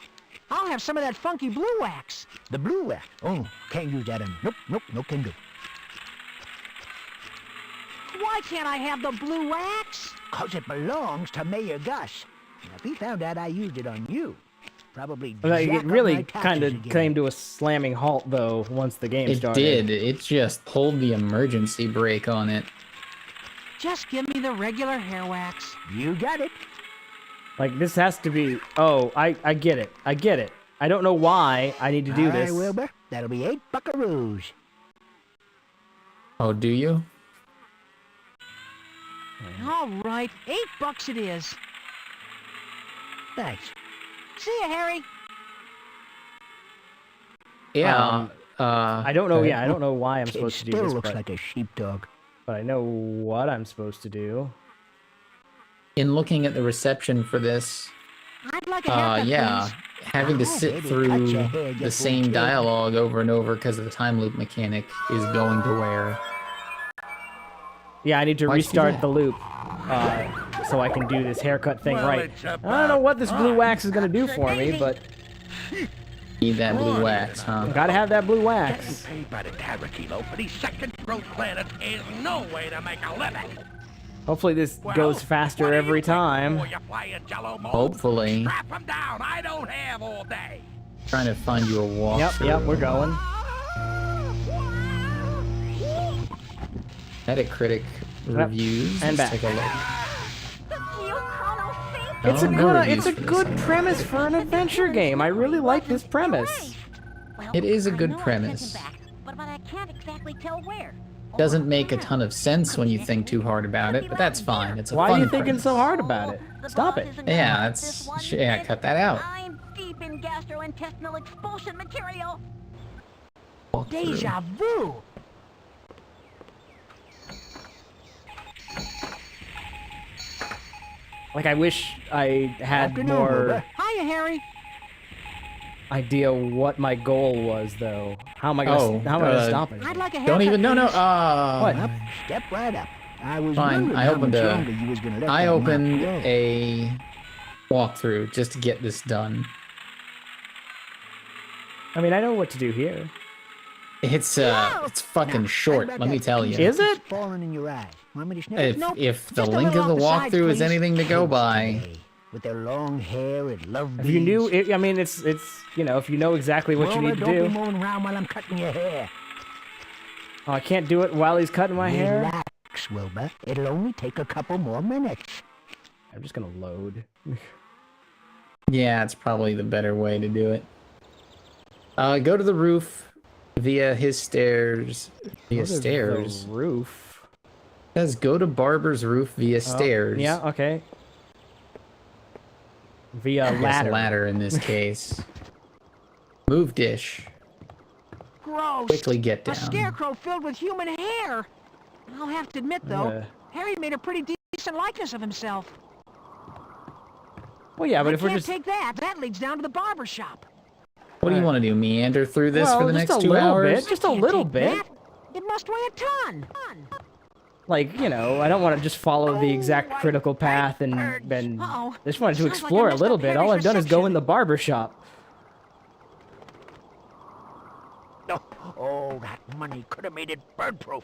I'll have some of that funky blue wax. The blue wax? Oh, can't use that on. Nope, no can do. Why can't I have the blue wax? 'Cause it belongs to Mayor Gus. Now, if he found out I used it on you, probably Like, jack it up really my taxes kind of again. came to a slamming halt, though, once the game It started. did. It just pulled the emergency brake on it. Just give me the regular hair wax. You got it. Like, this has to be... Oh, I get it. I get it. I don't know why I need to do All right, this. Wilbur. That'll be 8 buckaroos. Oh, do you? All right, $8 it is. Thanks. See ya, Harry. Yeah. I don't know. Yeah, I don't know why I'm Kid supposed to do still this, looks but, like a sheepdog. but I know what I'm supposed to do. In looking at the reception for this, I'd like a haircut, yeah, please. having to Oh, sit baby, through cut your hair the just same won't kill. dialogue over and over because of the time loop mechanic is going to wear. Yeah, I need to Why'd you do restart that? the loop so I can do this haircut thing Well, right. it's I don't know what this blue wax is going to do for me, but Need that blue wax, huh? gotta have that blue wax. Getting paid by the Tarrakilo for these second growth planets is no way to make a living. Hopefully this Well, goes faster every time. Oh, you playing Jello mode? Hopefully. Strap 'em down. I don't have all day. Trying to find you a walkthrough. Yep, we're going. Metacritic reviews. And Let's back. take a look. It's a No good reviews it's a for this good one. premise for an adventure game. I really like this premise. It is a good premise. But I can't exactly tell where. Doesn't make a ton of sense when you think too hard about it, but that's fine. It's a Why fun are you thinking premise. so hard about it? Stop it. Yeah, that's yeah. Cut that out. I'm deep in gastrointestinal expulsion material. Deja vu. Like, I wish I had Afternoon, more Wilbur. Hiya, Harry. idea what my goal was, though. How am I gonna stop it? I'd like a haircut, Don't even. No, no. please. What? Up, step right up. I was Fine. wondering I how opened much a. longer you was gonna let I that mop opened grow. a walkthrough just to get this done. I mean, I know what to do here. It's fucking Now, short. how about Let me that tell piece you. Is that's it? falling in your eyes? Want me to snip it? If the just a link little of the off the sides, walkthrough is please. anything to go Kids by, today, with their long hair and love If you knew, beads. I mean, it's you know, if you know exactly what you Wilbur, need to don't do. be moving around while I'm cutting your hair. Oh, I can't do it while he's cutting my hair. Relax, Wilbur. It'll only take a couple more minutes. I'm just gonna load. yeah, it's probably the better way to do it. Go to the roof via his stairs. Via Go to the stairs. roof. It says go to Barber's roof via Oh, stairs. Yeah. Okay. Via I guess ladder. ladder in this case. Move dish. Gross. quickly get A down. scarecrow filled with human hair. I'll have to admit, though, Uh. Harry made a pretty decent likeness of himself. Well, yeah, but if we're can't just take that. That leads down to the barber shop. What do you want to do? Meander through this well, for the just next a 2 little hours? bit, just a little bit. That? It must weigh a ton. Like, you know, I don't want to just follow the exact critical path and Uh-oh. I just wanted to Sounds like explore I a little messed up bit. All Harry's I've done is go in the barber shop. Oh, that money could have made it bird-proof.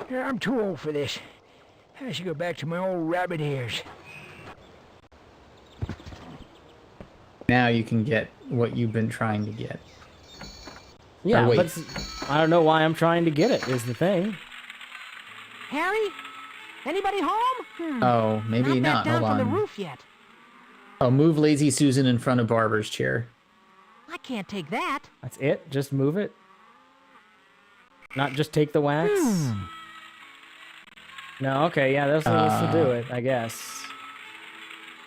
Yeah, I'm too old for this. I should go back to my old rabbit ears. Now you can get what you've been trying to get. Yeah, wait. but I don't know why I'm trying to get it, is the thing. Harry? Anybody home? Oh, maybe not. Down Hold from the on. roof yet. Oh, move Lazy Susan in front of Barber's chair. I can't take that. That's it? Just move it? Not just take the wax? No, okay, yeah, that's to do it, I guess.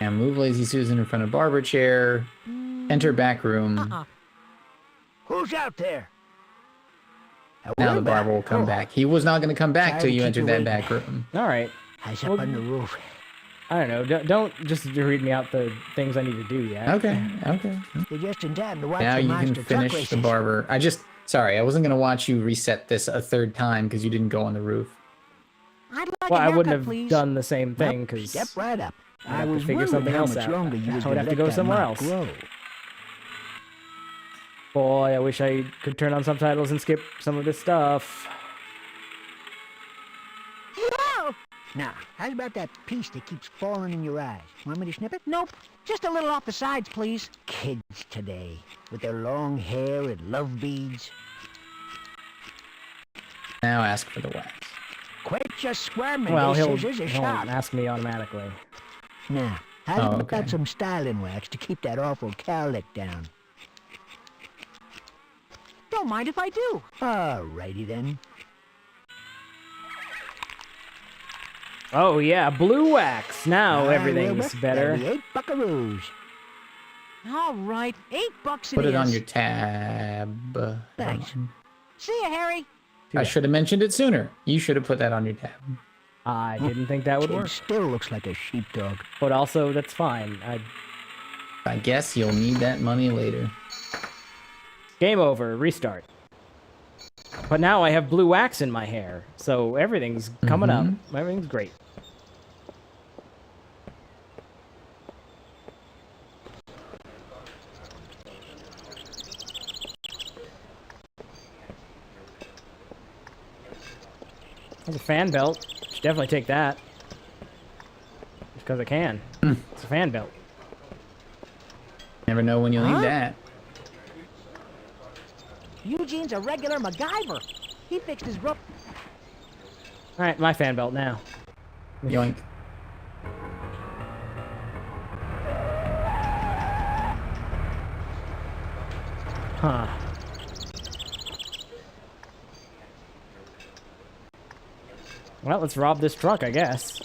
And move Lazy Susan in front of Barber chair. Enter back room. Who's out there? Now the barber will come back. He was not going to come back Sorry till to you keep entered you that waiting. Mm. back room. All right. Eyes up on the roof. I don't know. Don't just read me out the things I need to do yet. Okay, okay. You're just in time to watch Now the you monster can truck finish races. the barber. Sorry, I wasn't going to watch you reset this a third time because you didn't go on the roof. I'd like Well, a I wouldn't haircut, have please. done the same thing Yep, because step right up. I'd have to figure something else out. I would have to go somewhere else. Grow. Boy, I wish I could turn on subtitles and skip some of this stuff. Now, how about that piece that keeps falling in your eyes? Want me to snip it? Nope. Just a little off the sides, please. Kids today, with their long hair and love beads. Now ask for the wax. Quit just squirming. Well, These he'll scissors are won't sharp. ask me automatically. Now, how about okay. some styling wax to keep that awful cowlick down? Don't mind if I do. Alrighty then. Oh yeah, blue wax. Now everything's better. 8 buckaroos. All right, $8 Put it it on is. your tab. Thanks. See ya, Harry. I should have mentioned it sooner. You should have put that on your tab. I didn't think that would Kid work. still looks like a sheepdog. But also, that's fine. I guess you'll need that money later. Game over. Restart. But now I have blue wax in my hair, so everything's coming up. Everything's great. There's a fan belt. Should definitely take that. Just because I can. It's a fan belt. Never know when you'll need that. Eugene's a regular MacGyver. He fixed his rope. Alright, my fan belt now. Yoink. Huh. Well, let's rob this truck, I guess.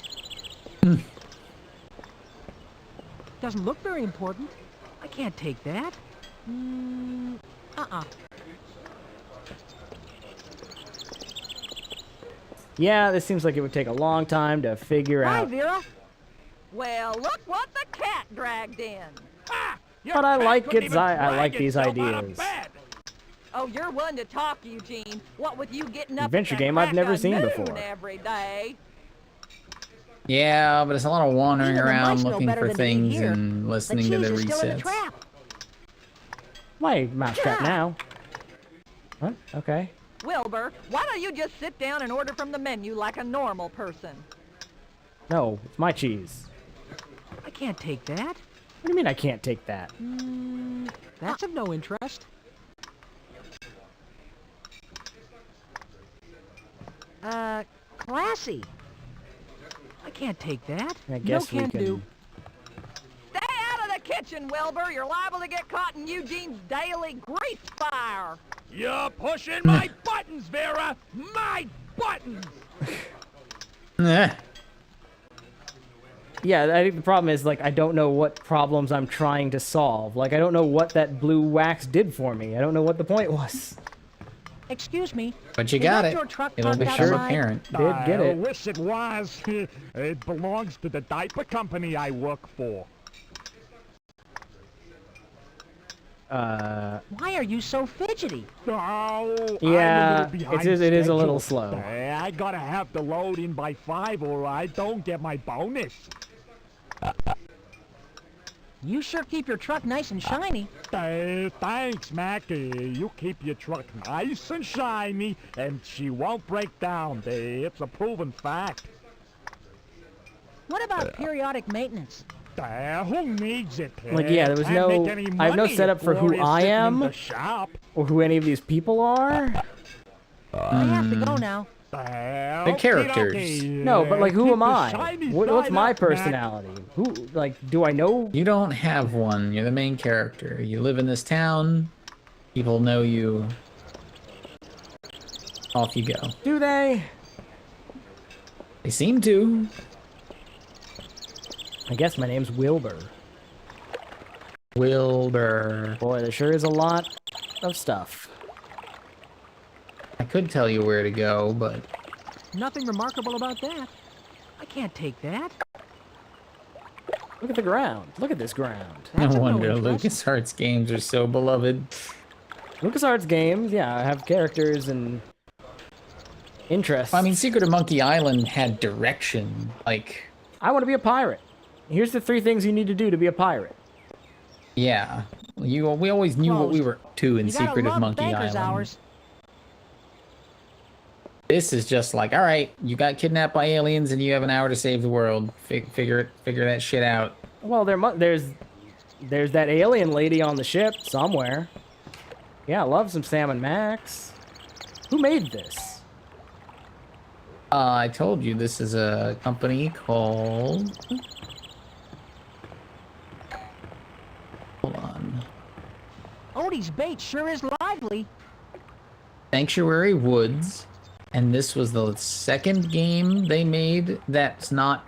Doesn't look very important. I can't take that. Yeah, this seems like it would take a long time to figure Hi, out. Vera. Well, look what the cat dragged in. But I like I like these ideas. Oh, you're one to talk, Eugene. What with you getting up Adventure at the game I've crack never of seen noon before. every day. Yeah, but it's a lot of wandering Even the around mice know looking better for than to eat things here. and listening the to the cheese is still in the resets. trap. My mousetrap now. What? Okay. Wilbur, why don't you just sit down and order from the menu like a normal person? No, it's my cheese. I can't take that. What do you mean I can't take that? That's of no interest. Classy. I can't take that. I guess no we can do. can. Stay out of the kitchen, Wilbur. You're liable to get caught in Eugene's daily grease fire. You're pushing my buttons, Vera! My buttons! Eh. Yeah, I think the problem is, like, I don't know what problems I'm trying to solve. Like, I don't know what that blue wax did for me. I don't know what the point was. Excuse me. But you got it. It'll be sure apparent. Did get I it. wish it was. It belongs to the diaper company I work for. Why are you so fidgety? Oh, Yeah, I'm a little behind it is a little schedule. slow. I gotta have the load in by 5 or I don't get my bonus. You sure keep your truck nice and shiny. Thanks, Mac. You keep your truck nice and shiny, and she won't break down. It's a proven fact. What about periodic maintenance? Who needs it? Like, yeah, there was Can't no... make any I have no money setup if for who Gloria's I sitting in am, the shop. or who any of these people are. I have to go now. They're characters. No, but, like, who keep am the I? shiny What's side my up, Mac. personality? Who, like, do I know? You don't have one. You're the main character. You live in this town. People know you. Off you go. Do they? They seem to. I guess my name's Wilbur. Wilbur. Boy, there sure is a lot of stuff. I could tell you where to go, but... Nothing remarkable about that. I can't take that. Look at the ground. Look at this ground. No wonder LucasArts games are so beloved. LucasArts games, yeah, have characters and interests. I mean, Secret of Monkey Island had direction. Like... I want to be a pirate. Here's the 3 things you need to do to be a pirate. Yeah. We always knew what we were up to in Secret of Monkey Island. Hours. This is just like, all right, you got kidnapped by aliens and you have an hour to save the world. Figure that shit out. Well, there's that alien lady on the ship somewhere. Yeah, I love some Sam and Max. Who made this? I told you this is a company called... Hold on. Odie's bait sure is lively. Sanctuary Woods. And this was the second game they made that's not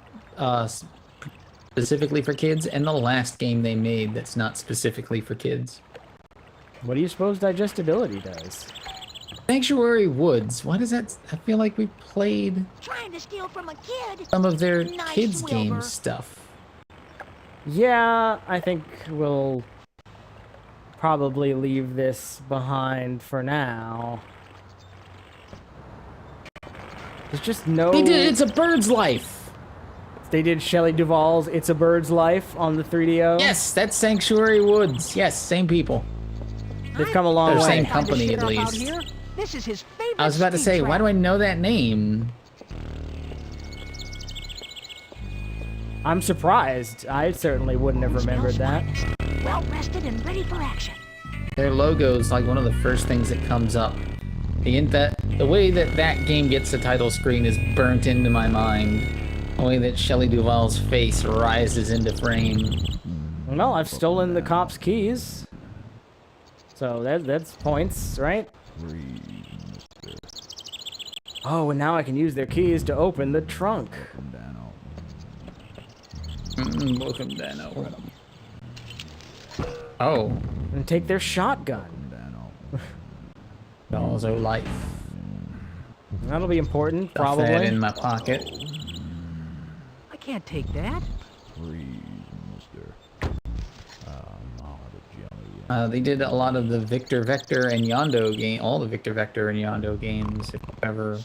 specifically for kids, and the last game they made that's not specifically for kids. What do you suppose digestibility does? Sanctuary Woods. Why does that... I feel like we played Trying to steal from a kid. some of their Nice, kids' Wilbur. game stuff. Yeah, I think we'll probably leave this behind for now. There's just no... They did It's a Bird's Life! They did Shelley Duvall's It's a Bird's Life on the 3DO? Yes, that's Sanctuary Woods. Yes, same people. They've come a long way. They're same company, at least. This is his favorite. I was about to say, why do I know that name? I'm surprised. I certainly wouldn't have remembered that. Well rested and ready for action. Their logo's like one of the first things that comes up. The way that game gets the title screen is burnt into my mind. The way that Shelley Duvall's face rises into frame. Well, I've stolen the cop's keys. So that's points, right? Oh, and now I can use their keys to open the trunk. Welcome, Dano. Oh. And take their shotgun. Also life. That'll be important, probably. Stuff that in my pocket. I can't take that. They did a lot of the Victor Vector and Yondo game, all the Victor Vector and Yondo games, if you ever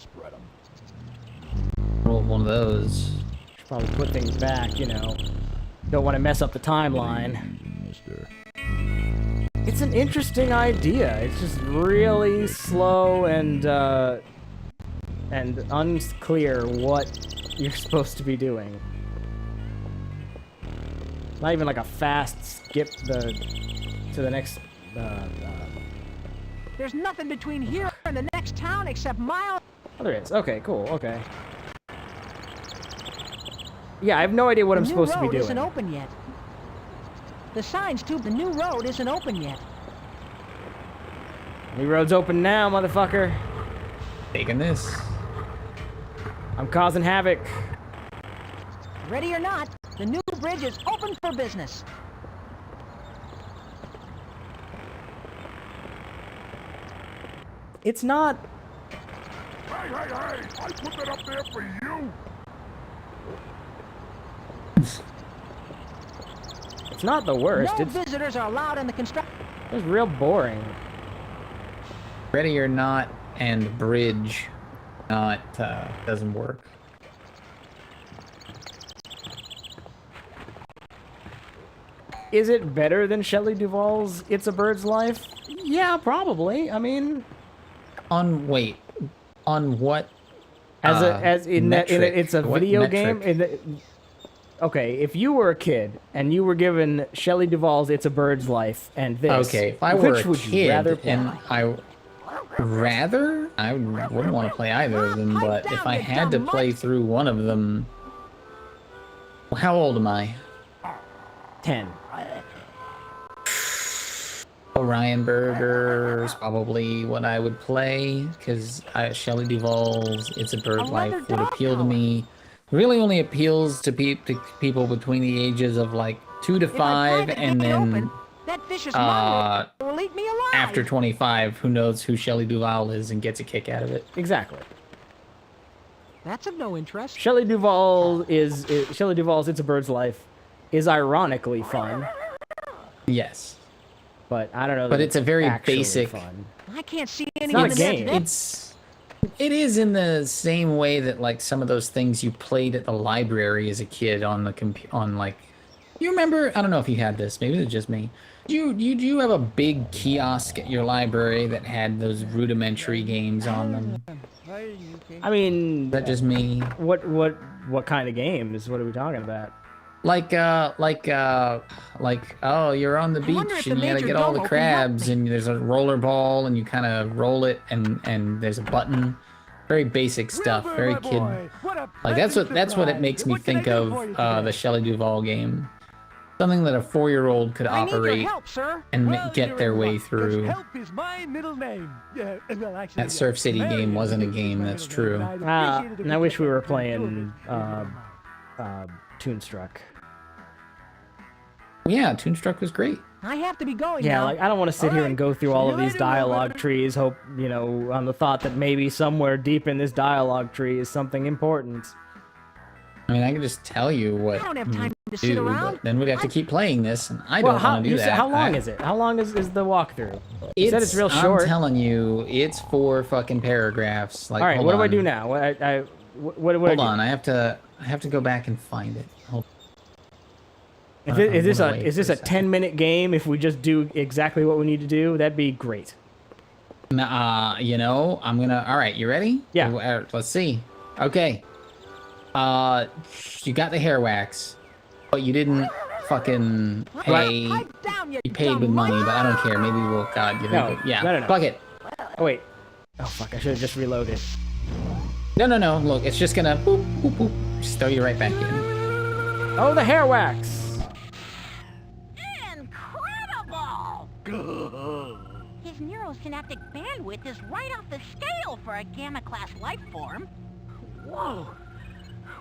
rolled one of those. Should probably put things back, you know. Don't want to mess up the timeline. It's an interesting idea. It's just really slow and unclear what you're supposed to be doing. Not even like a fast skip to the next. There's nothing between here and the next town except miles. Oh, there is. Okay, cool. Okay. Yeah, I have no idea what I'm supposed to be doing. The new road isn't open yet. The signs to the new road isn't open yet. New road's open now, motherfucker. Taking this. I'm causing havoc. Ready or not, The new bridge is open for business. It's not... Hey, I put that up there for you. It's not the worst. No visitors are allowed in the construction. It's real boring. Ready or Not and Bridge doesn't work. Is it better than Shelley Duvall's It's a Bird's Life? Yeah, probably. I mean... On what? It's a What video metric? game? Okay, if you were a kid and you were given Shelley Duvall's It's a Bird's Life and this, Okay, if I were which a would you kid rather play? and I wouldn't want to play either of them, but if I had to play through one of them... How old am I? 10. Orion Burger is probably what I would play, because Shelley Duvall's It's a Bird Life would appeal to me. Really only appeals to people between the ages of like 2 to 5, and then after 25, who knows who Shelley Duvall is and gets a kick out of it. Exactly. That's of no interest. Shelley Duvall's It's a Bird's Life is ironically fun. Yes. But I don't know. But it's a very basic. Fun. I can't see any. It's not a game. It is in the same way that like some of those things you played at the library as a kid on the you remember? I don't know if you had this. Maybe it's just me. Do you have a big kiosk at your library that had those rudimentary games on them? I mean, is that just me? What kind of games? What are we talking about? Like oh, you're on the beach and you gotta get all the crabs and there's a roller ball and you kind of roll it and there's a button. Very basic stuff, very kid. Like that's what it makes me think of the Shelley Duvall game. Something that a 4-year-old could operate and get their way through. Help is my middle name. Yeah, well, actually, That Surf City game wasn't a game, that's true. And I wish we were playing Toonstruck. Yeah, Toonstruck was great. I have to be going Yeah, now. like I don't want to sit here and go through all of these dialogue trees, hope, on the thought that maybe somewhere deep in this dialogue tree is something important. I mean, I can just tell you what I don't have time to you sit do, around. but then we'd have to keep playing this, and I don't want to do that. How long is it? How long is the walkthrough? You said it's real short. I'm telling you, it's 4 fucking paragraphs. Like, all right, hold what do I on. do now? Hold on, I have to go back and find it. Hold on. Is this a 10-minute game? If we just do exactly what we need to do, that'd be great. I'm gonna. All right, you ready? Yeah. Let's see. Okay. You got the hair wax, but you didn't fucking pay. You paid with money, but I don't care. Maybe we'll. God, you know. Yeah. No. Fuck it. Oh wait. Oh fuck! I should have just reloaded. No. Look, it's just gonna boop boop boop. Just throw you right back in. Oh, the hair wax. His neurosynaptic bandwidth is right off the scale for a gamma-class life form. Whoa.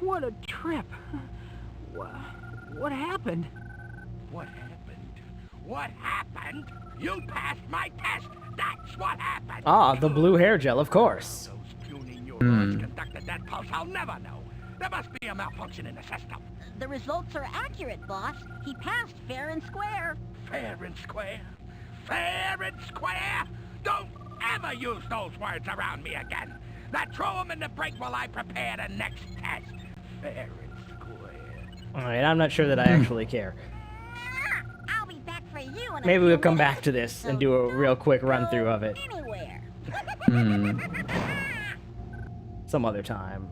What a trip. What happened? What happened? What happened? You passed my test. That's what happened. Ah, the blue hair gel, of course. Those puny neurons conducted that pulse. I'll never know. There must be a malfunction in the system. The results are accurate, boss. He passed fair and square. Fair and square? Fair and square? Don't ever use those words around me again. Now throw them in the break while I prepare the next test. Fair and square. Alright, I'm not sure that I actually care. I'll be back for you in Maybe we'll come back to this and do a real quick run through of it. anywhere. Some other time.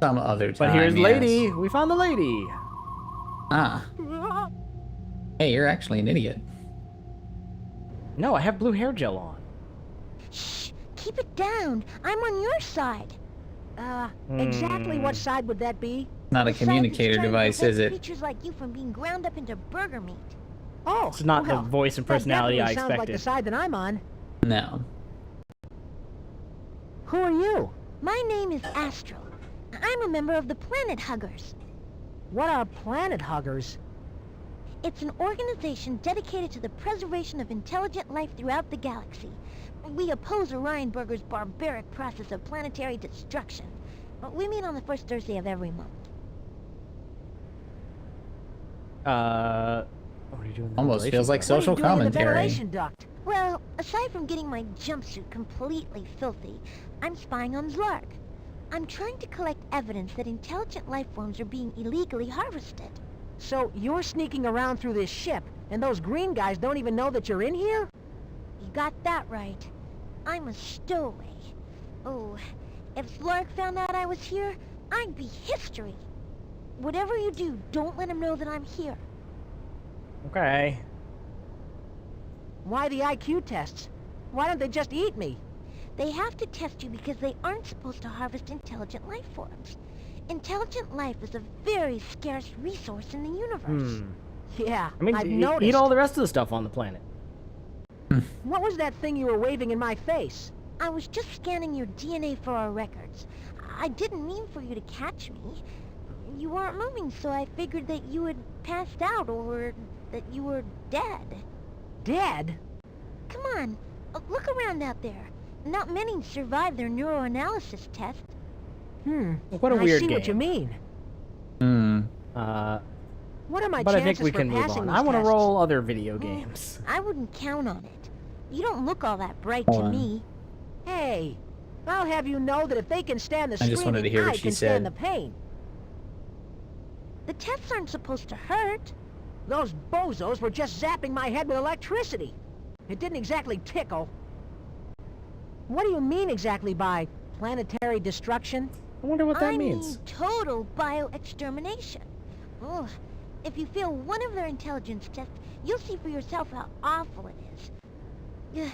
Some other time. But here's yes. Lady. We found the lady. Ah. Hey, you're actually an idiot. No, I have blue hair gel on. Shh, keep it down. I'm on your side. Exactly what side would that be? Not a communicator device, is it? Creatures like you from being ground up into burger meat. Oh, It's not the voice and personality I that definitely sounds like expected. the side that I'm on. No. Who are you? My name is Astral. I'm a member of the Planet Huggers. What are Planet Huggers? It's an organization dedicated to the preservation of intelligent life throughout the galaxy. We oppose Orion Burger's barbaric process of planetary destruction. We meet on the first Thursday of every month. What are you doing? Almost feels like social commentary. Well, aside from getting my jumpsuit completely filthy, I'm spying on Zlark. I'm trying to collect evidence that intelligent life forms are being illegally harvested. So you're sneaking around through this ship, and those green guys don't even know that you're in here? You got that right. I'm a stowaway. Oh, if Zlark found out I was here, I'd be history. Whatever you do, don't let him know that I'm here. Okay. Why the IQ tests? Why don't they just eat me? They have to test you because they aren't supposed to harvest intelligent life forms. Intelligent life is a very scarce resource in the universe. Yeah, I mean, I've noticed. eat all the rest of the stuff on the planet. What was that thing you were waving in my face? I was just scanning your DNA for our records. I didn't mean for you to catch me. You weren't moving, so I figured that you had passed out or that you were dead. Dead? Come on, look around out there. Not many survive their neuroanalysis test. What a weird I see game. what you mean. What are my but I chances think we for can move passing on. these I want to tests? roll other video games. I wouldn't count on it. You don't look all that bright Hold to on. me. Hey, I'll have you know that if they can stand the I just wanted to screaming, hear what I she can said. stand the pain. The tests aren't supposed to hurt. Those bozos were just zapping my head with electricity. It didn't exactly tickle. What do you mean exactly by planetary destruction? I wonder what that I means. mean total bio-extermination. Oh, if you fail one of their intelligence tests, you'll see for yourself how awful it is.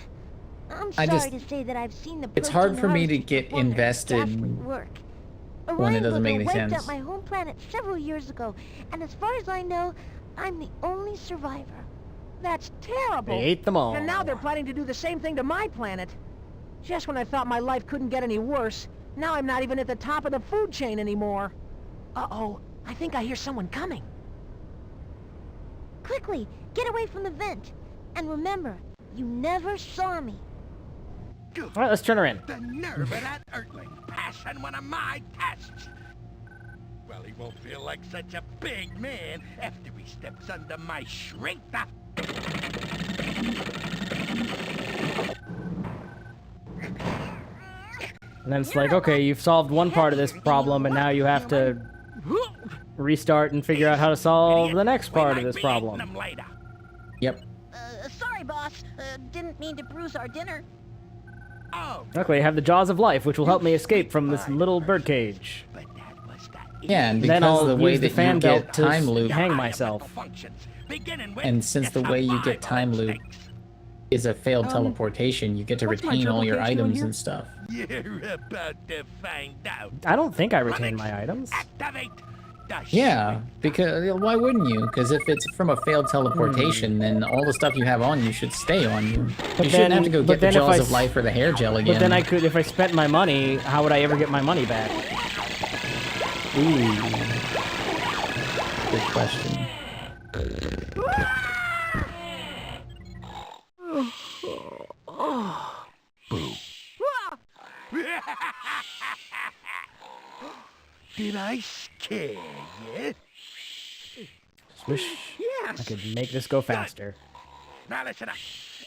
I'm sorry to say that I've seen the It's hard protein for me to harvesting get perform their invested ghastly work. when it Orion doesn't make Burger any wiped sense. out my home planet several years ago, and as far as I know, I'm the only survivor. That's terrible. They ate them all. And now they're planning to do the same thing to my planet. Just when I thought my life couldn't get any worse, now I'm not even at the top of the food chain anymore. Uh-oh, I think I hear someone coming. Quickly, get away from the vent. And remember, you never saw me. All right, let's turn her in. The nerve of that Earthling passing one of my tests. Well, he won't feel like such a big man after he steps under my shrink-up. And then it's like, okay, you've solved one part of this problem, and now you have to restart and figure out how to solve the next part of this problem. Yep. Sorry, boss. Didn't mean to bruise our dinner. Luckily, I have the jaws of life, which will help me escape from this little birdcage. Yeah, and Then because I'll of the way use the that fan you belt get to time loop, hang myself. and since the way you get time loop is a failed teleportation, you get to what's my retain all your triple K doing items here? and stuff. You're about to find out. I don't think I retain my items. Activate the Yeah, because why wouldn't you? Because if it's from a failed teleportation, then all the stuff you have on you should stay on you. You shouldn't have to go get the jaws of life or the hair gel again. But then I could, if I spent my money, how would I ever get my money back? Ooh. Good question. Did I scare you? Just wish I could make this go faster. Now listen up.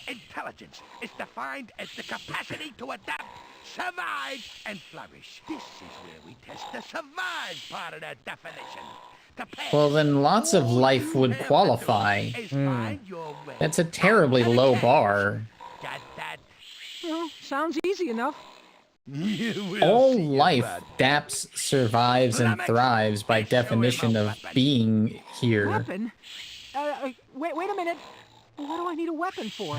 Intelligence is defined as the capacity to adapt, survive, and flourish. This is where we test the survive part of that definition. Well, then lots of life would qualify. That's a terribly low bar. Well, sounds easy enough. All life adapts, survives, and thrives by definition of being here. Weapon? Wait a minute. What do I need a weapon for?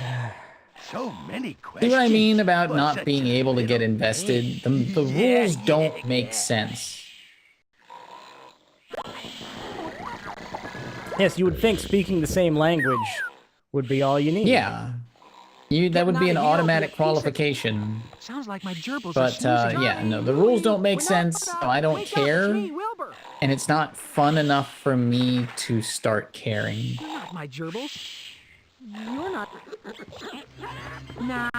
So many See questions. what I mean about not being able to get invested? The rules don't make sense. Yes, you would think speaking the same language would be all you need. Yeah. That would be an automatic qualification. Sounds like my gerbils are But, snoozing. yeah, no, the rules don't make sense, so I don't care. And it's not fun enough for me to start caring. You're not my gerbils. You're not... Nah.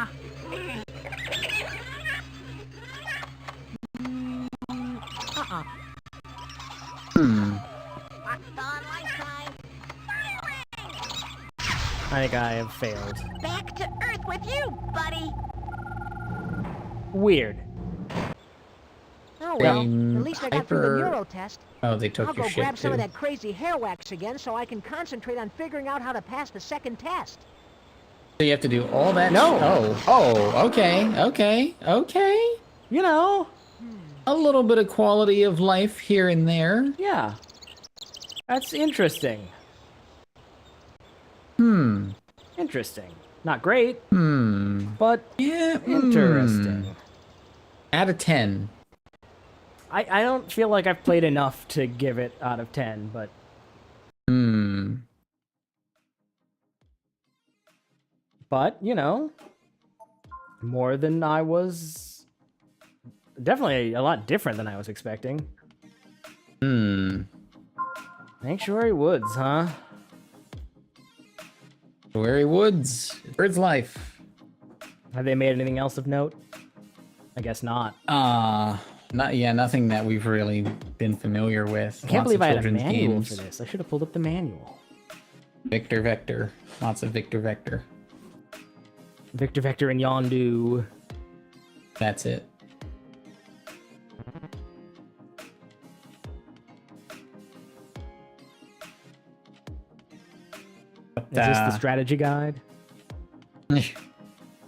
I think I have failed. Back to Earth with you, buddy. Weird. Oh well, at least I got through the neuro test. Oh, they took I'll your go shit grab some too. of that crazy hair wax again so I can concentrate on figuring out how to pass the second test. So you have to do all that? No. Okay. You know, a little bit of quality of life here and there. Yeah. That's interesting. Interesting. Not great. But yeah, interesting. Out of 10. I don't feel like I've played enough to give it out of 10, but... But, you know, more than I was... Definitely a lot different than I was expecting. Sanctuary Woods, huh? Sanctuary Woods. Bird's Life. Have they made anything else of note? I guess not. Nothing that we've really been familiar with. I can't believe I had a children's manual games. for this. I should have pulled up the manual. Victor Vector. Lots of Victor Vector. Victor Vector and Yondu. That's it. Is this the strategy guide? Like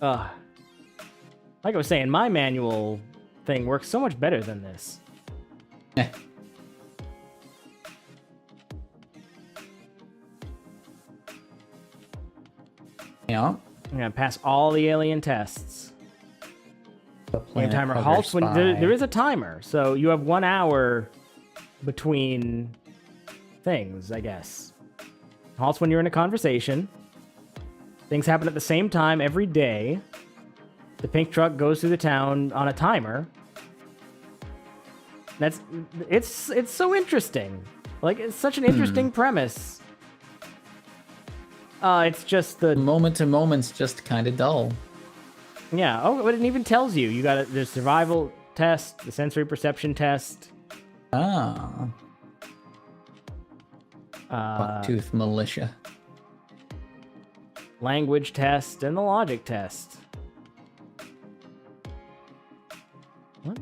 I was saying, my manual thing works so much better than this. Yeah. I'm gonna pass all the alien tests. Game timer Hugger halts when Spy. there is a timer, so you have 1 hour between things, I guess. Halts when you're in a conversation. Things happen at the same time every day. The pink truck goes through the town on a timer. It's so interesting. Like, it's such an interesting premise. It's just the moment to moment's just kind of dull. Yeah. Oh, but it even tells you. You got the survival test, the sensory perception test. Bucktooth militia. Language test and the logic test. What?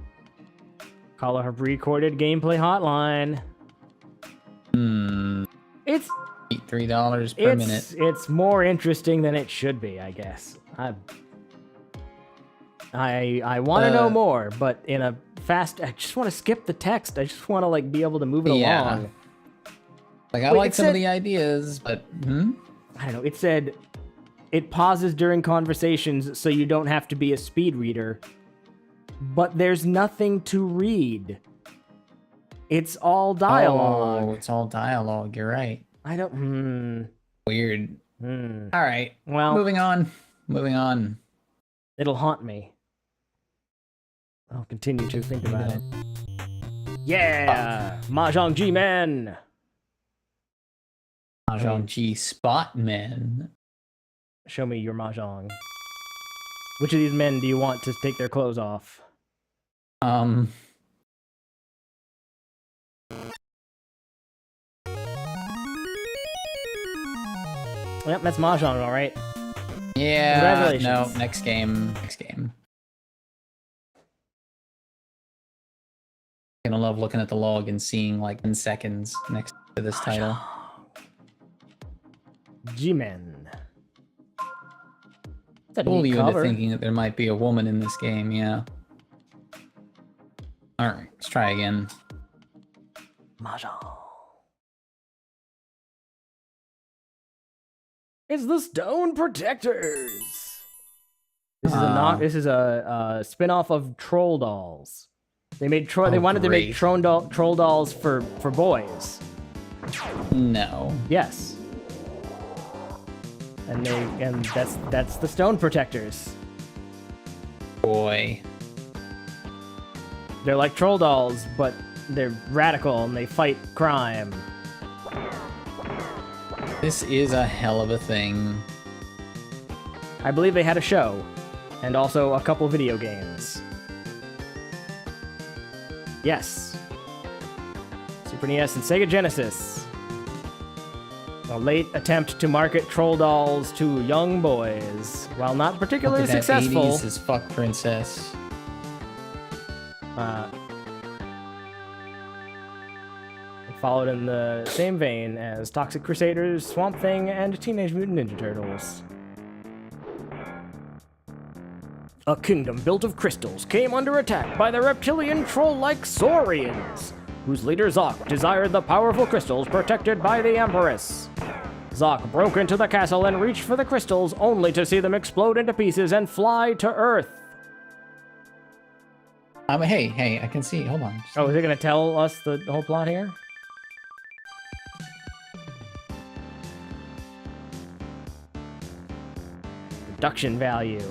Call our recorded gameplay hotline. It's $3 per minute. It's more interesting than it should be, I guess. I want to know more, but in a fast. I just want to skip the text. I just want to be able to move it along. I like some of the ideas, but I don't know. It said it pauses during conversations, so you don't have to be a speed reader. But there's nothing to read. It's all dialogue. Oh, it's all dialogue. You're right. I don't. Weird. All right. Well, moving on. It'll haunt me. I'll continue to think about it. Yeah! Mahjong G-Men! Mahjong G-Spot Men. Show me your Mahjong. Which of these men do you want to take their clothes off? Yep, that's Mahjong, alright. Yeah, Congratulations. no, next game. Gonna love looking at the log and seeing 10 seconds next to this title. G-Men. Fool you into thinking that there might be a woman in this game, yeah. Alright, let's try again. Mahjong. It's the Stone Protectors. This is a spin-off of Troll Dolls. They made they wanted to make troll dolls for boys. No. Yes. And that's the Stone Protectors. Boy. They're like troll dolls, but they're radical and they fight crime. This is a hell of a thing. I believe they had a show, and also a couple video games. Yes. Super NES and Sega Genesis. A late attempt to market troll dolls to young boys, while not particularly successful. 80s is fuck princess. Followed in the same vein as Toxic Crusaders, Swamp Thing, and Teenage Mutant Ninja Turtles. A kingdom built of crystals came under attack by the reptilian troll-like Saurians, whose leader Zoc desired the powerful crystals protected by the Empress. Zoc broke into the castle and reached for the crystals, only to see them explode into pieces and fly to Earth. Hey, I can see. Hold on. Oh, is it gonna tell us the whole plot here? Production value.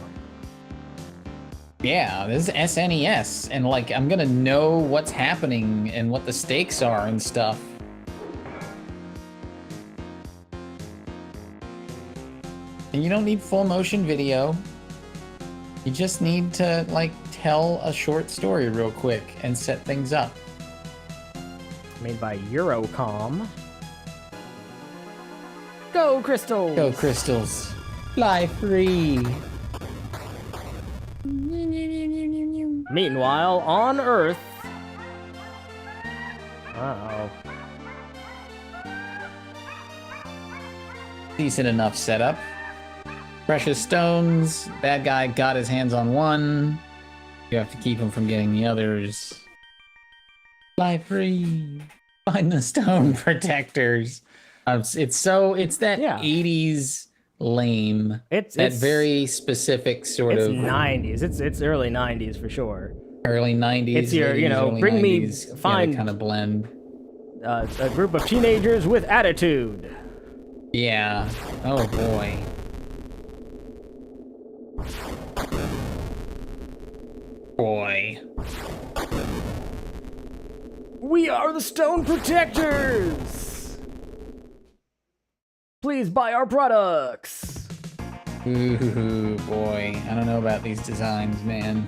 Yeah, this is SNES, and like I'm gonna know what's happening and what the stakes are and stuff. And you don't need full motion video. You just need to like tell a short story real quick and set things up. Made by Eurocom. Go Crystals! Go Crystals! Fly free! Meanwhile, on Earth... Uh-oh. Decent enough setup. Precious stones. Bad guy got his hands on one. You have to keep him from getting the others. Fly free! Find the stone protectors. It's that 80s lame. It's that very specific sort of 90s. It's early 90s for sure. Early 90s. It's your, bring 90s, me find kind of blend. A group of teenagers with attitude. Yeah. Oh boy. Boy. We are the Stone Protectors. Please buy our products! Ooh, boy. I don't know about these designs, man.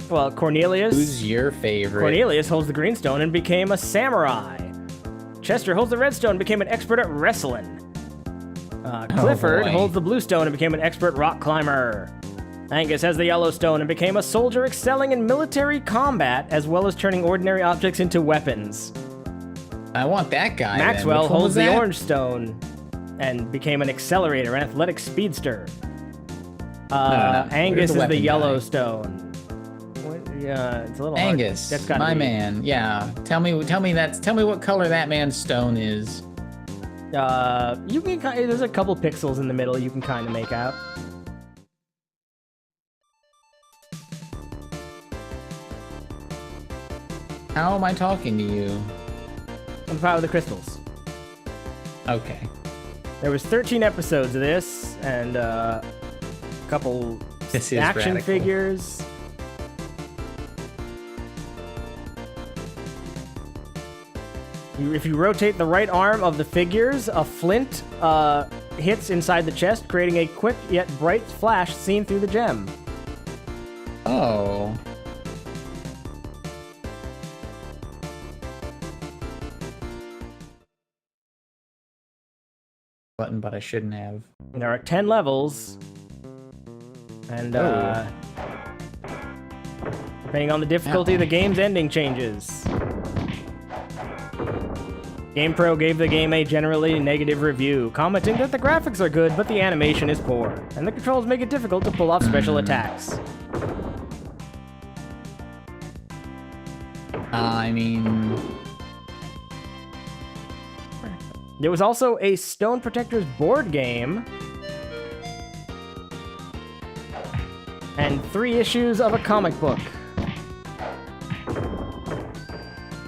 Well, Cornelius... Who's your favorite? Cornelius holds the green stone and became a samurai. Chester holds the red stone and became an expert at wrestling. Clifford holds the blue stone and became an expert rock climber. Angus has the yellow stone and became a soldier excelling in military combat, as well as turning ordinary objects into weapons. I want that guy. Maxwell holds the orange stone and became an accelerator, an athletic speedster. Angus is the yellow stone. Yeah, it's a little Angus, hard. That's my man. Yeah, tell me what color that man's stone is. You can there's a couple pixels in the middle you can kind of make out. How am I talking to you? I'm proud of the crystals. Okay. There was 13 episodes of this, and a couple action figures. If you rotate the right arm of the figures, a flint hits inside the chest, creating a quick yet bright flash seen through the gem. Oh. Button, but I shouldn't have. There are 10 levels, and depending on the difficulty, the game's ending changes. GamePro gave the game a generally negative review, commenting that the graphics are good, but the animation is poor, and the controls make it difficult to pull off special attacks. I mean... There was also a Stone Protectors board game, and 3 issues of a comic book.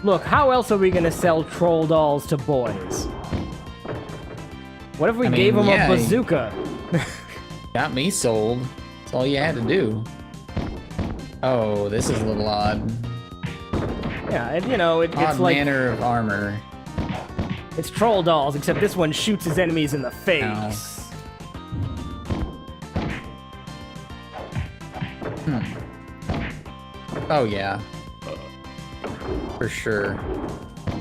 Look, how else are we gonna sell troll dolls to boys? What if we gave them a bazooka? Got me sold. That's all you had to do. Oh, this is a little odd. Yeah, and you know, it's like manner of armor. It's troll dolls, except this one shoots his enemies in the face. Oh yeah, for sure.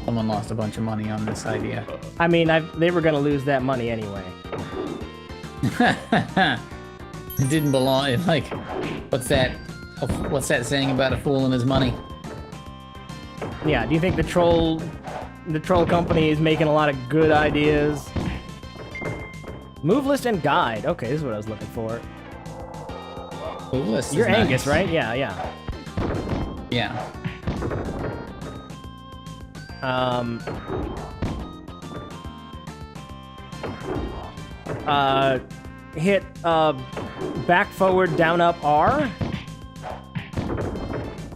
Someone lost a bunch of money on this idea. I mean, they were gonna lose that money anyway. It didn't belong. Like, what's that saying about a fool and his money? Yeah. Do you think the troll company is making a lot of good ideas? Move list and guide. Okay, this is what I was looking for. Move list. You're is Angus, nice. right? Yeah. Yeah. Hit back, forward, down, up, R.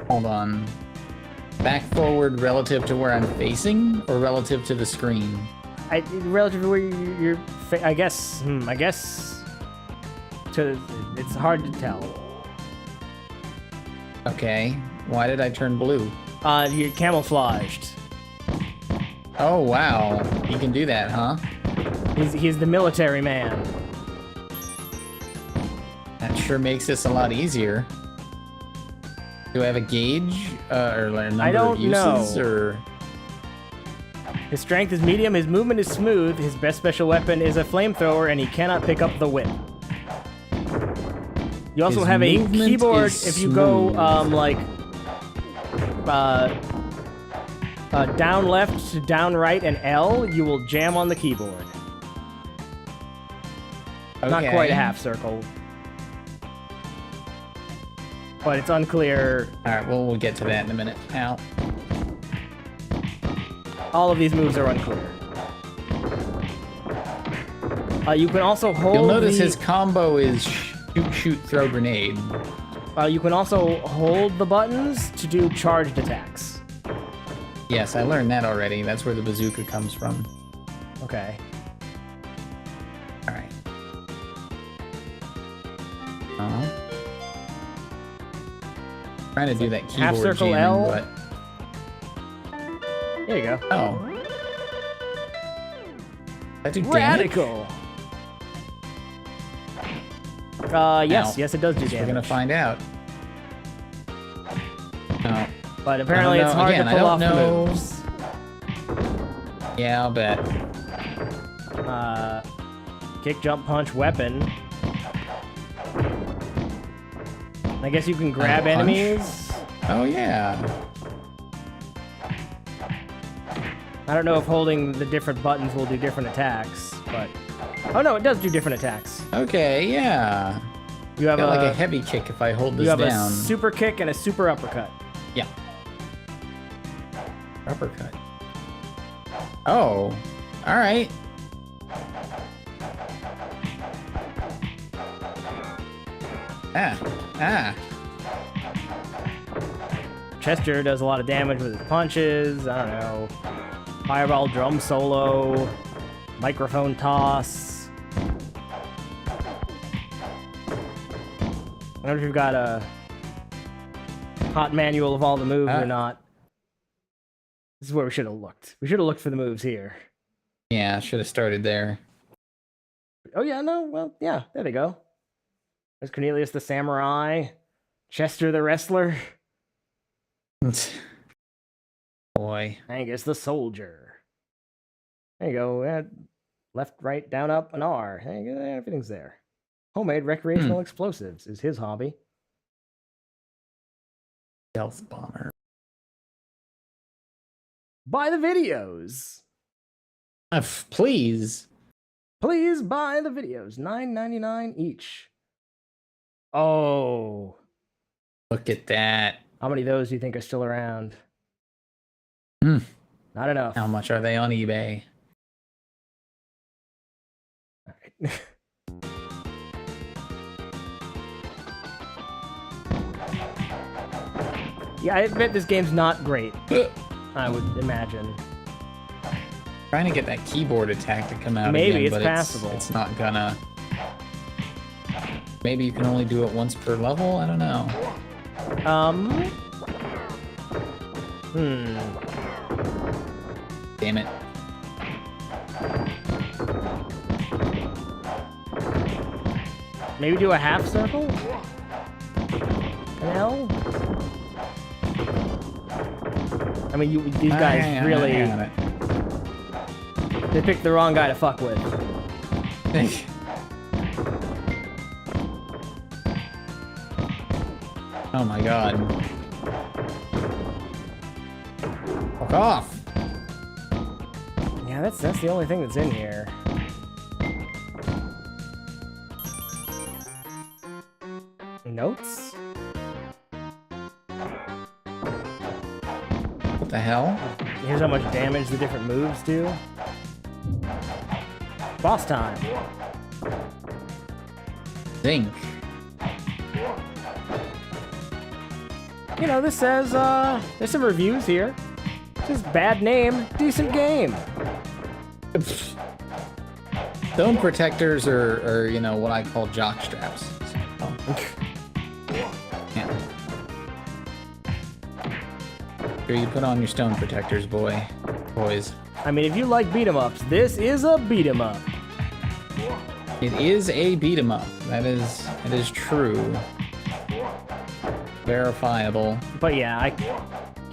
Hold on. Back, forward, relative to where I'm facing, or relative to the screen? Relative to where you're. I guess. It's hard to tell. Okay. Why did I turn blue? You're camouflaged. Oh wow, he can do that, huh? He's the military man. That sure makes this a lot easier. Do I have a gauge or a number of uses, or? His strength is medium. His movement is smooth. His best special weapon is a flamethrower, and he cannot pick up the whip. You also have a keyboard. If you go down left to down right and L, you will jam on the keyboard. Okay. Not quite a half circle. But it's unclear. Alright, well, we'll get to that in a minute. Ow. All of these moves are unclear. You can also hold. You'll notice his combo is shoot, throw, grenade. You can also hold the buttons to do charged attacks. Yes, I learned that already. That's where the bazooka comes from. Okay. Alright. Trying to do that keyboard half circle jamming, L. but... There you go. Oh. That do Radical. Yes, it does do damage. We're gonna find out. No. But apparently it's hard to pull off the moves. Yeah, I'll bet. Kick, jump, punch, weapon. I guess you can grab enemies. Oh, yeah. I don't know if holding the different buttons will do different attacks, but... Oh no, it does do different attacks. Okay, yeah. You have like a heavy kick if I hold this down. You have a super kick and a super uppercut. Yeah. Uppercut. Oh. Alright. Chester does a lot of damage with his punches. I don't know. Fireball drum solo. Microphone toss. I wonder if you've got a hot manual of all the moves or not. This is where we should have looked. We should have looked for the moves here. Yeah, should have started there. Oh yeah, no, well, yeah, there they go. There's Cornelius the Samurai. Chester the Wrestler. Boy. Angus the Soldier. There you go. Left, right, down, up, and R. There you go. Everything's there. Homemade recreational explosives is his hobby. Stealth bomber. Buy the videos. Please. Please buy the videos. $9.99 each. Oh. Look at that. How many of those do you think are still around? Not enough. How much are they on eBay? All right. Yeah, I bet this game's not great. I would imagine. Trying to get that keyboard attack to come out Maybe again, it's but passable. It's not gonna. Maybe you can only do it once per level? I don't know. Damn it. Maybe do a half circle? An L? I mean, these guys really... They picked the wrong guy to fuck with. Oh my god. Fuck off! Yeah, that's the only thing that's in here. Notes? What the hell? Here's how much damage the different moves do. Boss time. Think. You know, this says, there's some reviews here. Just bad name, decent game. Stone protectors are, you know, what I call jock straps. Yeah. Here, you put on your stone protectors, boys. I mean, if you like beat 'em ups, this is a beat 'em up. It is a beat 'em up. It is true. Verifiable. But yeah, I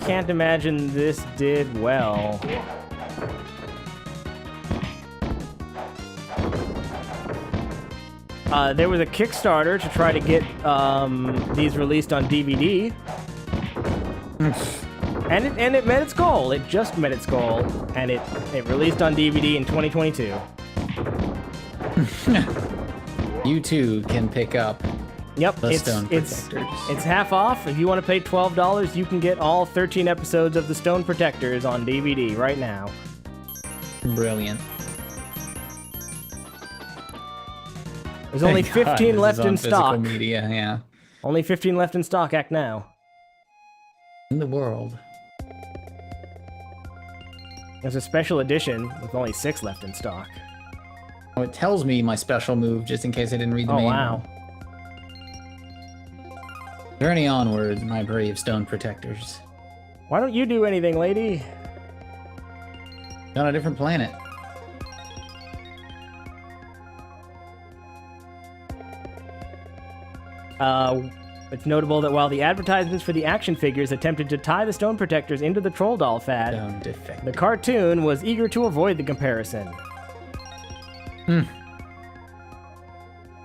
can't imagine this did well. There was a Kickstarter to try to get these released on DVD. and it met its goal. It just met its goal. And it released on DVD in 2022. You too can pick up the Stone Protectors. It's half off. If you want to pay $12, you can get all 13 episodes of the Stone Protectors on DVD right now. Brilliant. There's only 15 left in stock. Media, yeah. Only 15 left in stock. Act now. In the world. There's a special edition with only 6 left in stock. Oh, it tells me my special move just in case I didn't read the manual. Wow. Journey onward, my brave Stone Protectors. Why don't you do anything, lady? On a different planet. It's notable that while the advertisements for the action figures attempted to tie the Stone Protectors into the Troll Doll fad, the cartoon was eager to avoid the comparison.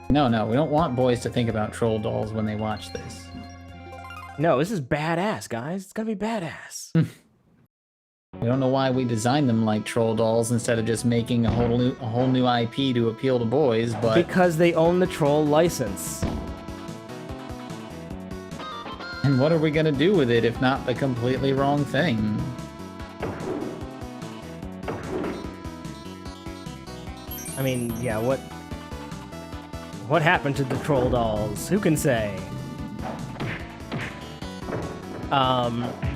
No, we don't want boys to think about troll dolls when they watch this. No, this is badass, guys. It's gonna be badass. We don't know why we designed them like troll dolls instead of just making a whole new IP to appeal to boys, but... Because they own the troll license. And what are we gonna do with it if not the completely wrong thing? I mean, yeah, what happened to the troll dolls? Who can say?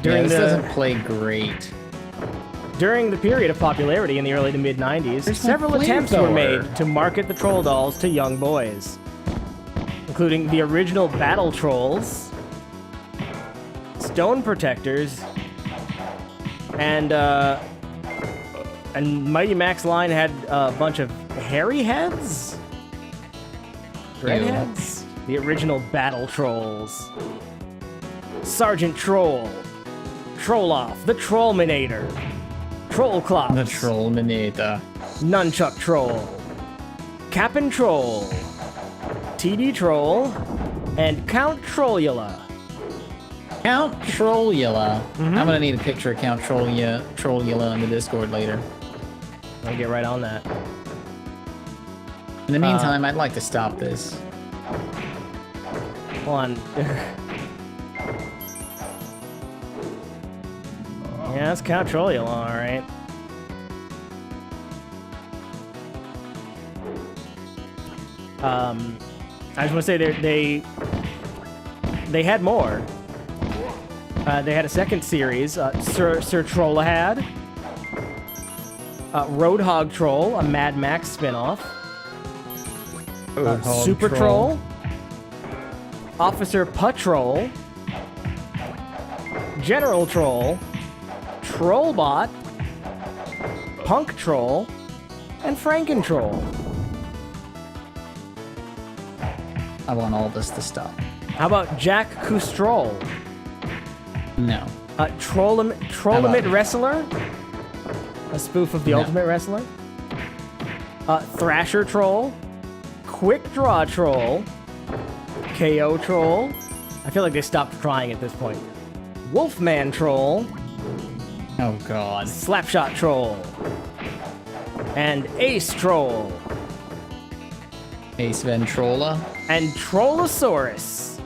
This doesn't play great. During the period of popularity in the early to mid-90s, several attempts were made to market the troll dolls to young boys, including the original Battle Trolls, Stone Protectors, and Mighty Max line had a bunch of hairy heads? Redheads? The original Battle Trolls. Sergeant Troll. Trolloff. The Trollminator. Trollclops. The Trollminator. Nunchuck Troll. Cap'n Troll. TD Troll. And Count Trollula. Count Trollula. I'm gonna need a picture of Count Trollula in the Discord later. I'll get right on that. In the meantime, I'd like to stop this. Hold on. Yeah, that's Count Trollula, alright. I just want to say they had more. They had a second series, Sir Trollahad, Roadhog Troll, a Mad Max spinoff, Super Troll, Officer Patrol, General Troll, Trollbot, Punk Troll, and Franken Troll. I want all this to stop. How about Jack Kustrol? No. Trollimate Wrestler? A spoof of the Ultimate Wrestler? Thrasher Troll, Quick Draw Troll, KO Troll. I feel like they stopped trying at this point. Wolfman Troll. Oh god. Slapshot Troll. And Ace Troll. Ace Ventrola. And Trollosaurus.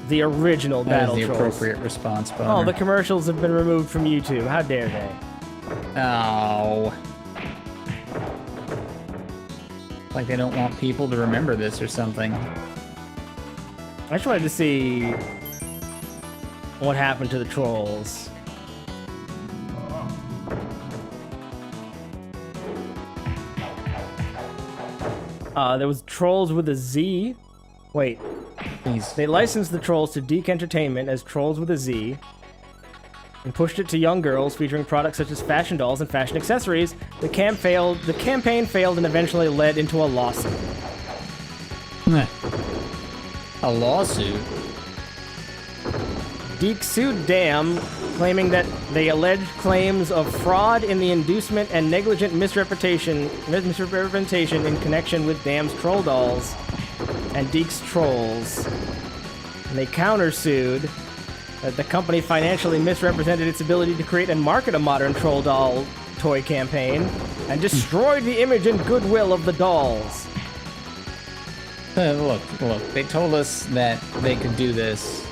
The original Battle Trolls. That is the Trolls. appropriate response, Boner. Oh, the commercials have been removed from YouTube. How dare they? Oh. Like they don't want people to remember this or something. I just wanted to see what happened to the trolls. There was Trolls with a Z. Wait. Please. They licensed the Trolls to Deke Entertainment as Trolls with a Z and pushed it to young girls, featuring products such as fashion dolls and fashion accessories. The campaign failed and eventually led into a lawsuit. A lawsuit? Deke sued Dam, claiming that they alleged claims of fraud in the inducement and negligent misrepresentation in connection with Dam's troll dolls and Deke's trolls. And they countersued that the company financially misrepresented its ability to create and market a modern troll doll toy campaign and destroyed the image and goodwill of the dolls. Look, they told us that they could do this,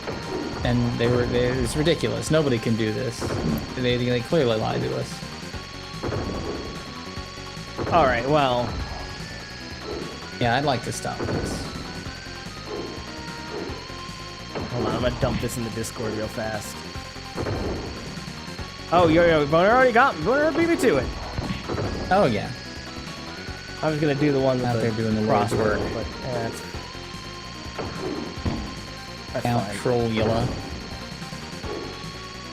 and it's ridiculous. Nobody can do this. They clearly lied to us. Alright, well. Yeah, I'd like to stop this. Hold on, I'm gonna dump this in the Discord real fast. Oh, Boner already beat me to it. Oh, yeah. I was gonna do the one out there doing the crossword, but that's Count fine. Trollula.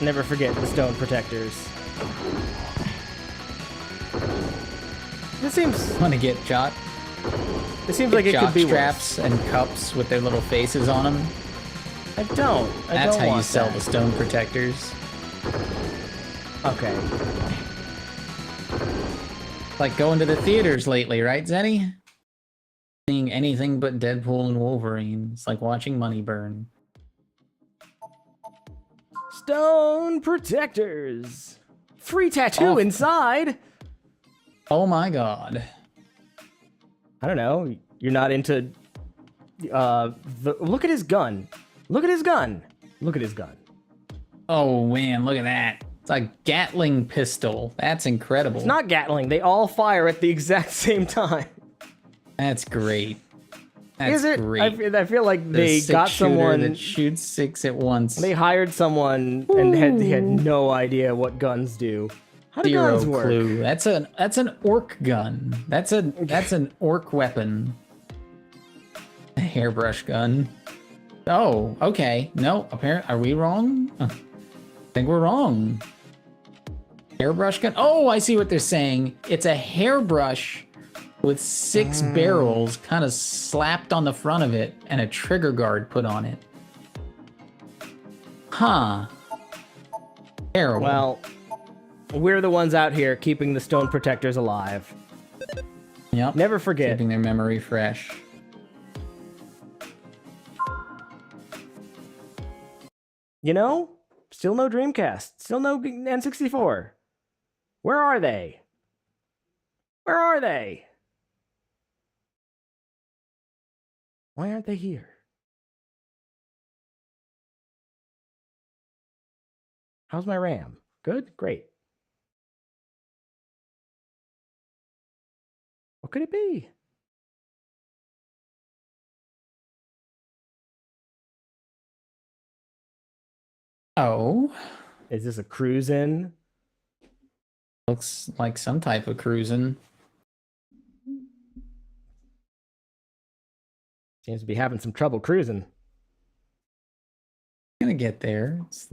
Never forget the stone protectors. This seems. Want to get jock? It seems like it could be straps worse. and cups with their little faces on them. I don't. That's how you sell that. the stone protectors. Okay. Like going to the theaters lately, right, Zenny? Seeing anything but Deadpool and Wolverine. It's like watching money burn. Stone protectors. Free tattoo inside. Oh my god. I don't know. You're not into. Look at his gun. Look at his gun. Look at his gun. Oh man, look at that. It's a Gatling pistol. That's incredible. It's not Gatling. They all fire at the exact same time. That's great. That's Is it? great. I feel like they got someone that shoots 6 at once. They hired someone and they had no idea what guns do. How do guns work? Clue. That's an orc gun. That's an orc weapon. A hairbrush gun. Oh, okay. No, apparently, are we wrong? I think we're wrong. Hairbrush gun. Oh, I see what they're saying. It's a hairbrush with 6 barrels kind of slapped on the front of it and a trigger guard put on it. Huh. Terrible. Well, we're the ones out here keeping the stone protectors alive. Yep. Never forget. Keeping their memory fresh. You know, still no Dreamcast. Still no N64. Where are they? Where are they? Why aren't they here? How's my RAM? Good? Great. What could it be? Oh. Is this a cruise-in? Looks like some type of cruising. Seems to be having some trouble cruising. Gonna get there. It's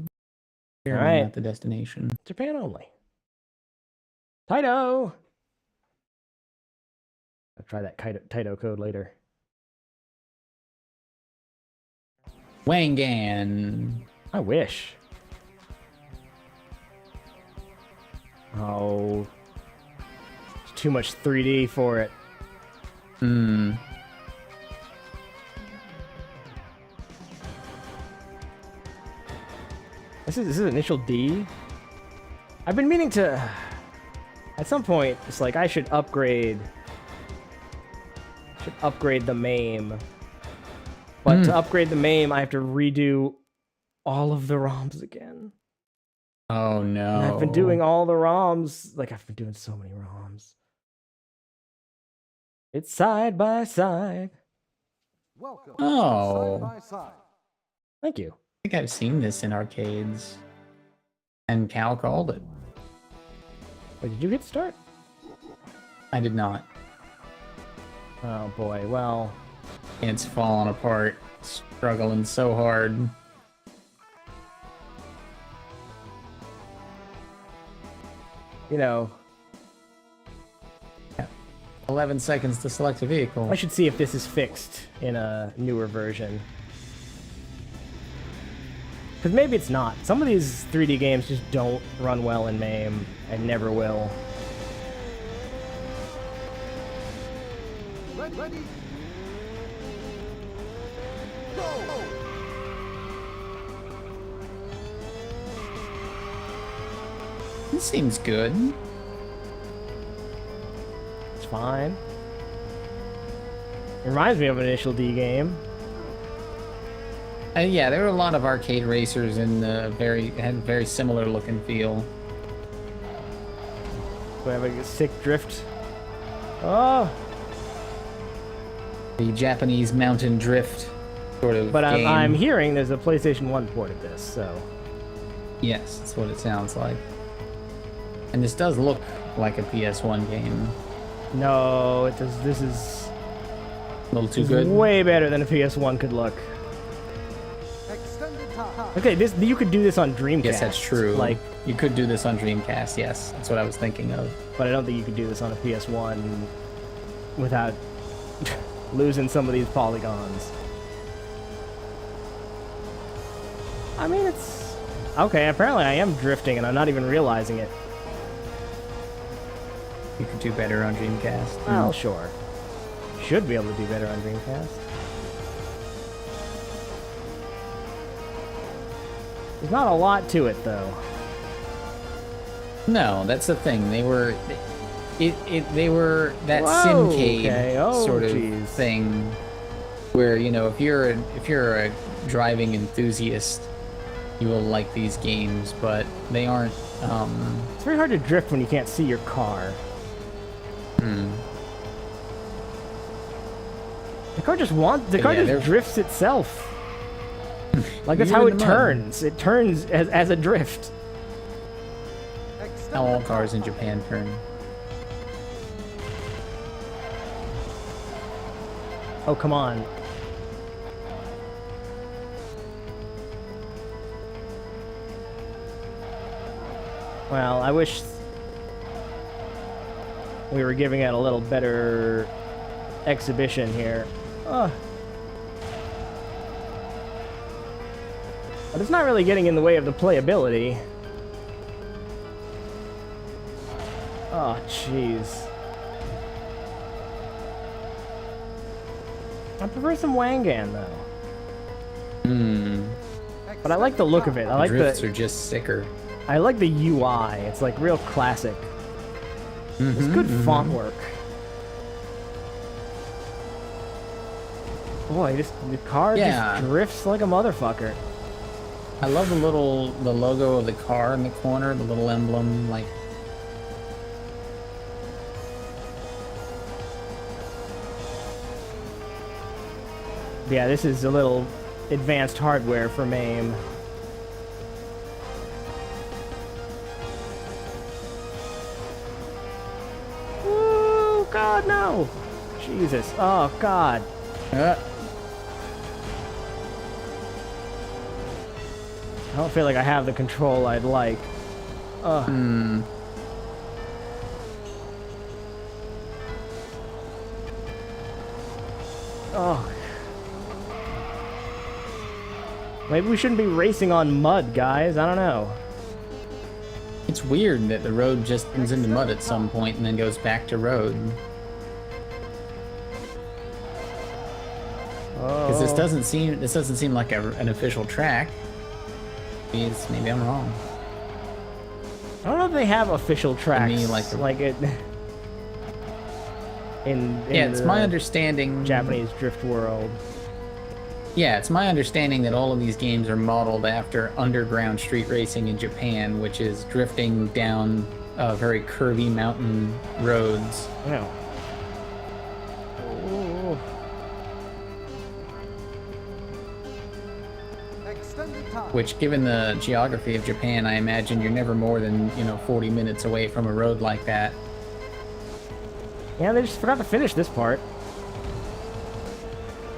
All right. Not the destination. Japan only. Taito! I'll try that Taito code later. Wangan. I wish. Oh. It's too much 3D for it. Hmm. This is initial D. I've been meaning to... At some point, it's like I should upgrade... the MAME. But to upgrade the MAME, I have to redo all of the ROMs again. Oh no. And I've been doing all the ROMs. Like, I've been doing so many ROMs. It's side by side. Welcome. Oh. Side by side. Thank you. I think I've seen this in arcades. And Cal called it. Wait, did you get to start? I did not. Oh boy, well... It's falling apart. Struggling so hard. You know... 11 seconds to select a vehicle. I should see if this is fixed in a newer version. Because maybe it's not. Some of these 3D games just don't run well in MAME, and never will. Ready. Go. This seems good. It's fine. It reminds me of an Initial D game. Yeah, there were a lot of arcade racers in the had very similar look and feel. We have a sick drift. Oh! The Japanese mountain drift sort of But game. I'm hearing there's a PlayStation 1 port of this, so... Yes, that's what it sounds like. And this does look like a PS1 game. No, it does. This is... A little too good? Way better than a PS1 could look. Okay, you could do this on Dreamcast. Yes, that's true. Like, you could do this on Dreamcast, yes. That's what I was thinking of. But I don't think you could do this on a PS1 without losing some of these polygons. I mean, it's... Okay, apparently I am drifting and I'm not even realizing it. You could do better on Dreamcast. Well, sure. Should be able to do better on Dreamcast. There's not a lot to it, though. No, that's the thing. They were... They were that Whoa, Simcade okay. Oh, sort of geez. thing where, you know, if you're a driving enthusiast, you will like these games, but they aren't... It's very hard to drift when you can't see your car. Hmm. The car just drifts itself. Like, that's You're how in it the mud. turns. It turns as a drift. How all cars in Japan turn. Oh, come on. Well, I wish we were giving it a little better exhibition here. But it's not really getting in the way of the playability. Oh, jeez. I prefer some Wangan, though. Hmm. But I like the look of it. I like drifts are just sicker. I like the UI. It's like real classic. It's good font work. Boy, the car just drifts like a motherfucker. I love the logo of the car in the corner, the little emblem, like... Yeah, this is a little advanced hardware for MAME. Oh, God, no! Jesus. Oh, God. I don't feel like I have the control I'd like. Ugh. Oh. Maybe we shouldn't be racing on mud, guys. I don't know. It's weird that the road just turns into mud at some point and then goes back to road. Because this doesn't seem like an official track. Maybe I'm wrong. I don't know if they have official tracks. I mean, like it. In it's my understanding. Japanese drift world. Yeah, it's my understanding that all of these games are modeled after underground street racing in Japan, which is drifting down very curvy mountain roads. Yeah. Which, given the geography of Japan, I imagine you're never more than 40 minutes away from a road like that. Yeah, they just forgot to finish this part.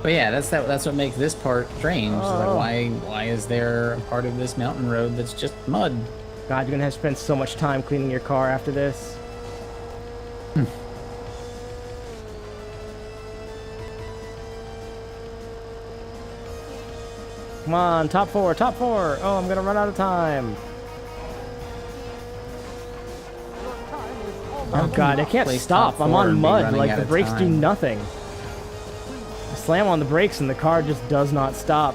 But yeah, that's what makes this part strange. Like, why is there a part of this mountain road that's just mud? God, you're gonna have to spend so much time cleaning your car after this. Come on, top four, top four! Oh, I'm gonna run out of time. Oh God, I can't stop. I'm on mud. Like, the brakes do nothing. I slam on the brakes and the car just does not stop.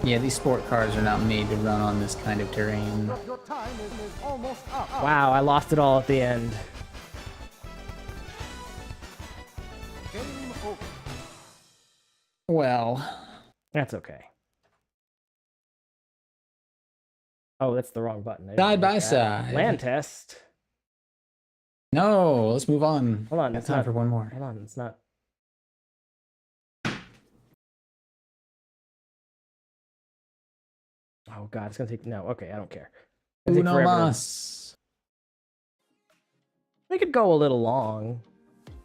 Yeah, these sport cars are not made to run on this kind of terrain. Wow, I lost it all at the end. Well, that's okay. Oh, that's the wrong button. Side by side. Land test. No, let's move on. Hold on, it's time for one more. Hold on, it's not. Oh God, it's gonna take. No, okay, I don't care. Uno mas. We could go a little long.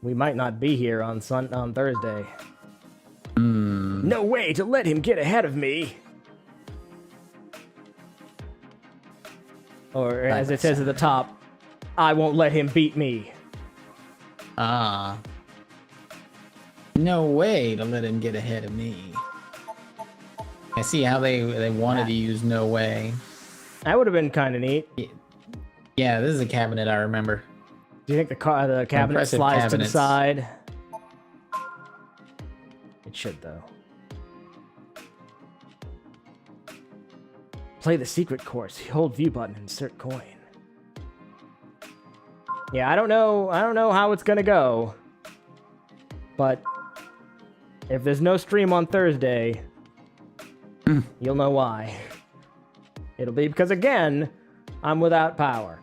We might not be here on Thursday. No way to let him get ahead of me. Or as it says at the top, I won't let him beat me. Ah. No way to let him get ahead of me. I see how they wanted to use no way. That would have been kind of neat. Yeah, this is a cabinet I remember. Do you think the cabinet slides to the side? It should, though. Play the secret course. Hold view button, insert coin. Yeah, I don't know how it's gonna go. But if there's no stream on Thursday, you'll know why. It'll be because, again, I'm without power.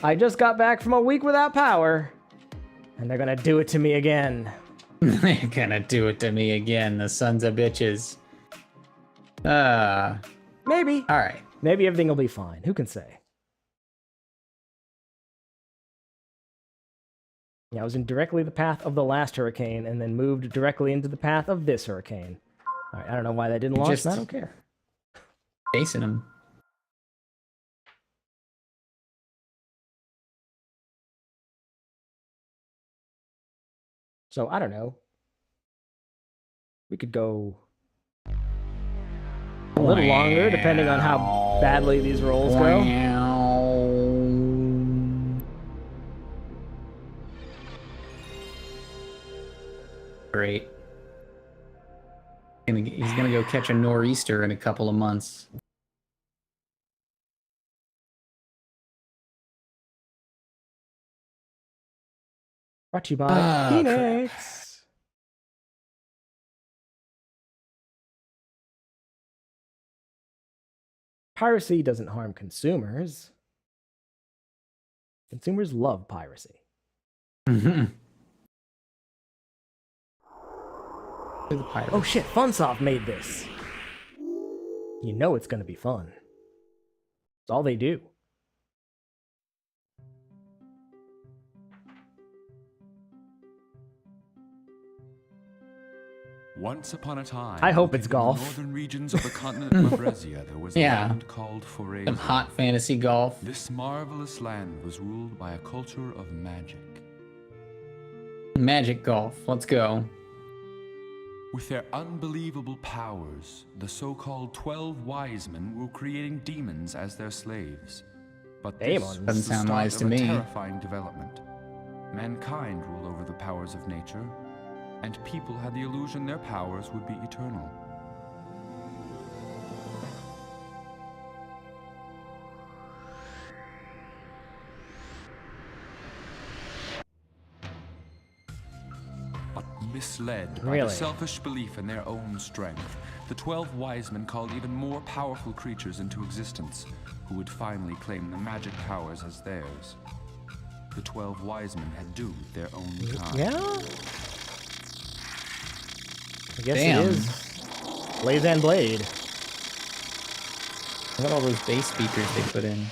I just got back from a week without power, and they're gonna do it to me again. They're gonna do it to me again, the sons of bitches. Maybe. All right. Maybe everything will be fine. Who can say? Yeah, I was in directly the path of the last hurricane and then moved directly into the path of this hurricane. All right, I don't know why that didn't launch, and I don't care. Chasing him. So, I don't know. We could go a little longer, depending on how badly these rolls go. Great. He's gonna go catch a nor'easter in a couple of months. Brought to you by Phoenix. Piracy doesn't harm consumers. Consumers love piracy. Oh shit, Funsoft made this. You know it's gonna be fun. It's all they do. Once upon a time, I hope it's golf. In the northern regions of the continent of Mabresia, there was a land called Forasia. Some hot fantasy golf. This marvelous land was ruled by a culture of magic. Magic golf. Let's go. With their unbelievable powers, the so-called 12 wise men were creating demons as their slaves. But this was doesn't sound the wise start to of a me. terrifying development. Mankind ruled over the powers of nature, and people had the illusion their powers would be eternal. But misled by the selfish belief in their own strength, the 12 wise men called even more powerful creatures into existence, who would finally claim the magic powers as theirs. The 12 wise men had doomed their own kind. Yeah? I guess it is. Blaze and Blade. Look at all those bass speakers they put in.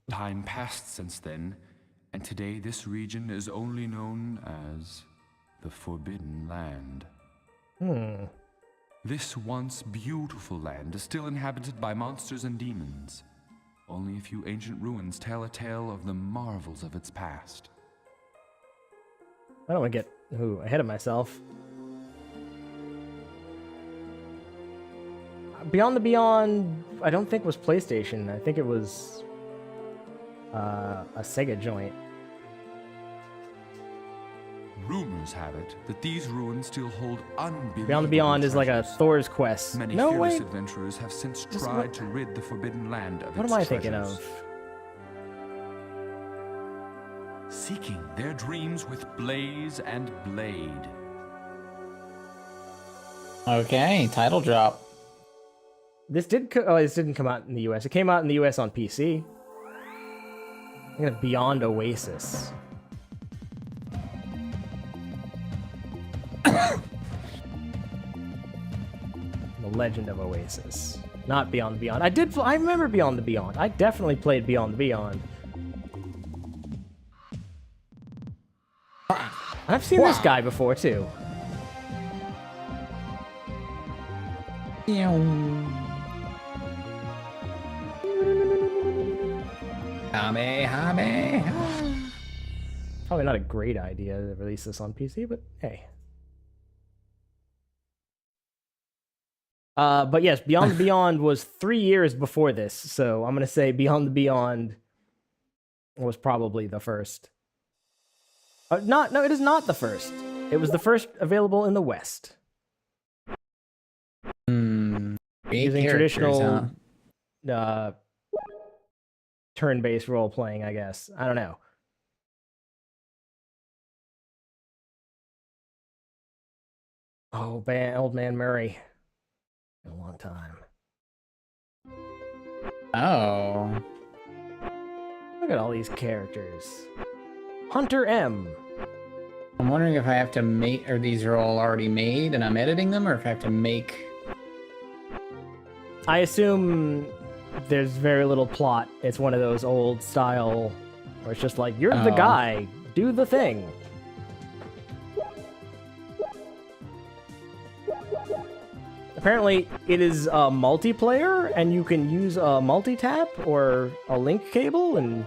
Time passed since then, and today this region is only known as the Forbidden Land. This once beautiful land is still inhabited by monsters and demons. Only a few ancient ruins tell a tale of the marvels of its past. I don't want to get ahead of myself. Beyond the Beyond, I don't think was PlayStation. I think it was a Sega joint. Rumors have it that these ruins still hold unbelievable Beyond the Beyond is like a Thor's Quest. Many No, fearless wait. adventurers have since tried to rid the Forbidden Land of What its am I thinking treasures. of? Seeking their dreams with blaze and blade. Okay, title drop. This didn't come out in the US. It came out in the US on PC. I got Beyond Oasis. The Legend of Oasis. Not Beyond the Beyond. I remember Beyond the Beyond. I definitely played Beyond the Beyond. I've seen this guy before too. Probably not a great idea to release this on PC, but hey. But yes, Beyond the Beyond was 3 years before this, so I'm gonna say Beyond the Beyond was probably the first. No, it is not the first. It was the first available in the West. Using traditional turn-based role-playing, I guess. I don't know. Oh, Old Man Murray. A long time. Oh. Look at all these characters. Hunter M. I'm wondering if I have to make, or these are all already made and I'm editing them, or if I have to make... I assume there's very little plot. It's one of those old style where it's just like, you're the guy, do the thing. Apparently, it is multiplayer, and you can use a multi-tap or a link cable, and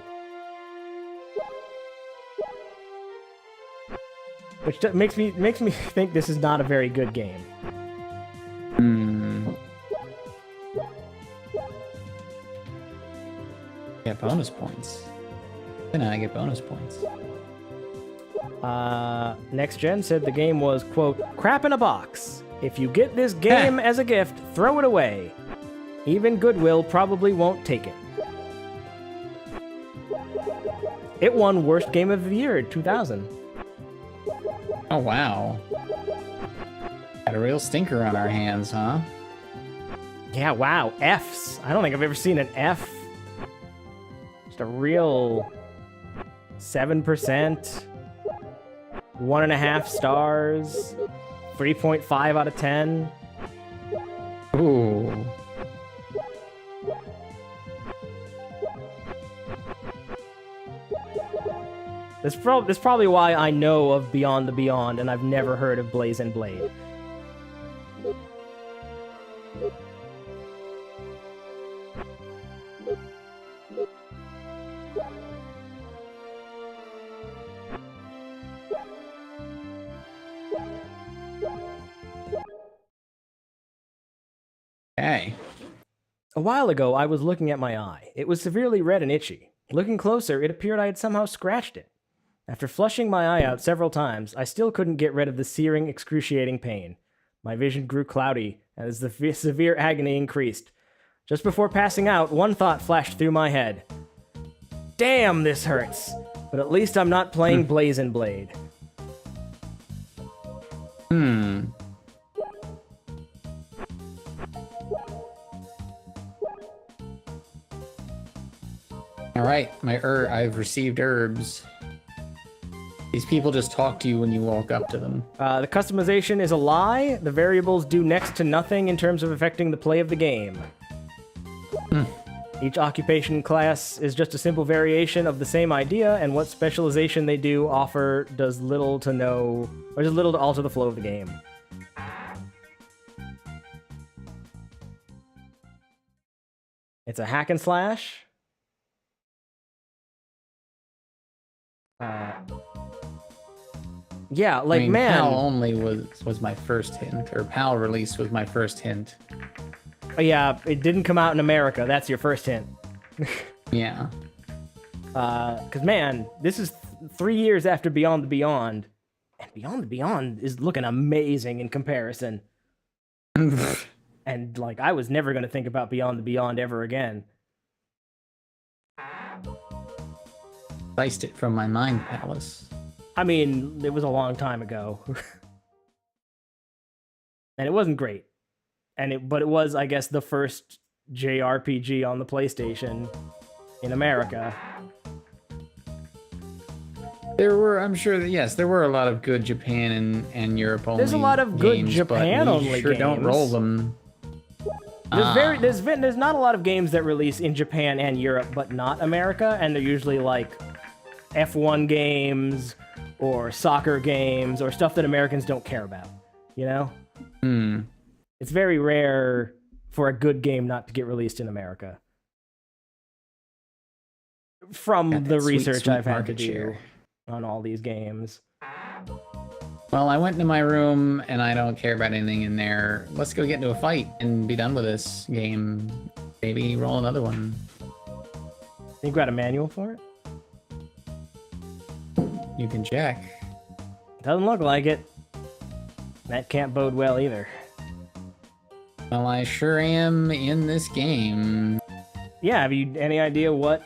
which makes me think this is not a very good game. Get bonus points. Then I get bonus points. Next Gen said the game was, quote, crap in a box. If you get this game as a gift, throw it away. Even Goodwill probably won't take it. It won Worst Game of the Year in 2000. Oh, wow. Got a real stinker on our hands, huh? Yeah, wow. Fs. I don't think I've ever seen an F. Just a real 7%. 1.5 stars. 3.5 out of 10. Ooh. That's probably why I know of Beyond the Beyond, and I've never heard of Blaze and Blade. Hey. A while ago, I was looking at my eye. It was severely red and itchy. Looking closer, it appeared I had somehow scratched it. After flushing my eye out several times, I still couldn't get rid of the searing, excruciating pain. My vision grew cloudy as the severe agony increased. Just before passing out, one thought flashed through my head. Damn, this hurts! But at least I'm not playing Blaze and Blade. Alright, I've received herbs. These people just talk to you when you walk up to them. The customization is a lie. The variables do next to nothing in terms of affecting the play of the game. Each occupation class is just a simple variation of the same idea, and what specialization they do offer does little to alter the flow of the game. It's a hack and slash. Yeah, like, I mean, man. PAL only was my first hint, or PAL release was my first hint. Yeah, it didn't come out in America. That's your first hint. Yeah. Because, man, this is 3 years after Beyond the Beyond, and Beyond the Beyond is looking amazing in comparison. And, like, I was never going to think about Beyond the Beyond ever again. Sliced it from my mind palace. I mean, it was a long time ago. And it wasn't great. But it was, I guess, the first JRPG on the PlayStation in America. I'm sure that, yes, there were a lot of good Japan and Europe only. There's a lot of good games, Japan but we only sure games. don't roll them. There's not a lot of games that release in Japan and Europe, but not America, and they're usually like F1 games or soccer games or stuff that Americans don't care about, you know? It's very rare for a good game not to get released in America. From the research I've had to do on all these games. Well, I went into my room and I don't care about anything in there. Let's go get into a fight and be done with this game. Maybe roll another one. You got a manual for it? You can check. Doesn't look like it. That can't bode well either. Well, I sure am in this game. Yeah, have you any idea what...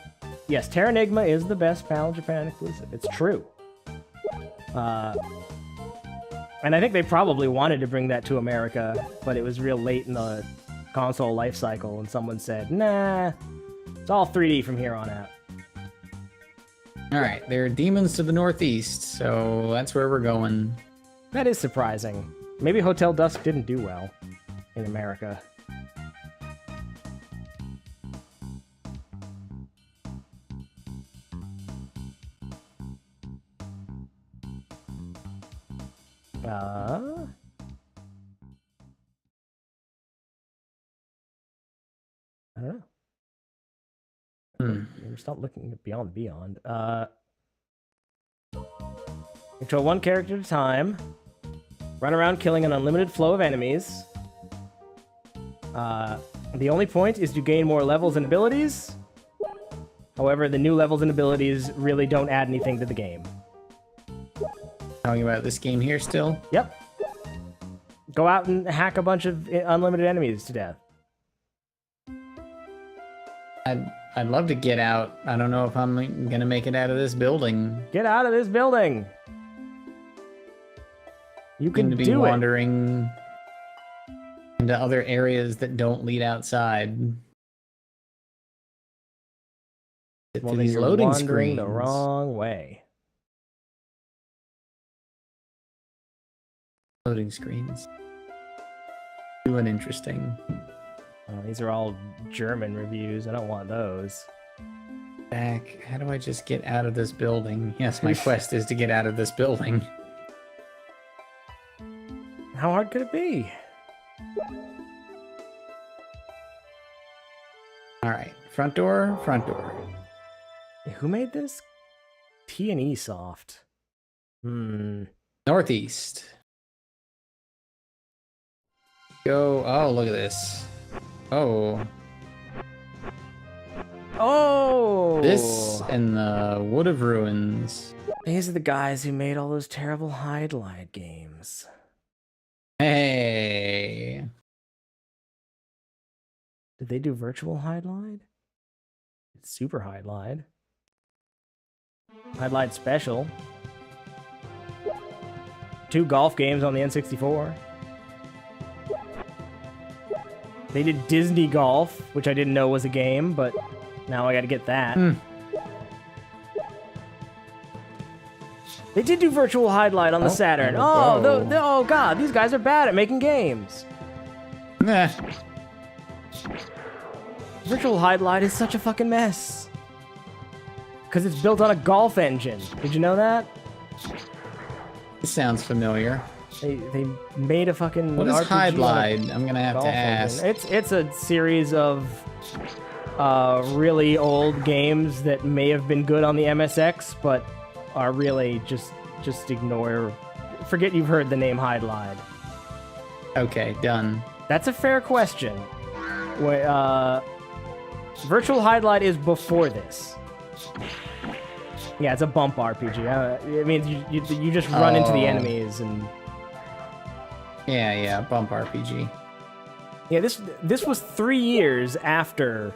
Yes, Terranigma is the best PAL Japan exclusive. It's true. And I think they probably wanted to bring that to America, but it was real late in the console life cycle, and someone said, nah, it's all 3D from here on out. Alright, there are demons to the northeast, so that's where we're going. That is surprising. Maybe Hotel Dusk didn't do well in America. I don't know. Stop looking at Beyond Beyond. Control one character at a time. Run around killing an unlimited flow of enemies. The only point is to gain more levels and abilities. However, the new levels and abilities really don't add anything to the game. Talking about this game here still? Yep. Go out and hack a bunch of unlimited enemies to death. I'd love to get out. I don't know if I'm gonna make it out of this building. Get out of this building! You can be do wandering into other areas that don't lead outside. Well, these you're loading wandering screens the wrong way. Loading screens. Doing interesting. These are all German reviews. I don't want those. Back. How do I just get out of this building? Yes, my quest is to get out of this building. How hard could it be? Alright, front door, front door. Who made this? T&E Soft. Northeast. Go. Oh, look at this. Oh. Oh! This and the Wood of Ruins. These are the guys who made all those terrible hide-lide games. Hey. Did they do virtual hide-lide? It's super hide-lide. Hide-lide special. 2 golf games on the N64. They did Disney Golf, which I didn't know was a game, but now I gotta get that. They did do virtual hide-lide on the Saturn. Oh god, these guys are bad at making games. Nah. Virtual hide-lide is such a fucking mess. Because it's built on a golf engine. Did you know that? This sounds familiar. They made a fucking What is RPG hide-lide? I'm gonna have to ask. It's a series of really old games that may have been good on the MSX, but are really just ignore. Forget you've heard the name hide-lide. Okay, done. That's a fair question. Virtual hide-lide is before this. Yeah, it's a bump RPG. It means you just run into the enemies and. Yeah, bump RPG. Yeah, this was 3 years after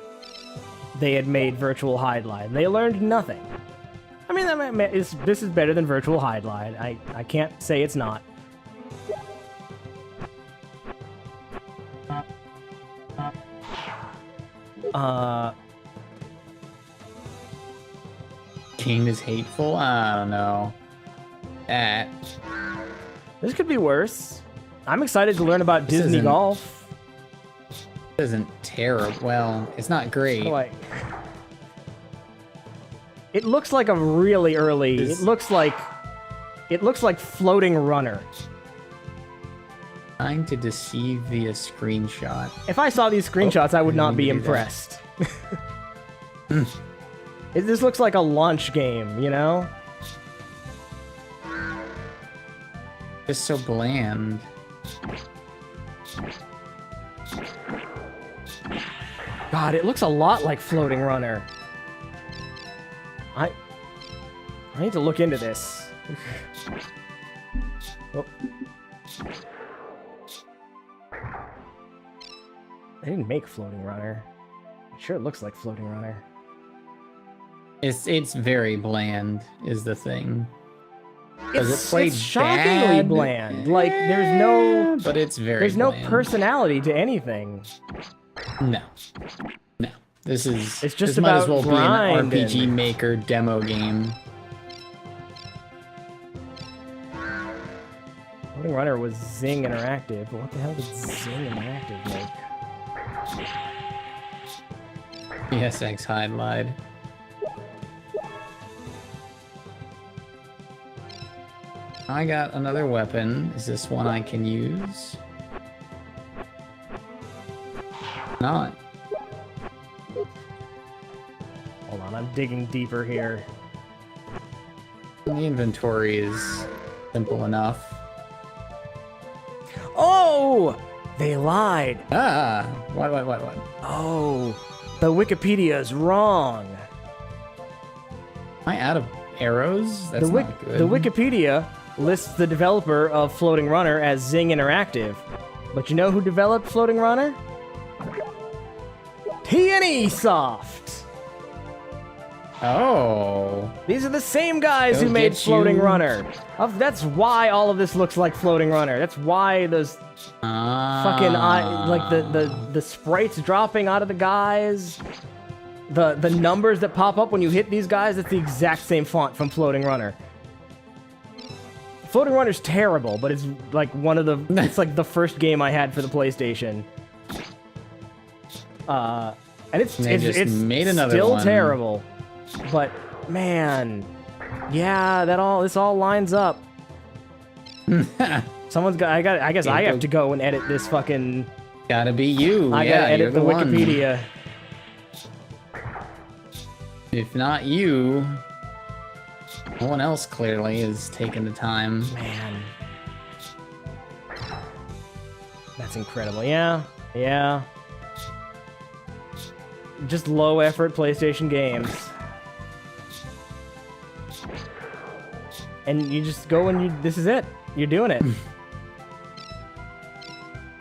they had made Virtual Hide-Lide. They learned nothing. I mean, this is better than Virtual Hide-Lide. I can't say it's not. Game is hateful? I don't know. This could be worse. I'm excited to learn about Disney Golf. This isn't terrible. Well, it's not great. It looks like a really early. It looks like Floating Runner. Trying to deceive via screenshot. If I saw these screenshots, I would not be impressed. This looks like a launch game, you know? It's so bland. God, it looks a lot like Floating Runner. I need to look into this. Oh. They didn't make Floating Runner. It sure looks like Floating Runner. It's very bland, is the thing. It's shockingly bland. Like there's no. But it's very. There's no bland. personality to anything. No. This is. It's just this might as well be an grind RPG Maker demo game. Floating Runner was Zing Interactive, but what the hell did Zing Interactive make? PSX Hide-Lide. I got another weapon. Is this one I can use? Not. Hold on, I'm digging deeper here. The inventory is simple enough. Oh! They lied. What? Oh, the Wikipedia is wrong. Am I out of arrows? That's not good. The Wikipedia lists the developer of Floating Runner as Zing Interactive. But you know who developed Floating Runner? T&E Soft! Oh. These are the same guys who made Floating Runner. That's why all of this looks like Floating Runner. That's why those fucking like the sprites dropping out of the guys, the numbers that pop up when you hit these guys. It's the exact same font from Floating Runner. Floating Runner's terrible, but it's like one of the. It's like the first game I had for the PlayStation. And it's made another still one. terrible. But man, yeah, this all lines up. Someone's got. I guess I have to go and edit this fucking. Gotta be you. I gotta edit the Wikipedia. If not you, no one else clearly is taking the time. Man, that's incredible. Yeah. Just low effort PlayStation games. And you just go and this is it. You're doing it.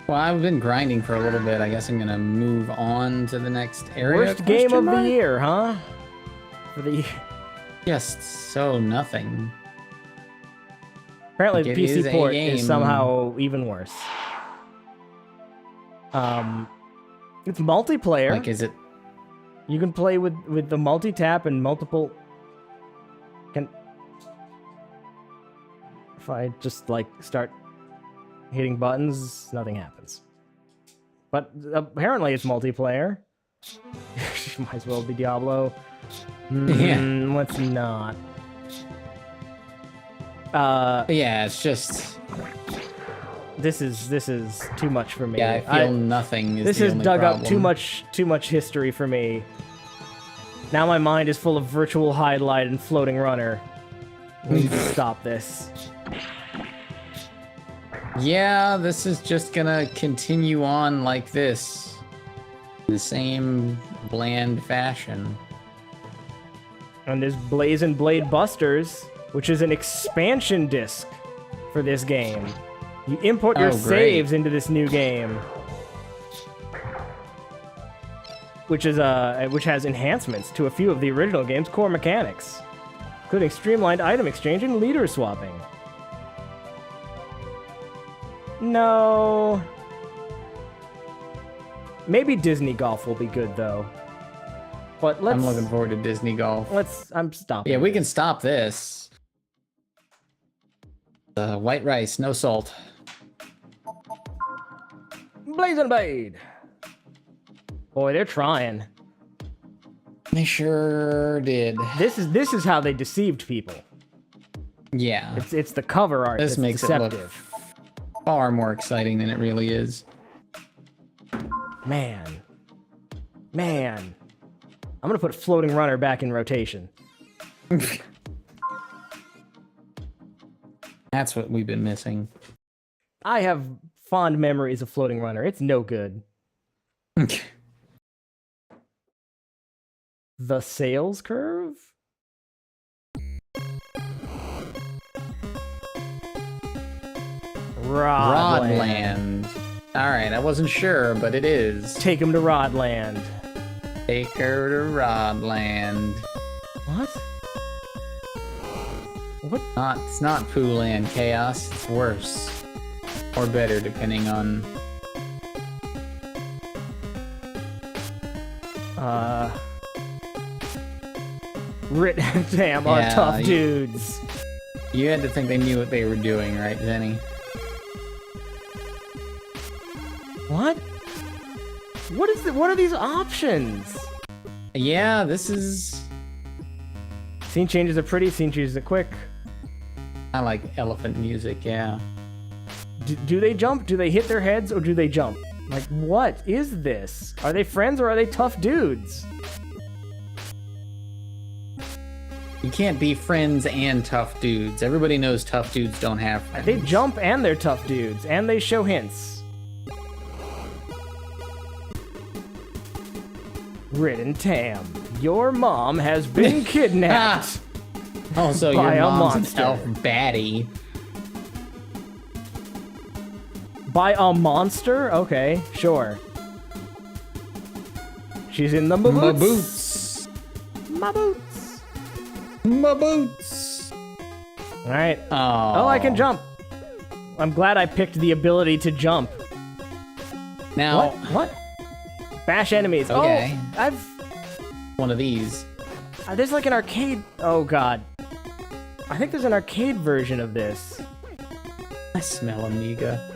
Well, I've been grinding for a little bit. I guess I'm gonna move on to the next area. Worst game of the year, huh? For the just so nothing. Apparently the PC port is somehow even worse. It's multiplayer. Like, is it? You can play with the multi-tap and multiple. If I just like start hitting buttons, nothing happens. But apparently it's multiplayer. Might as well be Diablo. Let's not. Yeah, it's just. This is too much for me. Yeah, I feel nothing is this the has only dug problem. up too much history for me. Now my mind is full of virtual highlight and floating runner. We need to stop this. Yeah, this is just gonna continue on like this. In the same bland fashion. And there's Blaze and Blade Busters, which is an expansion disc for this game. You import your saves into this new game. Which has enhancements to a few of the original game's core mechanics, including streamlined item exchange and leader swapping. No. Maybe Disney Golf will be good though. But I'm looking forward to Disney Golf. I'm stopping. Yeah, we can stop this. White rice, no salt. Blaze and Blade. Boy, they're trying. They sure did. This is how they deceived people. Yeah. It's the cover art. This makes deceptive. it look far more exciting than it really is. Man. I'm gonna put Floating Runner back in rotation. That's what we've been missing. I have fond memories of Floating Runner. It's no good. The Sales Curve? Rodland. Alright, I wasn't sure, but it is. Take him to Rodland. Take her to Rodland. What? It's not Pooland Chaos, it's worse. Or better, depending on... Damn, our tough dudes. You had to think they knew what they were doing, right, Zenny? What? What are these options? Yeah, this is... Scene changes are pretty, scene changes are quick. I like elephant music, yeah. Do they jump? Do they hit their heads, or do they jump? Like, what is this? Are they friends, or are they tough dudes? You can't be friends and tough dudes. Everybody knows tough dudes don't have friends. They jump and they're tough dudes, and they show hints. Ridden Tam, your mom has been kidnapped. Also, by your a mom's monster. an elf baddie. By a monster? Okay, sure. She's in the boots. My boots. Alright. Oh, I can jump. I'm glad I picked the ability to jump. Now... What? Bash enemies. Okay. Oh, I've... One of these. There's like an arcade... Oh, God. I think there's an arcade version of this. I smell Amiga.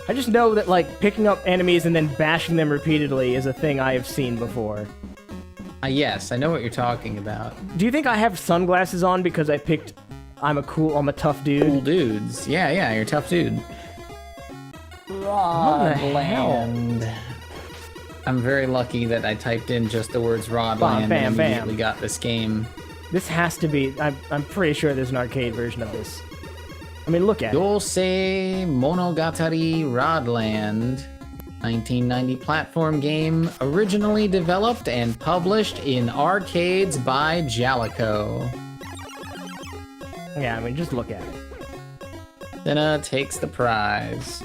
I just know that, like, picking up enemies and then bashing them repeatedly is a thing I have seen before. Yes, I know what you're talking about. Do you think I have sunglasses on because I picked I'm a tough dude? Cool dudes. Yeah, you're a tough dude. Rodland. I'm very lucky that I typed in just the words Rodland and immediately got this game. This has to be... I'm pretty sure there's an arcade version of this. I mean, look at it. Yosei Monogatari Rodland. 1990 platform game, originally developed and published in arcades by Jalico. Yeah, I mean, just look at it. Cinna takes the prize.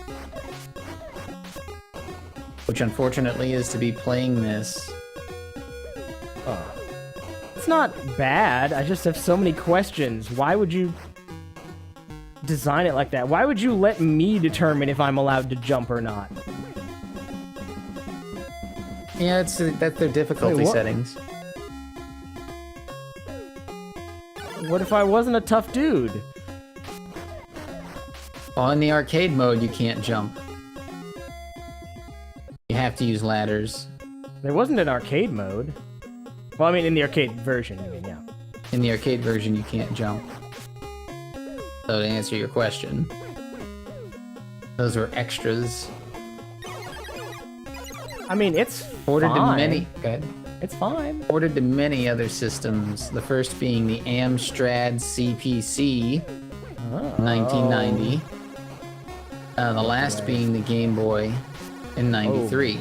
Which unfortunately is to be playing this. Oh. It's not bad, I just have so many questions. Why would you design it like that? Why would you let me determine if I'm allowed to jump or not? Yeah, that's their difficulty settings. What if I wasn't a tough dude? Well, in the arcade mode, you can't jump. You have to use ladders. There wasn't an arcade mode. Well, I mean, in the arcade version, I mean, yeah. In the arcade version, you can't jump. So to answer your question, those were extras. I mean, it's ordered fine. to many. Go ahead. It's fine. Ordered to many other systems. The first being the Amstrad CPC, 1990. The last being the Game Boy in '93.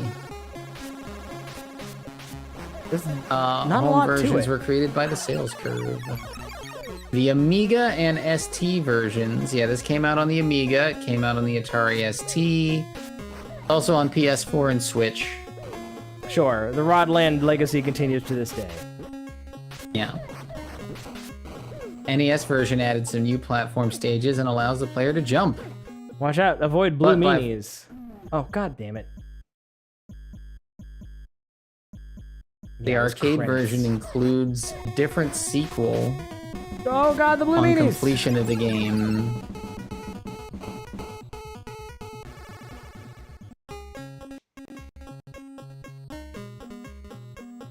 Not a home lot versions to it. were created by the Sales Curve. The Amiga and ST versions. Yeah, this came out on the Amiga. It came out on the Atari ST. Also on PS4 and Switch. Sure, the Rodland legacy continues to this day. Yeah. NES version added some new platform stages and allows the player to jump. Watch out, avoid blue meanies. Oh, god damn it. The arcade version includes different sequel. Oh god, the blue on meanies! Completion of the game.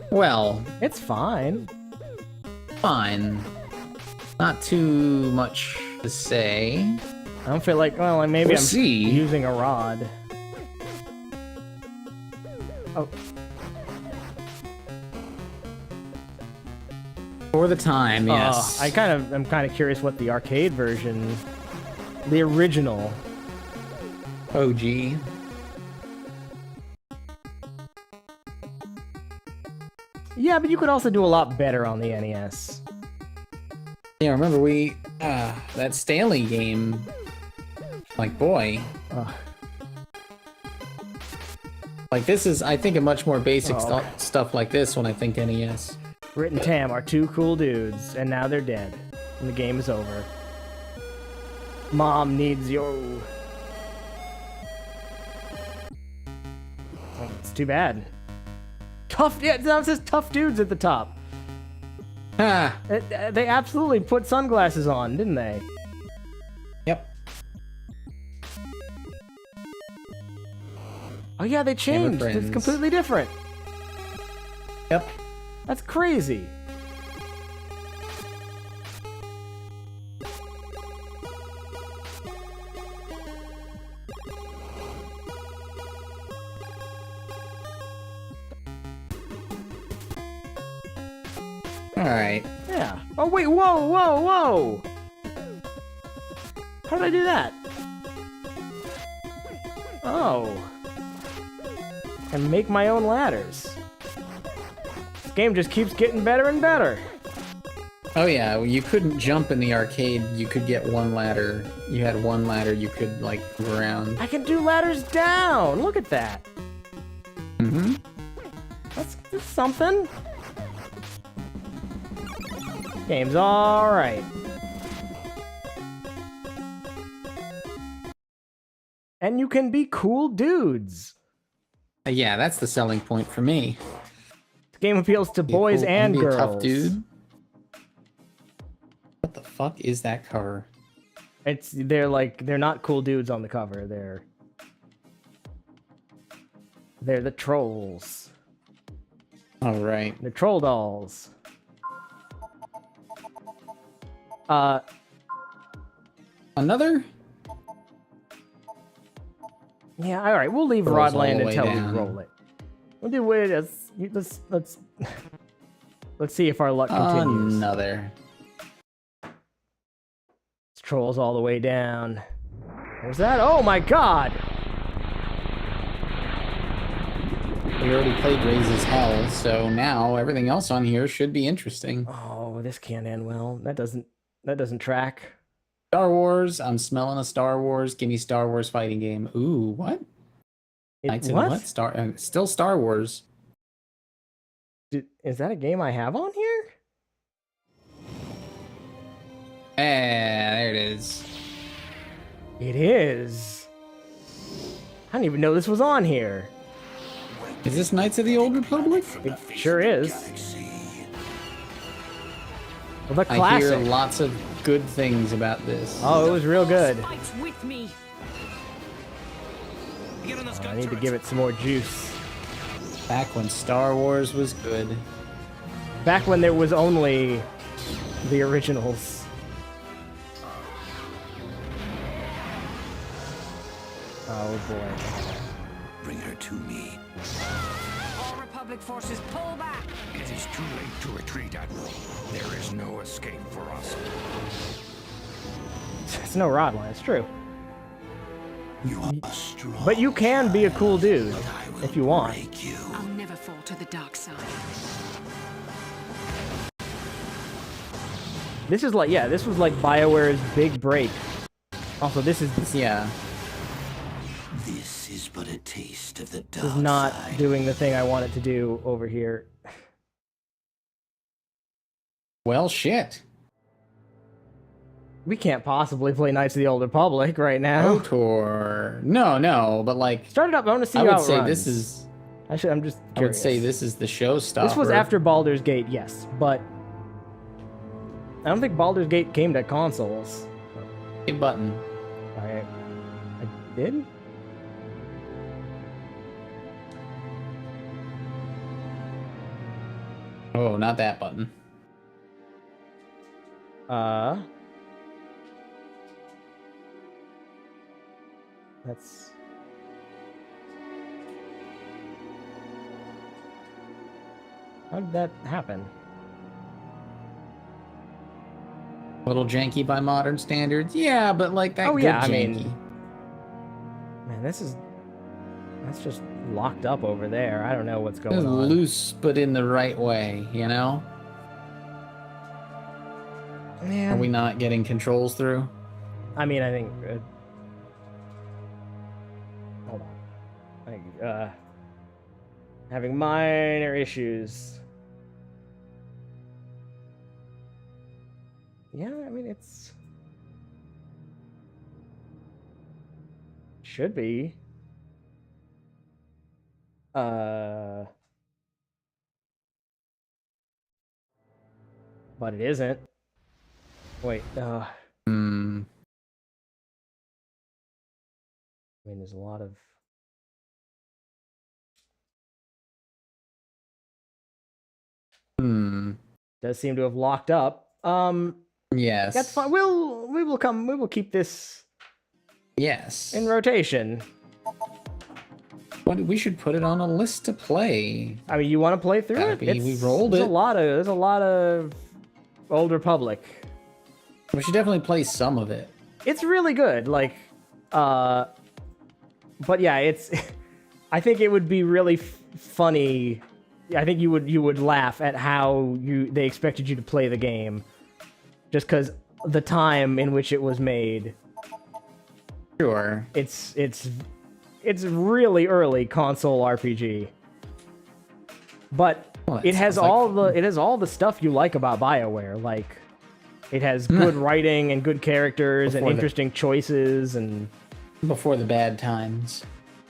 Well, it's fine. Fine. Not too much to say. I don't feel like, well, maybe We'll I'm see. using a rod. Oh. For the time, yes. kind of curious what the arcade version, the original OG. Yeah, but you could also do a lot better on the NES. Yeah, remember that Stanley game, like, boy. Like, this is, I think, a much more basic stuff like this when I think NES. Rit and Tam are two cool dudes, and now they're dead. And the game is over. Mom needs you. Oh, it's too bad. Now it says tough dudes at the top. Ah. They absolutely put sunglasses on, didn't they? Yep. Oh yeah, they changed. It's completely different. Yep. That's crazy. Alright. Yeah. Oh wait, whoa! How did I do that? Oh. And make my own ladders. This game just keeps getting better and better. Oh yeah, you couldn't jump in the arcade. You could get one ladder. You had one ladder you could, like, move around. I can do ladders down! Look at that! Mm-hmm. That's something. Game's alright. And you can be cool dudes. Yeah, that's the selling point for me. The game appeals to boys and girls. A tough dude. What the fuck is that cover? They're not cool dudes on the cover. They're the trolls. All right. The troll dolls. Another? Yeah, all right. We'll leave Rolls all Rodland the way until we down. roll it. We'll do it. Let's see if our luck continues. Another. It's trolls all the way down. There's that. Oh my god! We already played Raises Hell, so now everything else on here should be interesting. Oh, this can't end well. That doesn't track. Star Wars. I'm smelling a Star Wars. Give me Star Wars fighting game. Ooh, what? Knights of what? Still Star Wars. Is that a game I have on here? There it is. It is. I didn't even know this was on here. Is this Knights of the Old Republic? It sure is. Well, the classic. I hear lots of good things about this. Oh, it was real good. With me. I need to give it some more juice. Back when Star Wars was good. Back when there was only the originals. Oh boy. Bring her to me. All Republic forces pull back. It is too late to retreat, Admiral. There is no escape for us. It's no Rodline, it's true. You are strong. But you can be a cool dude if you want. I'll never fall to the dark side. This is like, yeah, this was like BioWare's big break. Also, this is This is but a taste of the dark This is not side. doing the thing I want it to do over here. Well, shit. We can't possibly play Knights of the Old Republic right now. KOTOR. No, but like... Start it up, I want to see I how would it say runs. this is... I'm just curious. I would say this is the showstopper. This was after Baldur's Gate, yes, but... I don't think Baldur's Gate came to consoles. A button. I did? Oh, not that button. That's... How did that happen? A little janky by modern standards. Yeah, but like that Oh good yeah, I janky. mean... Man, that's just locked up over there. I don't know what's going It's on. loose, but in the right way, you know? Man. Are we not getting controls through? I mean, I think... hold on. Having minor issues. Yeah, I mean, it's... should be. But it isn't. Wait, I mean, there's a lot of... Does seem to have locked up. Yes. That's fine. We will keep this Yes. in rotation. But we should put it on a list to play. I mean, you want to play through it? We rolled there's it. There's a lot of Old Republic. We should definitely play some of it. It's really good. Like, but yeah, it's. I think it would be really funny. I think you would laugh at how they expected you to play the game, just because the time in which it was made. Sure. It's really early console RPG. But it has all the stuff you like about BioWare. Like, it has good writing and good characters and interesting choices and before the bad times.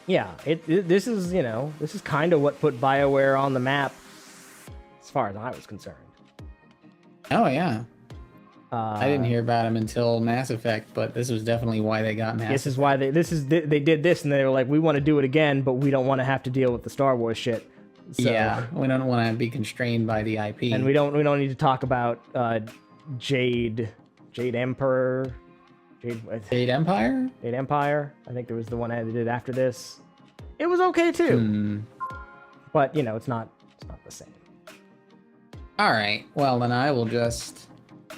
Yeah, this is kind of what put BioWare on the map as far as I was concerned. Oh yeah. I didn't hear about him until Mass Effect, but this was definitely why they got Mass This Effect. is why they did this, and they were like, we want to do it again, but we don't want to have to deal with the Star Wars shit. So, yeah, we don't want to be constrained by the IP. And we don't need to talk about Jade Emperor. Jade Empire? Jade Empire. I think there was the one I did after this. It was okay too. But, you know, it's not the same. Alright, well then I will just...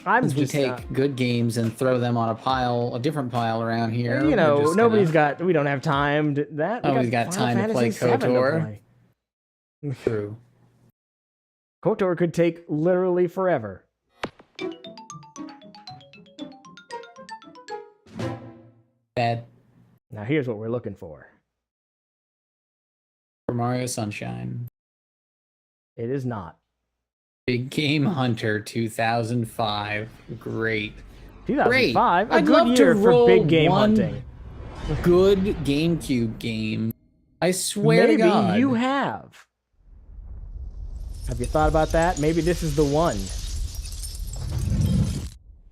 we take good games and throw them on a different pile around here. You know, we don't have time to that. Nobody's got time to play KOTOR. True. KOTOR could take literally forever. Bad. Now here's what we're looking for. For Mario Sunshine. It is not. Big Game Hunter 2005. Great. 2005? I'd A good love year to for roll big game one hunting. Good GameCube game. I swear to God. Maybe you have. Have you thought about that? Maybe this is the one.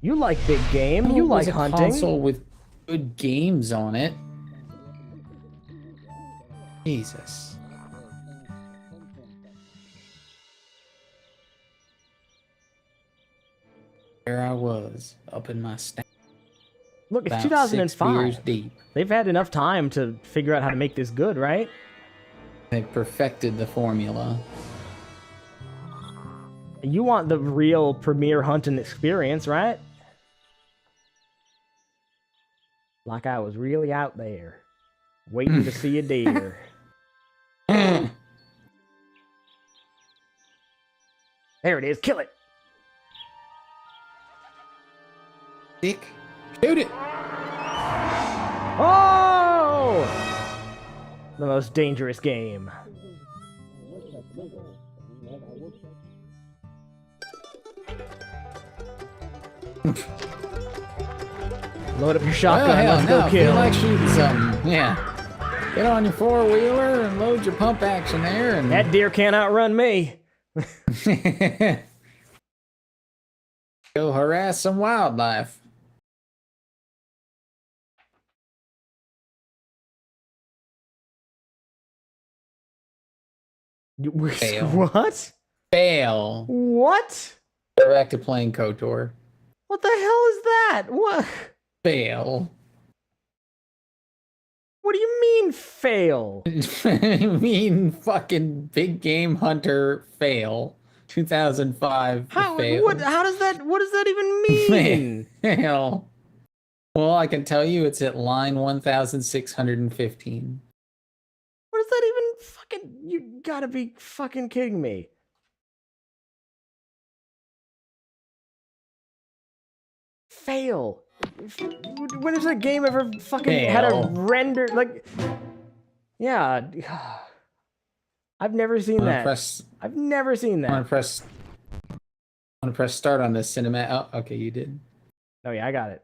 You like big game. You like hunting. Console with good games on it. Jesus. There I was, up in my stack. Look, it's about 2005. 6 years deep. They've had enough time to figure out how to make this good, right? They've perfected the formula. You want the real premier hunting experience, right? Like I was really out there, waiting to see a deer. There it is, kill it! Dick, shoot it! Oh! The most dangerous game. Load up your shotgun, let's go kill. Feel like shooting something, yeah. Get on your four-wheeler and load your pump action there. And that deer can't outrun me. Go harass some wildlife. Fail. What? Fail. What? Go back to playing KOTOR. What the hell is that? What? Fail. What do you mean fail? I mean fucking Big Game Hunter fail. 2005 fail. What does that even mean? Fail. Well, I can tell you it's at line 1615. What does that even fucking... You gotta be fucking kidding me. Fail. When has a game ever fucking had a render... Like... Yeah. I've never seen that. I've never seen that. I want to press start on this cinema. Oh, okay, you did. Oh yeah, I got it.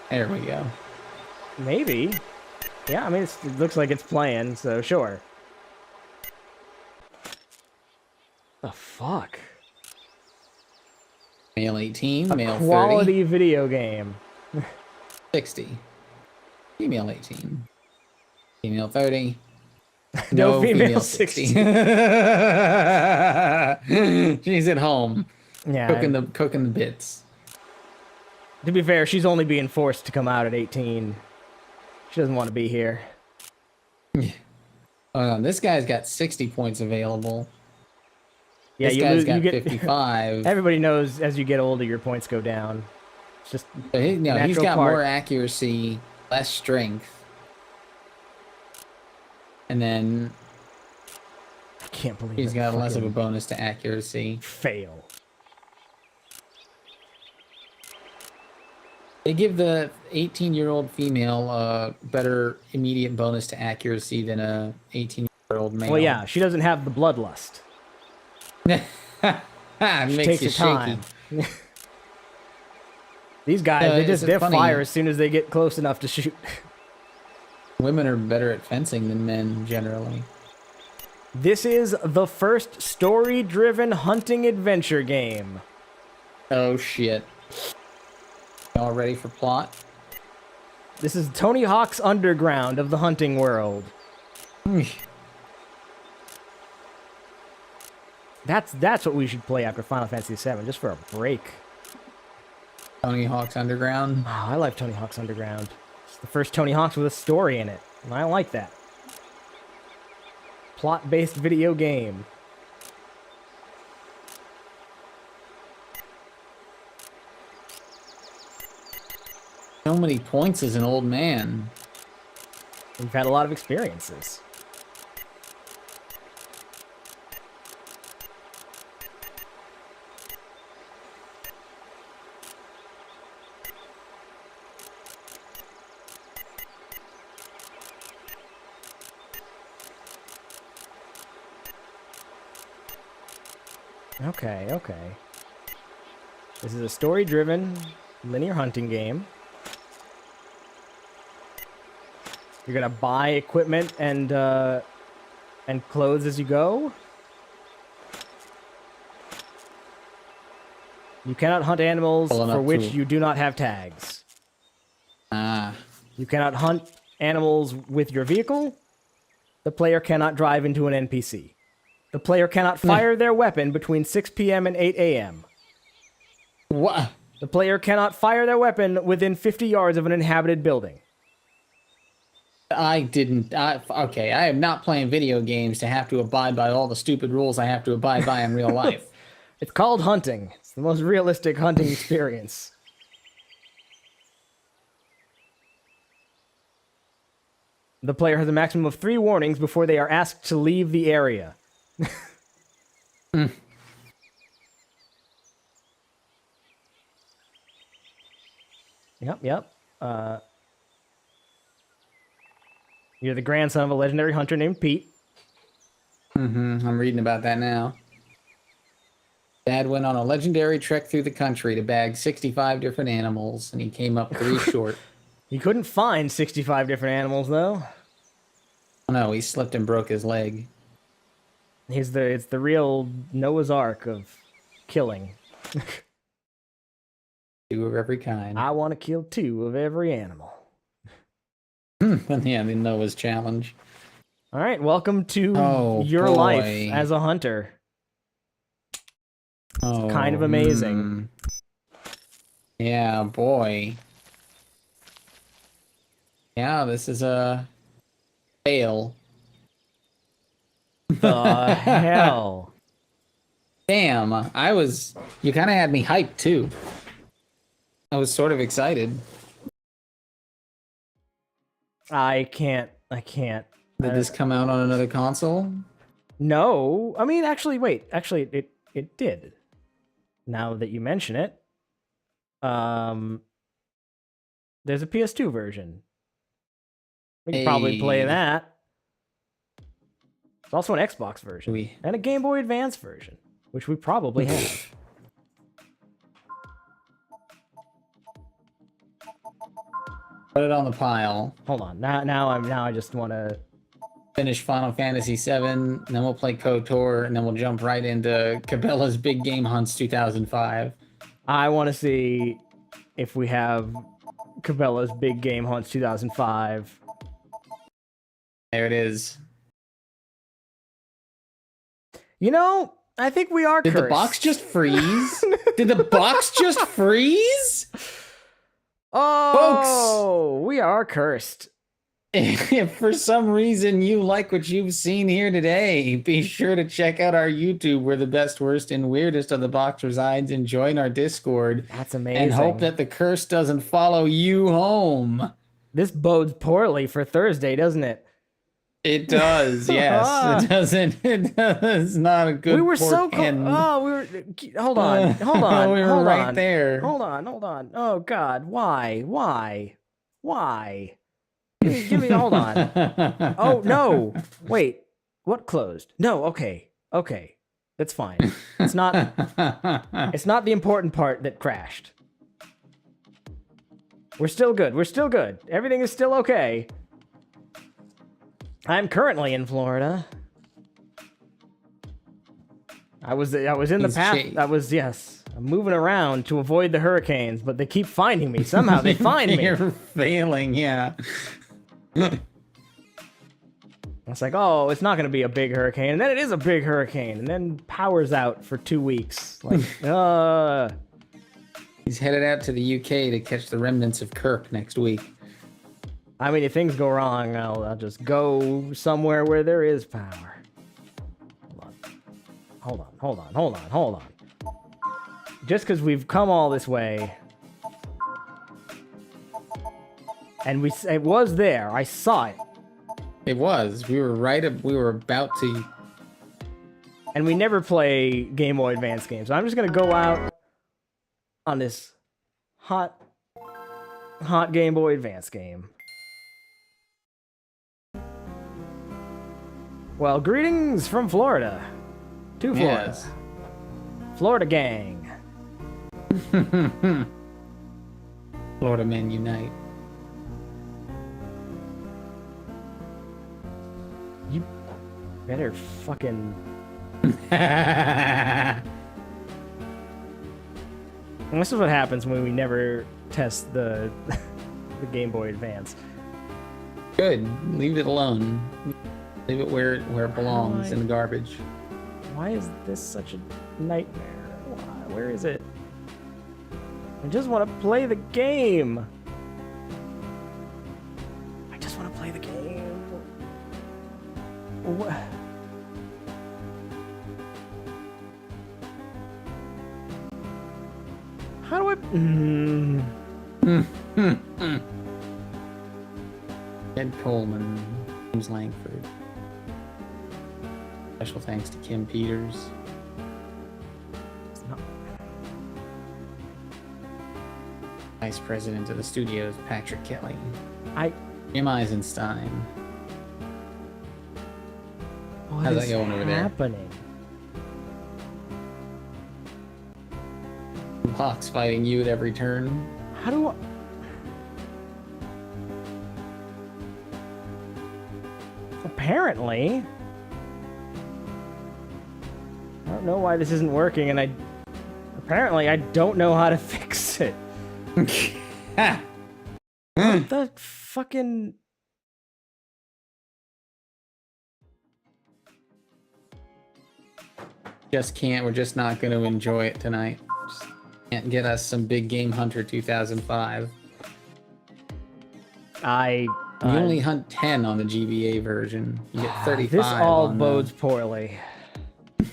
There we go. Maybe. Yeah, I mean, it looks like it's playing, so sure. The fuck? Male 18, male 30. Quality video game. 60. Female 18. Female 30. No female 60. She's at home. Yeah. Cooking the bits. To be fair, she's only being forced to come out at 18. She doesn't want to be here. This guy's got 60 points available. Yeah, this guy's got 55. Everybody knows as you get older, your points go down. It's just he's got more accuracy, less strength. And then I can't believe he's got less of a bonus to accuracy. Fail. They give the 18-year-old female a better immediate bonus to accuracy than a 18-year-old male. Well, yeah, she doesn't have the bloodlust. Makes takes you her time. shaky. These guys, they're funny? fire as soon as they get close enough to shoot. Women are better at fencing than men, generally. This is the first story-driven hunting adventure game. Oh, shit. Y'all ready for plot? This is Tony Hawk's Underground of the hunting world. That's what we should play after Final Fantasy VII, just for a break. Tony Hawk's Underground. Oh, I like Tony Hawk's Underground. It's the first Tony Hawk's with a story in it, and I like that. Plot-based video game. So many points as an old man. We've had a lot of experiences. Okay. This is a story-driven, linear hunting game. You're gonna buy equipment and clothes as you go. You cannot hunt animals for which you do not have tags. You cannot hunt animals with your vehicle. The player cannot drive into an NPC. The player cannot fire their weapon between 6 p.m. and 8 a.m. What? The player cannot fire their weapon within 50 yards of an inhabited building. Okay, I am not playing video games to have to abide by all the stupid rules I have to abide by in real life. It's called hunting. It's the most realistic hunting experience. The player has a maximum of 3 warnings before they are asked to leave the area. Yep. You're the grandson of a legendary hunter named Pete. I'm reading about that now. Dad went on a legendary trek through the country to bag 65 different animals, and he came up 3 short. He couldn't find 65 different animals, though. Oh, no, he slipped and broke his leg. It's the real Noah's Ark of killing. 2 of every kind. I want to kill 2 of every animal. Yeah, the Noah's challenge. All right, welcome to your life as a hunter. It's kind of amazing. Yeah, boy. Yeah, this is a fail. The hell? Damn, you kind of had me hyped too. I was sort of excited. I can't. Did this come out on another console? No. I mean, actually, wait. Actually, it did. Now that you mention it. There's a PS2 version. We can probably play that. There's also an Xbox version. And a Game Boy Advance version, which we probably have. Put it on the pile. Hold on. Now I just want to finish Final Fantasy VII, and then we'll play KOTOR, and then we'll jump right into Cabela's Big Game Hunts 2005. I want to see if we have Cabela's Big Game Hunts 2005. There it is. You know, I think we are cursed. Did the box just freeze? Did the box just freeze? Oh, folks, we are cursed. If for some reason you like what you've seen here today, be sure to check out our YouTube where the best, worst, and weirdest of the box resides, and join our Discord. That's amazing. And hope that the curse doesn't follow you home. This bodes poorly for Thursday, doesn't it? It does, yes. It doesn't. It does not a good. We were so close. Oh, we were. Hold on. We were right there. Hold on. Oh God, why? Give me. Hold on. Oh no! Wait. What closed? No. Okay. That's fine. It's not. It's not the important part that crashed. We're still good. Everything is still okay. I'm currently in Florida. I was in the path. Yes. I'm moving around to avoid the hurricanes, but they keep finding me. Somehow they find me. You're failing, yeah. It's like, oh, it's not going to be a big hurricane, and then it is a big hurricane, and then power's out for 2 weeks. Like, He's headed out to the UK to catch the remnants of Kirk next week. I mean, if things go wrong, I'll just go somewhere where there is power. Hold on. Just because we've come all this way, and it was there. I saw it. It was. We were about to. And we never play Game Boy Advance games. So I'm just gonna go out on this hot Game Boy Advance game. Well, greetings from Florida. To Florida. Yes. Florida gang. Florida men unite. You better fucking... This is what happens when we never test the Game Boy Advance. Good. Leave it alone. Leave it where it belongs, in the garbage. Why is this such a nightmare? Where is it? I just want to play the game. I just want to play the game. What? How do I... Ed Coleman, James Langford. Special thanks to Kim Peters. Vice President of the Studios, Patrick Kelly. Jim Eisenstein. How's that going over there? Happening? Hawk's fighting you at every turn. How do I... Apparently. I don't know why this isn't working, and apparently I don't know how to fix it. What the fucking... Just can't. We're just not going to enjoy it tonight. Just can't get us some Big Game Hunter 2005. You only hunt 10 on the GBA version. You get 35. This all on bodes poorly.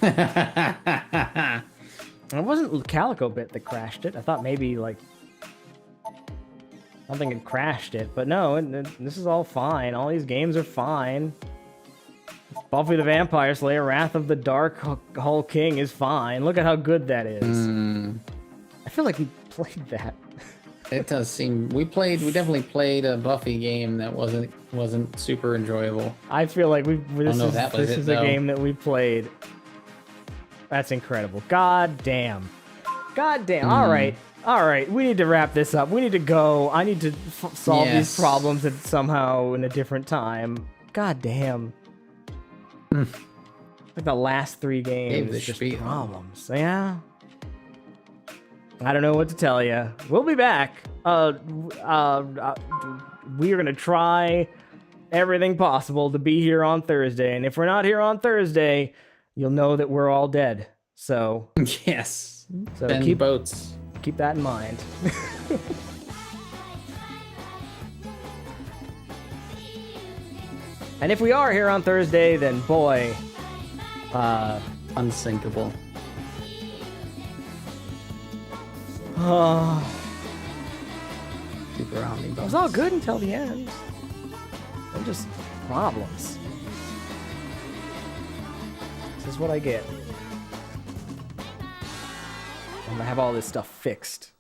It wasn't Calico Bit that crashed it. I thought maybe like something had crashed it, but no. This is all fine. All these games are fine. Buffy the Vampire Slayer: Wrath of the Dark Hull King is fine. Look at how good that is. I feel like we played that. It does seem we definitely played a Buffy game that wasn't super enjoyable. I feel like this is a game that we played. That's incredible. God damn. All right. We need to wrap this up. We need to go. I need to solve these problems somehow in a different time. God damn. Like the last 3 games, just problems. Yeah. I don't know what to tell you. We'll be back. We are gonna try everything possible to be here on Thursday, and if we're not here on Thursday, you'll know that we're all dead. So yes. So keep that in mind. And if we are here on Thursday, then boy, unsinkable. Super Omnibus. It was all good until the end. They're just problems. This is what I get. I'm gonna have all this stuff fixed.